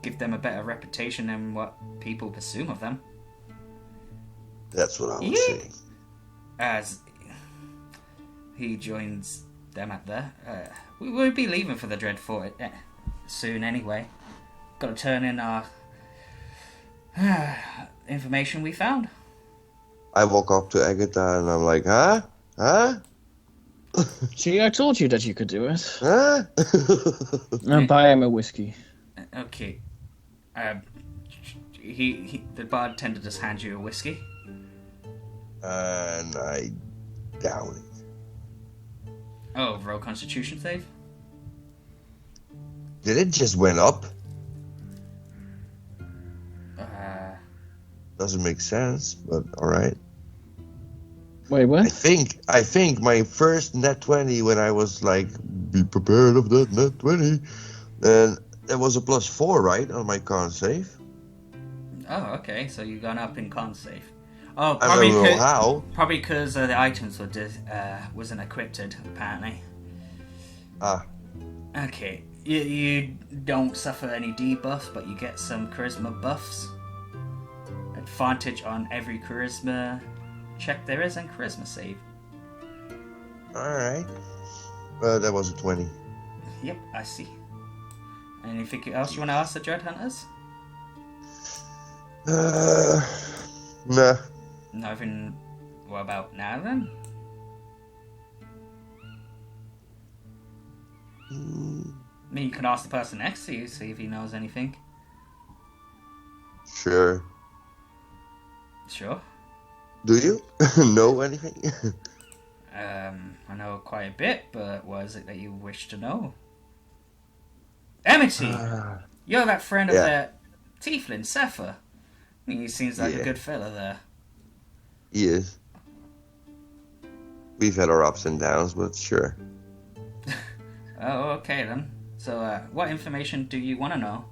Give them a better reputation than what people assume of them. That's what I was saying. As he joins them at the... we will be leaving for the Dread Fort soon anyway. Got to turn in our information we found. I walk up to Agatha and I'm like, huh? Huh? See, I told you that you could do it. Huh? And buy him a whiskey. Okay. The bartender just hands you a whiskey. And I down it. Oh, roll Constitution save? Did it just went up? Doesn't make sense, but alright. Wait, what? I think my first net 20 when I was like, be prepared of that net 20. And there was a +4, right, on my con save? Oh, okay. So you've gone up in con save. Oh, I don't know how. Probably because the items wasn't equipped, apparently. Ah. Okay. You don't suffer any debuffs, but you get some charisma buffs. Advantage on every charisma check there is and charisma save. Alright. That was a 20. Yep, I see. Anything else you want to ask the Dread Hunters? Nah. Nothing. What about now then? I mean, you can ask the person next to you, see if he knows anything. Sure. Sure. Do you know anything? I know quite a bit, but what is it that you wish to know? Amity! You're that friend of the Tiefling, Sepher. I mean, he seems like a good fella there. He is. We've had our ups and downs, but sure. Oh, okay then. So, what information do you want to know?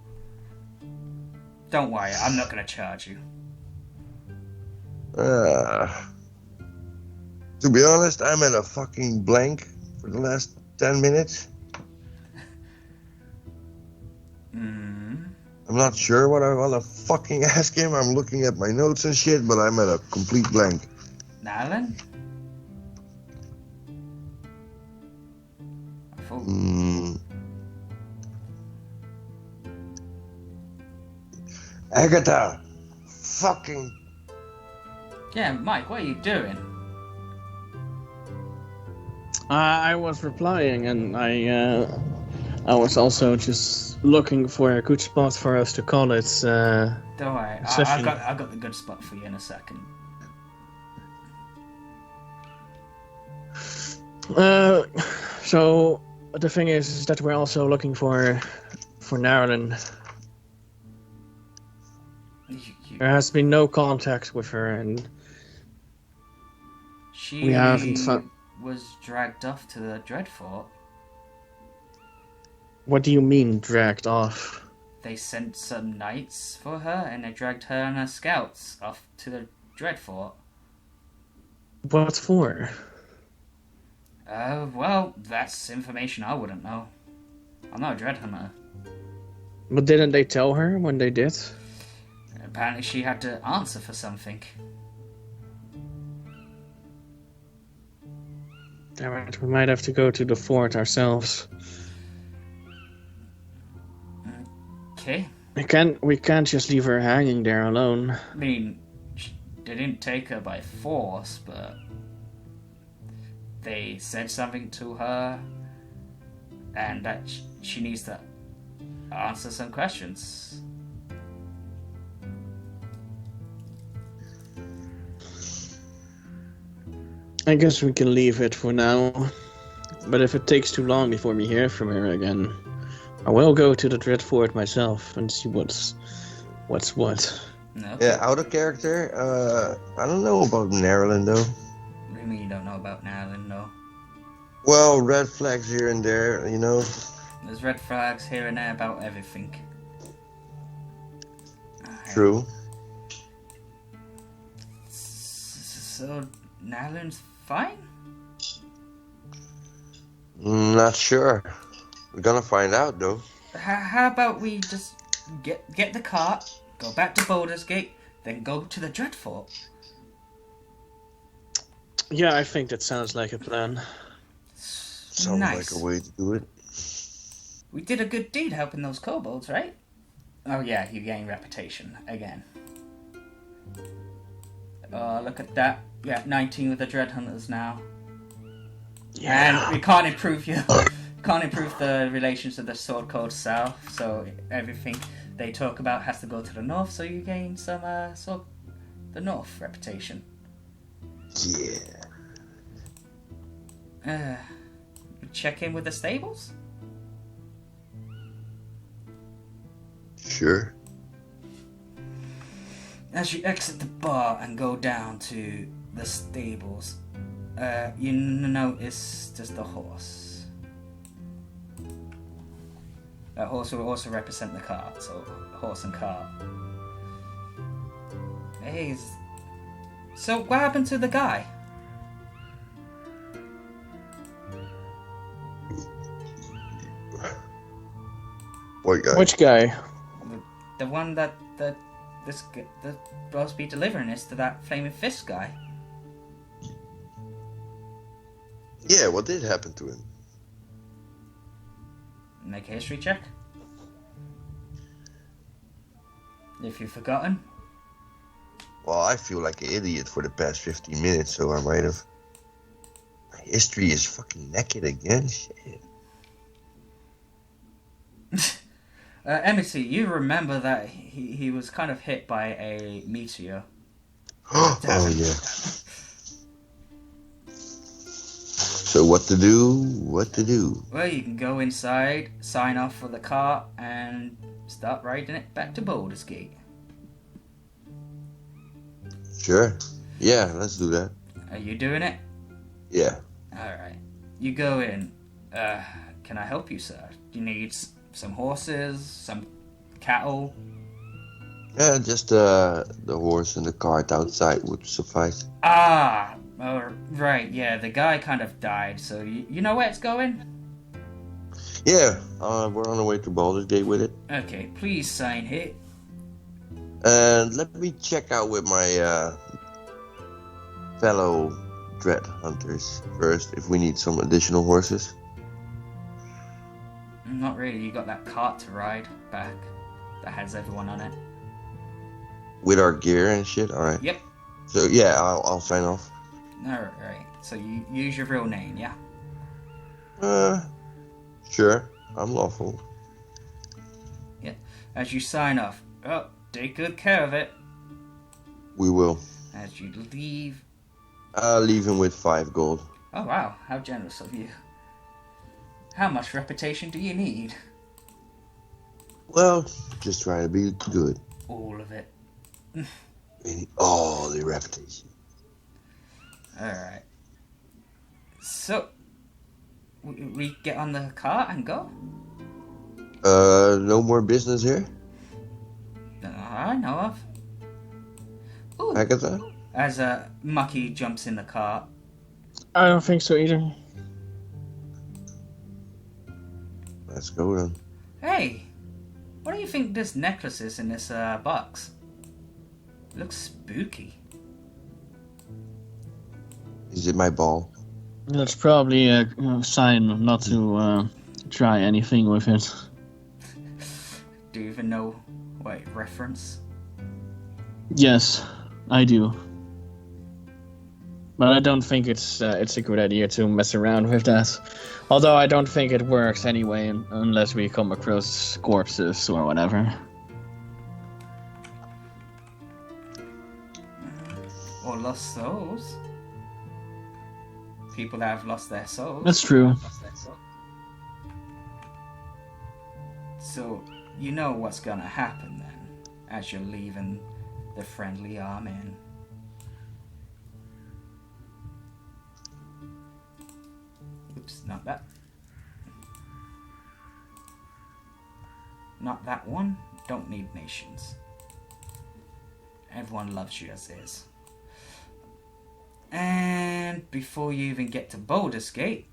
Don't worry, I'm not going to charge you. To be honest, I'm at a fucking blank for the last 10 minutes. I'm not sure what I want to fucking ask him. I'm looking at my notes and shit, but I'm at a complete blank. Now then? Agatha! Fucking... Yeah, Mike, what are you doing? I was replying, and I was also just looking for a good spot for us to call it. Don't worry, session. I've got the good spot for you in a second. So the thing is that we're also looking for Narlin. There has been no contact with her, and she we haven't found... was dragged off to the Dread Fort. What do you mean, dragged off? They sent some knights for her, and they dragged her and her scouts off to the Dread Fort. What for? Well, that's information I wouldn't know. I'm not a Dread Hunter. But didn't they tell her when they did? Apparently she had to answer for something. Damn it, we might have to go to the fort ourselves. Okay. We can't just leave her hanging there alone. I mean, they didn't take her by force, but they said something to her, and that she needs to answer some questions. I guess we can leave it for now. But if it takes too long before we hear from her again, I will go to the Dread Fort myself and see what's what. No. Yeah, out of character. I don't know about Maryland though. What do you mean you don't know about Ireland, no? Well, red flags here and there, you know. There's red flags here and there about everything. True. So, Ireland's fine? Not sure. We're gonna find out though. How about we just get the cart, go back to Baldur's Gate, then go to the Dread Fort? Yeah, I think that sounds like a plan. Sounds Nice. like a way to do it. We did a good deed helping those kobolds, right? Oh yeah, you gain reputation again. Oh, look at that. You're at 19 with the Dread Hunters now. Yeah. And we can't improve the relations of the Sword Coast South, so everything they talk about has to go to the north, so you gain some the north reputation. Yeah. Check in with the stables? Sure. As you exit the bar and go down to the stables, you notice just a horse. That horse will also represent the cart, so horse and cart. Hey, so what happened to the guy? What guy? Which guy? The one that that's supposed to be delivering this to that flaming fist guy. Yeah, what did happen to him? Make a history check. If you've forgotten. Well, I feel like an idiot for the past 15 minutes, so I might have. My history is fucking naked again. Shit. Emity, you remember that he was kind of hit by a meteor. Oh yeah. So what to do? What to do? Well, you can go inside, sign off for the cart, and start riding it back to Baldur's Gate. Sure. Yeah, let's do that. Are you doing it? Yeah. Alright. You go in. Can I help you, sir? Do you need some horses? Some cattle? Yeah, just the horse and the cart outside would suffice. Ah! Oh, right, yeah, the guy kind of died, so you know where it's going? Yeah, we're on our way to Baldur's Gate with it. Okay, please sign here. And let me check out with my fellow Dread Hunters first if we need some additional horses. Not really, you got that cart to ride back that has everyone on it. With our gear and shit? Alright. Yep. So yeah, I'll sign off. Alright, so you use your real name, yeah? Sure. I'm lawful. Yeah. As you sign off, take good care of it. We will. As you leave. I'll leave him with 5 gold. Oh wow, how generous of you. How much reputation do you need? Well, just try to be good. All of it. Meaning all the reputation. Alright. So, we get on the car and go? No more business here? I know of. Ooh. Agatha? As MckG jumps in the car. I don't think so either. Let's go then. Hey, what do you think this necklace is in this box? It looks spooky. Is it my ball? That's probably a sign not to try anything with it. Do you even know what it reference? Yes, I do. But I don't think it's a good idea to mess around with that. Although I don't think it works anyway, unless we come across corpses or whatever. Or lost souls? people that have lost their souls. That's true. So, you know what's gonna happen then, as you're leaving the friendly arm in. Oops, not that. Not that one. Don't need nations. Everyone loves you as is. And before you even get to Baldur's Gate,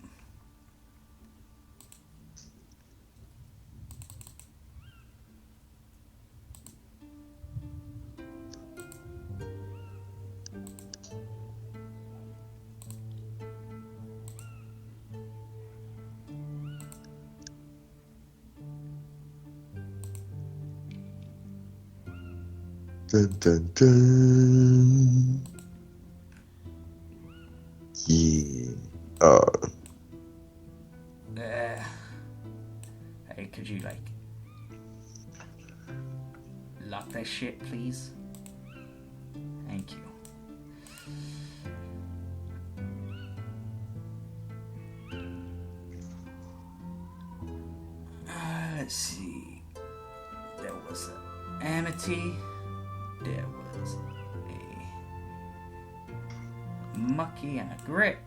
Dun, dun, dun. Yeah. hey, could you like lock that shit, please? Thank you. Let's see. There was an amity. There was a mucky and a grit.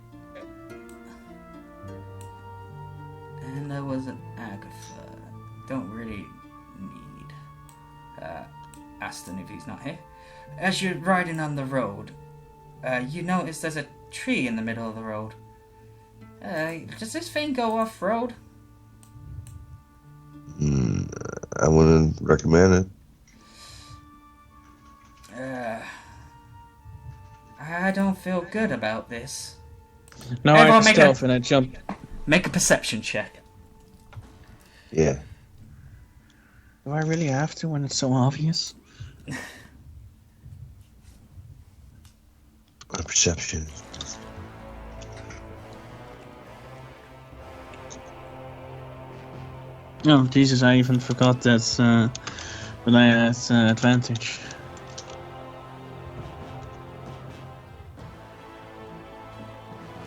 And there was an Agatha. Don't really need Aston if he's not here. As you're riding on the road, you notice there's a tree in the middle of the road. Does this thing go off-road? I wouldn't recommend it. I don't feel good about this. Now I Everyone have stealth and I jump. Make a perception check. Yeah. Do I really have to when it's so obvious? Perception. Oh, Jesus, I even forgot that I had advantage.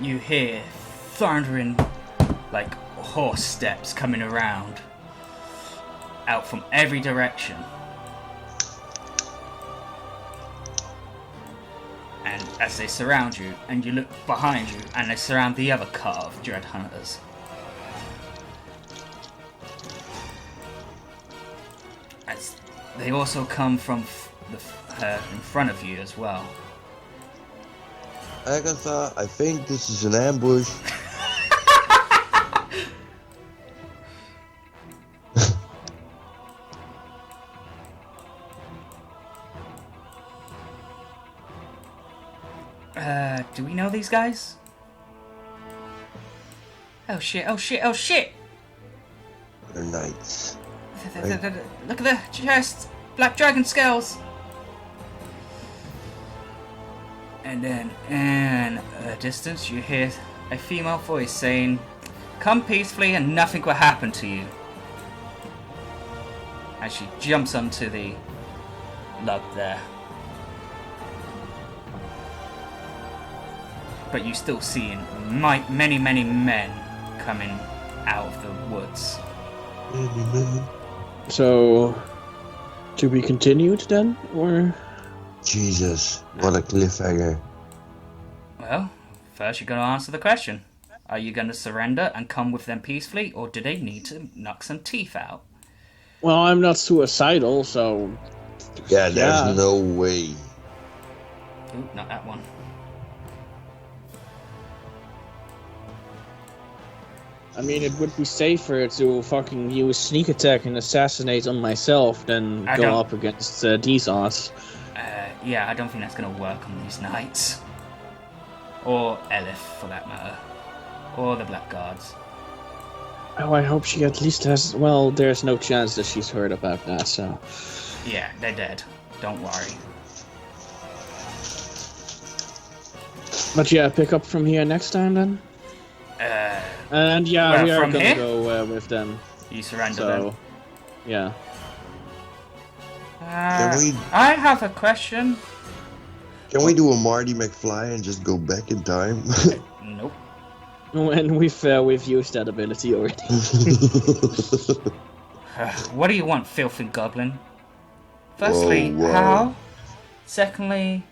You hear thundering, like horse steps coming around, out from every direction. And as they surround you, and you look behind you, and they surround the other car of Dread Hunters. As they also come from in front of you as well. Agatha, I think this is an ambush. Do we know these guys? Oh shit, oh shit, oh shit! They're knights. Look at the chest! Black dragon scales! And then, in a distance, you hear a female voice saying, "Come peacefully and nothing will happen to you." As she jumps onto the lug there. But you still see many men coming out of the woods. So, to be continued then, or? Jesus, what a cliffhanger. Well, first you're going to answer the question. Are you going to surrender and come with them peacefully, or do they need to knock some teeth out? Well, I'm not suicidal, so... Yeah, there's no way. Ooh, not that one. I mean, it would be safer to fucking use sneak attack and assassinate on myself than go up against these odds. Yeah, I don't think that's going to work on these knights. Or Elif, for that matter. Or the Blackguards. Oh, I hope she at least has... Well, there's no chance that she's heard about that, so... Yeah, they're dead. Don't worry. But yeah, pick up from here next time, then? And yeah, well, we are gonna here? go with them. You surrender So, them. yeah. I have a question. Can we do a Marty McFly and just go back in time? Nope. When we've used that ability already. What do you want, filthy goblin? Firstly, Whoa. how? Secondly,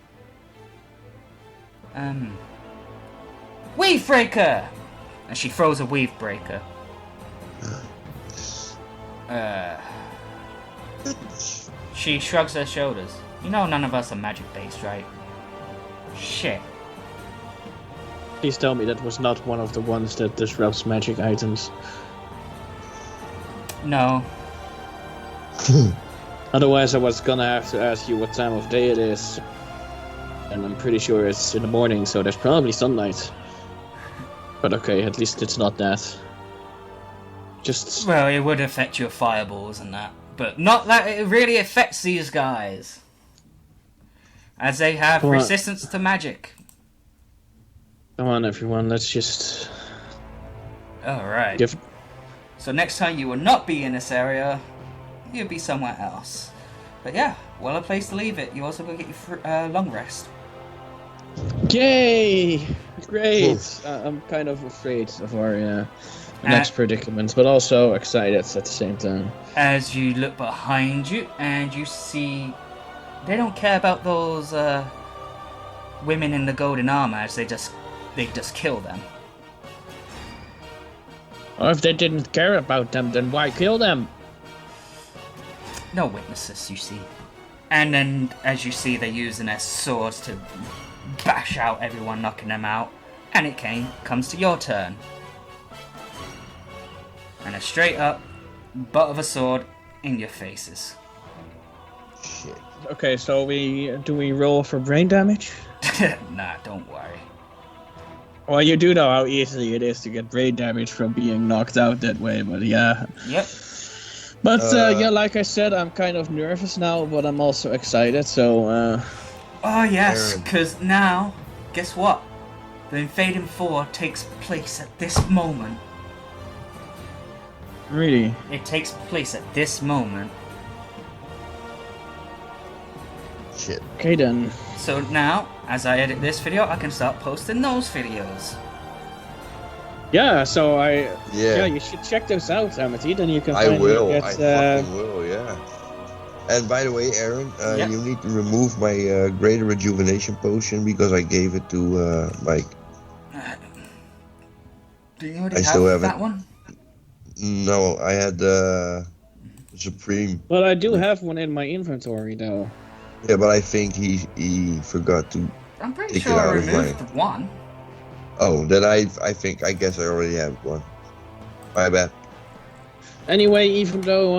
weave breaker! And she throws a weave breaker. She shrugs her shoulders. You know none of us are magic based, right? Shit. Please tell me that was not one of the ones that disrupts magic items. No. Otherwise, I was gonna have to ask you what time of day it is. And I'm pretty sure it's in the morning, so there's probably sunlight. But okay, at least it's not that. Just... Well, it would affect your fireballs and that. But not that it really affects these guys. As they have Come on. resistance to magic. Come on, everyone, let's just... Alright. Give... So next time you will not be in this area, you'll be somewhere else. But yeah, well a place to leave it. You also will get your long rest. Yay! Great! I'm kind of afraid of our next predicament, but also excited at the same time. As you look behind you and you see... They don't care about those women in the golden armor, as they just kill them. Or if they didn't care about them, then why kill them? No witnesses, you see. And then, as you see, they're using their swords to bash out everyone, knocking them out. And it comes to your turn. And a straight up butt of a sword in your faces. Shit. Okay, so do we roll for brain damage? Nah, don't worry. Well, you do know how easily it is to get brain damage from being knocked out that way, but yeah. Yep. But yeah, like I said, I'm kind of nervous now, but I'm also excited, so... Oh yes, because now, guess what? The Invading 4 takes place at this moment. Really? It takes place at this moment. Shit. Okay then. So now, as I edit this video, I can start posting those videos. Yeah, so Yeah. you should check those out, Amity, then you can I finally will. get... I fucking will, yeah. And by the way, Aaron, Yeah. you need to remove my greater rejuvenation potion because I gave it to Mike. Do you already I still have have that it. one? No, I had Supreme. Well, I do have one in my inventory, though. Yeah, but I think he forgot to. I'm pretty Take it sure I out of removed one. Oh, then I guess I already have one. My bad. Anyway, even though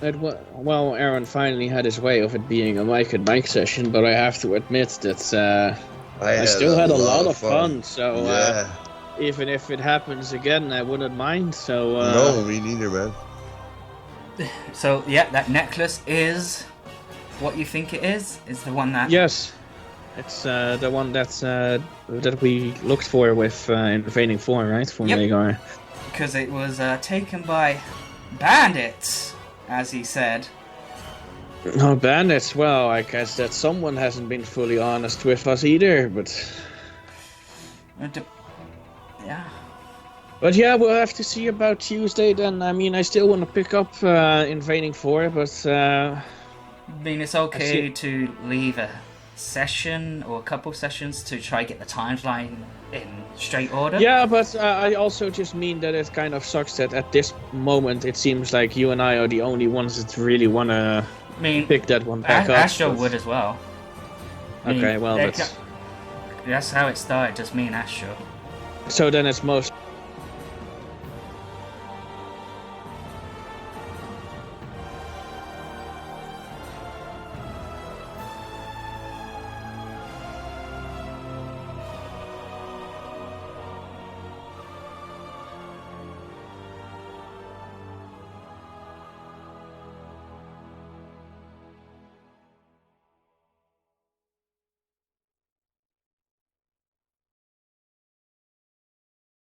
Aaron finally had his way of it being a Mike and Mike session, but I have to admit that I still had a lot of fun. So yeah. even if it happens again, I wouldn't mind. So No, me neither, man. So yeah, that necklace is what you think it is. Is the one that? yes, it's the one that's that we looked for with Invading 4, right? For Yep. Rhaegar. Because it was taken by bandits, as he said. Oh, bandits. Well, I guess that someone hasn't been fully honest with us either, but. Yeah. But yeah, we'll have to see about Tuesday then. I mean, I still want to pick up Invading 4, but... I mean, it's okay to leave a session or a couple sessions to try get the timeline in straight order. Yeah, but I also just mean that it kind of sucks that at this moment it seems like you and I are the only ones that really want to pick that one back up. Astro would as well. Okay, well, that's how it started, just me and Astro. So then it's most